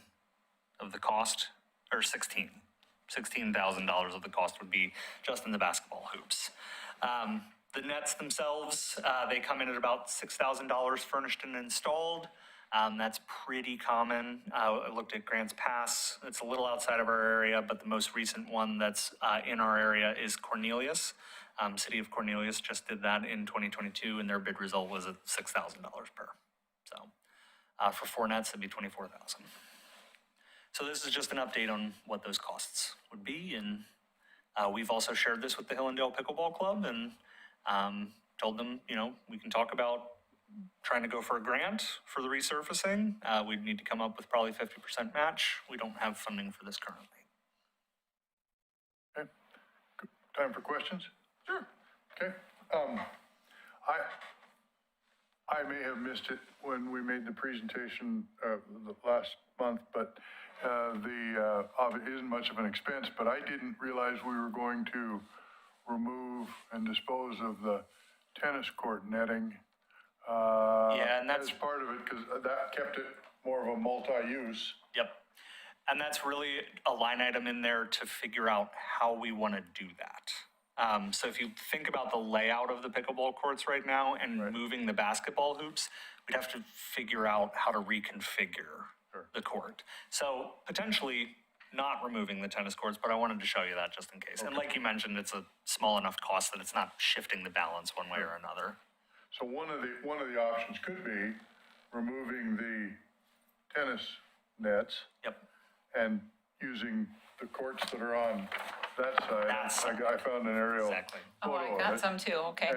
[SPEAKER 11] of the cost, or $16,000 of the cost would be just in the basketball hoops. The nets themselves, they come in at about $6,000 furnished and installed. That's pretty common. I looked at Grants Pass. It's a little outside of our area, but the most recent one that's in our area is Cornelius. City of Cornelius just did that in 2022, and their bid result was at $6,000 per. So for 4 nets, it'd be $24,000. So this is just an update on what those costs would be, and we've also shared this with the Hillendale Pickleball Club and told them, we can talk about trying to go for a grant for the resurfacing. We'd need to come up with probably 50% match. We don't have funding for this currently.
[SPEAKER 3] Okay. Time for questions?
[SPEAKER 10] Sure.
[SPEAKER 3] Okay. I may have missed it when we made the presentation the last month, but it isn't much of an expense, but I didn't realize we were going to remove and dispose of the tennis court netting.
[SPEAKER 11] Yeah, and that's-
[SPEAKER 3] as part of it, because that kept it more of a multi-use.
[SPEAKER 11] Yep. And that's really a line item in there to figure out how we want to do that. So if you think about the layout of the pickleball courts right now and moving the basketball hoops, we'd have to figure out how to reconfigure the court. So potentially not removing the tennis courts, but I wanted to show you that just in case. And like you mentioned, it's a small enough cost that it's not shifting the balance one way or another.
[SPEAKER 3] So one of the options could be removing the tennis nets.
[SPEAKER 11] Yep.
[SPEAKER 3] And using the courts that are on that side.
[SPEAKER 11] That's-
[SPEAKER 3] I found an aerial
[SPEAKER 11] Exactly.
[SPEAKER 1] Oh,
[SPEAKER 3] photo
[SPEAKER 1] I
[SPEAKER 3] of
[SPEAKER 1] got
[SPEAKER 3] it.
[SPEAKER 1] some too, okay.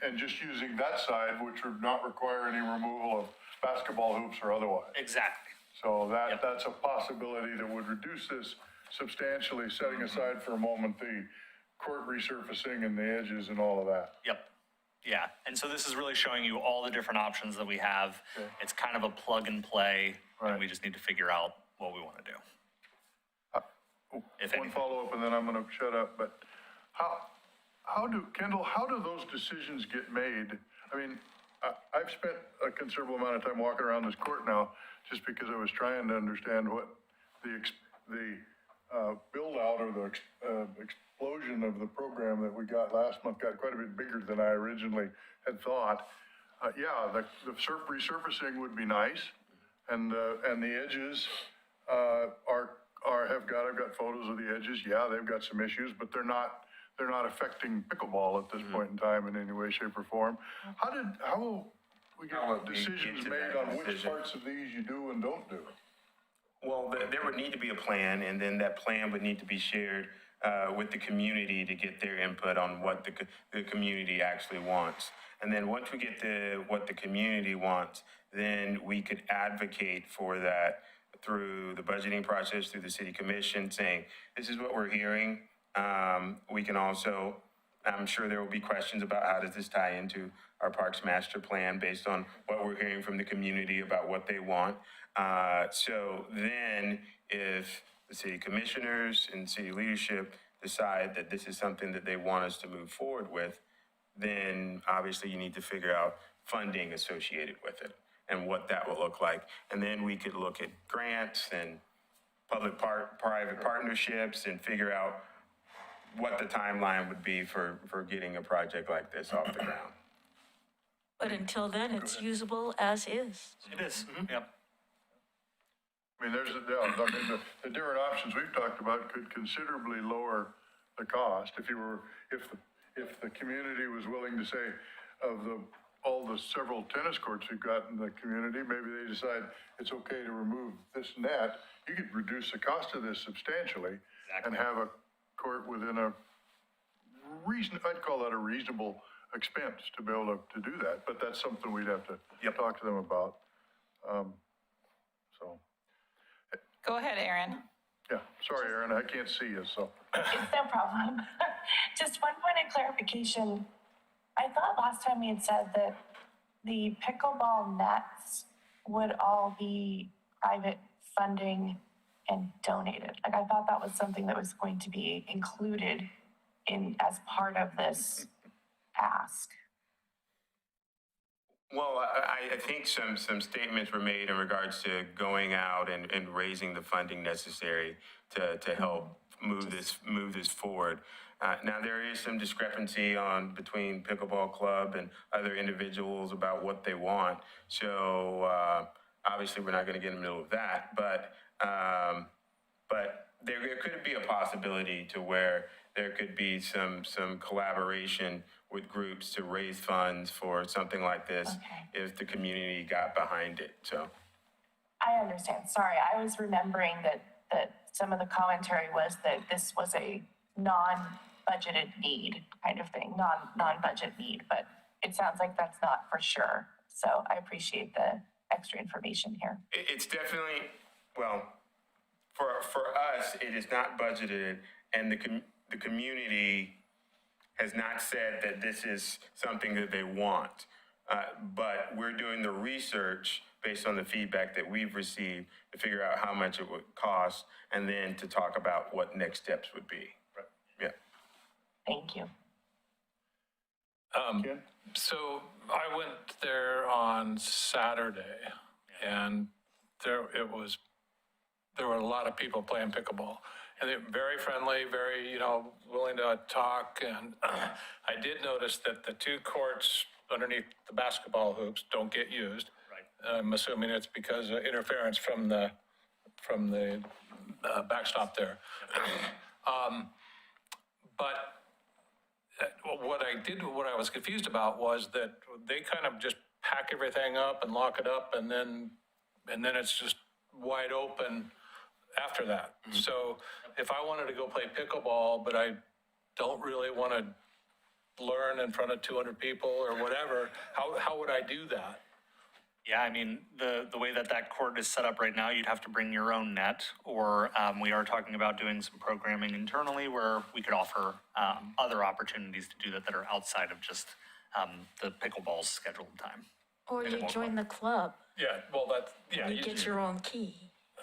[SPEAKER 3] And just using that side, which would not require any removal of basketball hoops or otherwise.
[SPEAKER 11] Exactly.
[SPEAKER 3] So that's a possibility that would reduce this substantially, setting aside for a moment the court resurfacing and the edges and all of that.
[SPEAKER 11] Yep. Yeah. And so this is really showing you all the different options that we have.
[SPEAKER 3] Okay.
[SPEAKER 11] It's kind of a plug and play, and
[SPEAKER 3] Right.
[SPEAKER 11] we just need to figure out what we want to do. If
[SPEAKER 3] One
[SPEAKER 11] anything.
[SPEAKER 3] follow-up and then I'm gonna shut up, but Kendall, how do those decisions get made? I mean, I've spent a considerable amount of time walking around this court now, just because I was trying to understand what the build-out or the explosion of the program that we got last month got quite a bit bigger than I originally had thought. Yeah, the resurfacing would be nice, and the edges I've got photos of the edges. Yeah, they've got some issues, but they're not affecting pickleball at this point in time in any way, shape, or form. How we
[SPEAKER 10] How would
[SPEAKER 3] get
[SPEAKER 10] we
[SPEAKER 3] decisions
[SPEAKER 10] get to
[SPEAKER 3] made
[SPEAKER 10] that
[SPEAKER 3] on which
[SPEAKER 10] decision?
[SPEAKER 3] parts of these you do and don't do?
[SPEAKER 10] Well, there would need to be a plan, and then that plan would need to be shared with the community to get their input on what the community actually wants. And then once we get what the community wants, then we could advocate for that through the budgeting process, through the city commission, saying, this is what we're hearing. We can also, I'm sure there will be questions about how does this tie into our Parks Master Plan based on what we're hearing from the community about what they want. So then if the city commissioners and city leadership decide that this is something that they want us to move forward with, then obviously you need to figure out funding associated with it and what that will look like. And then we could look at grants and public-private partnerships and figure out what the timeline would be for getting a project like this off the ground.
[SPEAKER 6] But until then, it's usable as is.
[SPEAKER 11] It is. Yep.
[SPEAKER 3] I mean, the different options we've talked about could considerably lower the cost. If the community was willing to say, of all the several tennis courts we've got in the community, maybe they decide it's okay to remove this net, you could reduce the cost of this substantially.
[SPEAKER 11] Exactly.
[SPEAKER 3] And have a court within I'd call that a reasonable expense to be able to do that, but that's something we'd have to talk to them about. So,
[SPEAKER 1] Go ahead, Aaron.
[SPEAKER 3] yeah, sorry, Aaron, I can't see you, so.
[SPEAKER 2] It's no problem. Just one point of clarification. I thought last time we had said that the pickleball nets would all be private funding and donated. Like, I thought that was something that was going to be included as part of this ask.
[SPEAKER 10] Well, I think some statements were made in regards to going out and raising the funding necessary to help move this forward. Now, there is some discrepancy between Pickleball Club and other individuals about what they want. So obviously, we're not going to get in the middle of that. But there could be a possibility to where there could be some collaboration with groups to raise funds for something like this if the community got behind it. So
[SPEAKER 2] I understand. Sorry, I was remembering that some of the commentary was that this was a non-budgeted need kind of thing, non-budget need, but it sounds like that's not for sure. So I appreciate the extra information here.
[SPEAKER 10] it's definitely, well, for us, it is not budgeted, and the community has not said that this is something that they want. But we're doing the research based on the feedback that we've received to figure out how much it would cost and then to talk about what next steps would be. Right. Yeah.
[SPEAKER 2] Thank you.
[SPEAKER 7] So I went there on Saturday, and there were a lot of people playing pickleball, and they're very friendly, very, willing to talk. And I did notice that the two courts underneath the basketball hoops don't get used. Right. I'm assuming it's because of interference from the backstop there. But what I was confused about was that they kind of just pack everything up and lock it up, and then it's just wide open after that. Mm-hmm. So if I wanted to go play pickleball, but I don't really want to learn in front of 200 people or whatever, how would I do that?
[SPEAKER 11] Yeah, I mean, the way that court is set up right now, you'd have to bring your own net, or we are talking about doing some programming internally where we could offer other opportunities to do that are outside of just the pickleball's scheduled time.
[SPEAKER 6] Or you join the club.
[SPEAKER 7] Yeah, well,
[SPEAKER 6] You get your own key.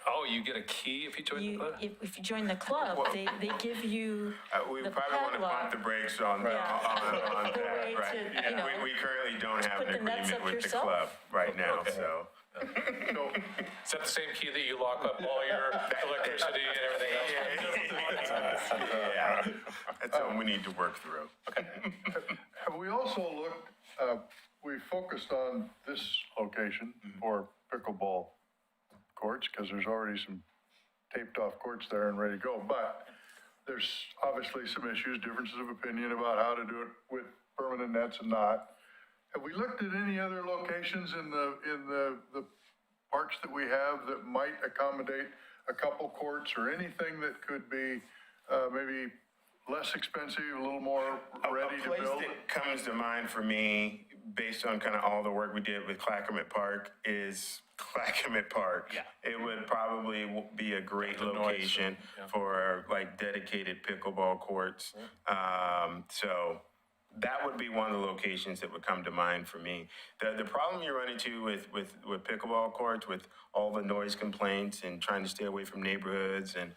[SPEAKER 7] Oh, you get a key if you join the club?
[SPEAKER 6] If you join the club, they give you
[SPEAKER 10] We
[SPEAKER 6] the
[SPEAKER 10] probably want to
[SPEAKER 6] padlock.
[SPEAKER 10] pump the brakes on that,
[SPEAKER 6] way
[SPEAKER 10] right?
[SPEAKER 6] to,
[SPEAKER 10] Yeah,
[SPEAKER 6] you know,
[SPEAKER 10] we currently don't have
[SPEAKER 6] put
[SPEAKER 10] an
[SPEAKER 6] the nets
[SPEAKER 10] agreement
[SPEAKER 6] up
[SPEAKER 10] with
[SPEAKER 6] yourself.
[SPEAKER 10] the club right now,
[SPEAKER 7] Okay.
[SPEAKER 10] so.
[SPEAKER 7] Is that the same key that you lock up all your electricity and everything else?
[SPEAKER 10] Yeah, that's something we need to work through.
[SPEAKER 3] Have we also looked, we focused on this location for pickleball courts, because there's already some taped off courts there and ready to go, but there's obviously some issues, differences of opinion about how to do it with permanent nets and not. Have we looked at any other locations in the parks that we have that might accommodate a couple courts, or anything that could be maybe less expensive, a little more ready to build?
[SPEAKER 10] A place that comes to mind for me, based on kind of all the work we did with Clackamas Park, is Clackamas Park.
[SPEAKER 11] Yeah.
[SPEAKER 10] It would probably be a great location for like dedicated pickleball courts. So that would be one of the locations that would come to mind for me. The problem you run into with pickleball courts, with all the noise complaints and trying to stay away from neighborhoods, and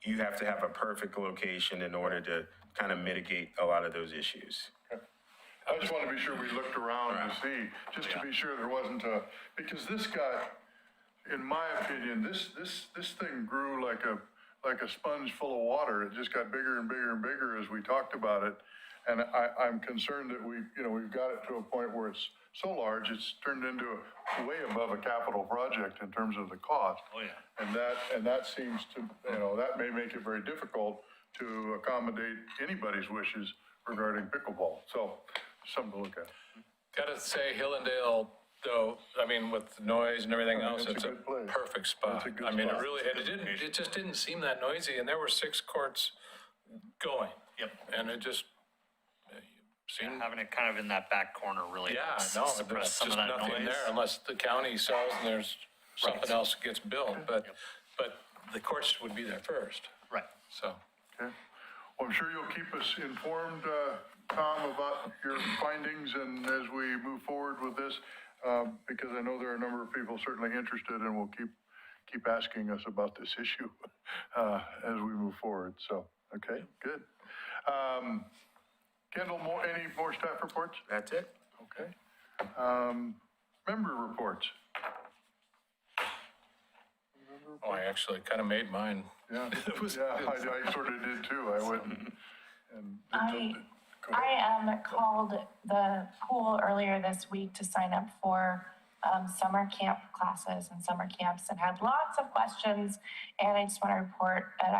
[SPEAKER 10] you have to have a perfect location in order to kind of mitigate a lot of those issues.
[SPEAKER 3] I just want to be sure we looked around to see, just to be sure there wasn't because this got, in my opinion, this thing grew like a sponge full of water. It just got bigger and bigger and bigger as we talked about it. And I'm concerned that we've got it to a point where it's so large, it's turned into way above a capital project in terms of the cost.
[SPEAKER 11] Oh, yeah.
[SPEAKER 3] And that seems to, that may make it very difficult to accommodate anybody's wishes regarding pickleball. So, something to look at.
[SPEAKER 7] Gotta say, Hillendale, though, I mean, with the noise and everything else,
[SPEAKER 3] it's
[SPEAKER 7] it's
[SPEAKER 3] a
[SPEAKER 7] a
[SPEAKER 3] good place.
[SPEAKER 7] perfect spot.
[SPEAKER 3] It's a good
[SPEAKER 7] I mean,
[SPEAKER 3] spot.
[SPEAKER 7] it just didn't seem that noisy, and there were 6 courts going.
[SPEAKER 11] Yep.
[SPEAKER 7] And it just seemed,
[SPEAKER 11] Having it kind of in that back corner really helps
[SPEAKER 7] there's
[SPEAKER 11] suppress some
[SPEAKER 7] just
[SPEAKER 11] of that
[SPEAKER 7] nothing
[SPEAKER 11] noise.
[SPEAKER 7] there unless the county sells and there's something else that gets built, but the courts would be there first,
[SPEAKER 11] Right.
[SPEAKER 7] so.
[SPEAKER 3] Okay. Well, I'm sure you'll keep us informed, Tom, about your findings and as we move forward with this, because I know there are a number of people certainly interested, and will keep asking us about this issue as we move forward. So, okay, good. Kendall, any more staff reports?
[SPEAKER 10] That's it.
[SPEAKER 3] Okay. Member reports.
[SPEAKER 7] Oh, I actually kind of made mine.
[SPEAKER 3] Yeah, I sort of did too. I went and go
[SPEAKER 2] I
[SPEAKER 3] ahead.
[SPEAKER 2] called the pool earlier this week to sign up for summer camp classes and summer camps, and had lots of questions. And I just want to report that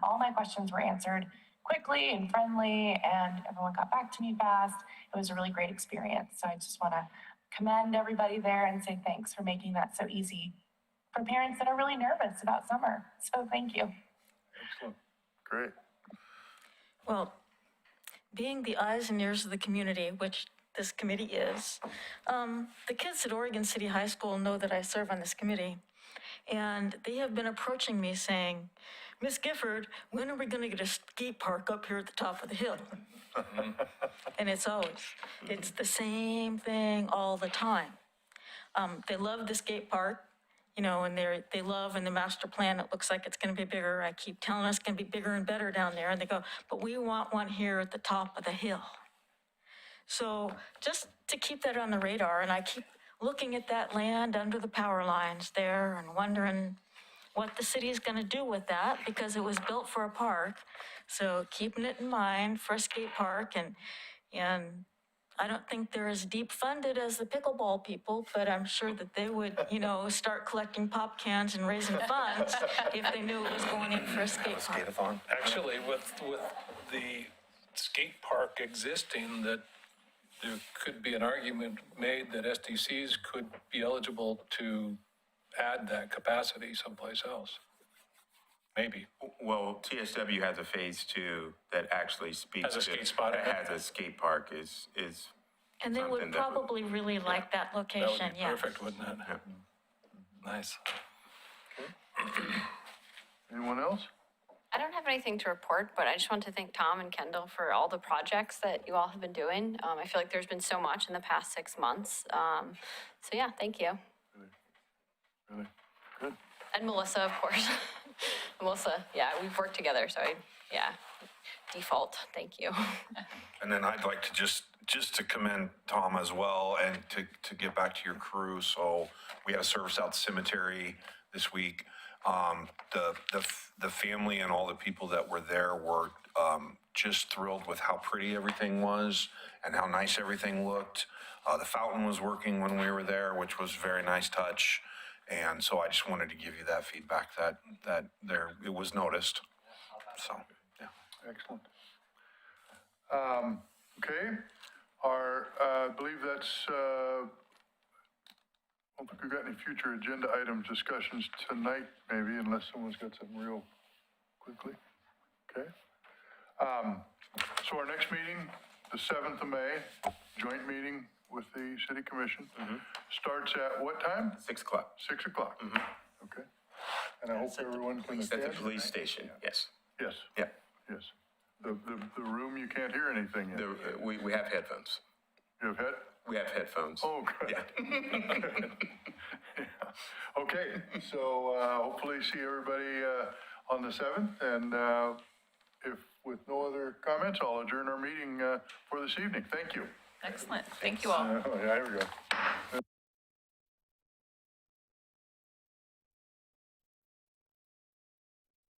[SPEAKER 2] all my questions were answered quickly and friendly, and everyone got back to me fast. It was a really great experience. So I just want to commend everybody there and say thanks for making that so easy for parents that are really nervous about summer. So thank you.
[SPEAKER 3] Excellent. Great.
[SPEAKER 6] Well, being the eyes and ears of the community, which this committee is, the kids at Oregon City High School know that I serve on this committee. And they have been approaching me saying, Miss Gifford, when are we going to get a skate park up here at the top of the hill? And it's the same thing all the time. They love the skate park, you know, and they love in the master plan, it looks like it's going to be bigger. I keep telling us it's going to be bigger and better down there. And they go, but we want one here at the top of the hill. So just to keep that on the radar, and I keep looking at that land under the power lines there and wondering what the city is going to do with that, because it was built for a park. So keeping it in mind for a skate park, and I don't think they're as deep funded as the pickleball people, but I'm sure that they would, you know, start collecting pop cans and raising funds if they knew it was going in for a skate park.
[SPEAKER 4] Skate-a-thon.
[SPEAKER 7] Actually, with the skate park existing, that there could be an argument made that SDCs could be eligible to add that capacity someplace else. Maybe.
[SPEAKER 10] Well, TSW has a phase 2 that actually speaks
[SPEAKER 7] Has a skate spot in it?
[SPEAKER 10] Has a skate park is
[SPEAKER 6] And they would
[SPEAKER 10] something that would-
[SPEAKER 6] probably really like that
[SPEAKER 7] That would
[SPEAKER 6] location,
[SPEAKER 7] be
[SPEAKER 6] yes.
[SPEAKER 7] perfect, wouldn't it? Nice.
[SPEAKER 3] Anyone else?
[SPEAKER 8] I don't have anything to report, but I just want to thank Tom and Kendall for all the projects that you all have been doing. I feel like there's been so much in the past 6 months. So yeah, thank you.
[SPEAKER 3] Really? Good.
[SPEAKER 8] And Melissa, of course. Melissa, yeah, we've worked together, so default, thank you.
[SPEAKER 4] And then I'd like to just to commend Tom as well, and to get back to your crew. So we had a service out at the cemetery this week. The family and all the people that were there were just thrilled with how pretty everything was and how nice everything looked. The fountain was working when we were there, which was a very nice touch. And so I just wanted to give you that feedback that it was noticed. So, yeah.
[SPEAKER 3] Excellent. Okay, I believe that's, I don't think we've got any future agenda items discussions tonight, maybe, unless someone's got something real quickly. Okay. So our next meeting, the 7th of May, joint meeting with the city commission, starts at what time?
[SPEAKER 10] 6 o'clock.
[SPEAKER 3] 6 o'clock. Okay. And I hope everyone can
[SPEAKER 10] At the
[SPEAKER 3] attend.
[SPEAKER 10] police station, yes.
[SPEAKER 3] Yes.
[SPEAKER 10] Yeah.
[SPEAKER 3] Yes. The room, you can't hear anything in.
[SPEAKER 10] We have headphones.
[SPEAKER 3] You have
[SPEAKER 10] We have headphones.
[SPEAKER 3] Oh, good.
[SPEAKER 10] Yeah.
[SPEAKER 3] Okay, so hopefully see everybody on the 7th, and if with no other comments, I'll adjourn our meeting for this evening. Thank you.
[SPEAKER 1] Excellent. Thank you all.
[SPEAKER 3] Yeah, there we go.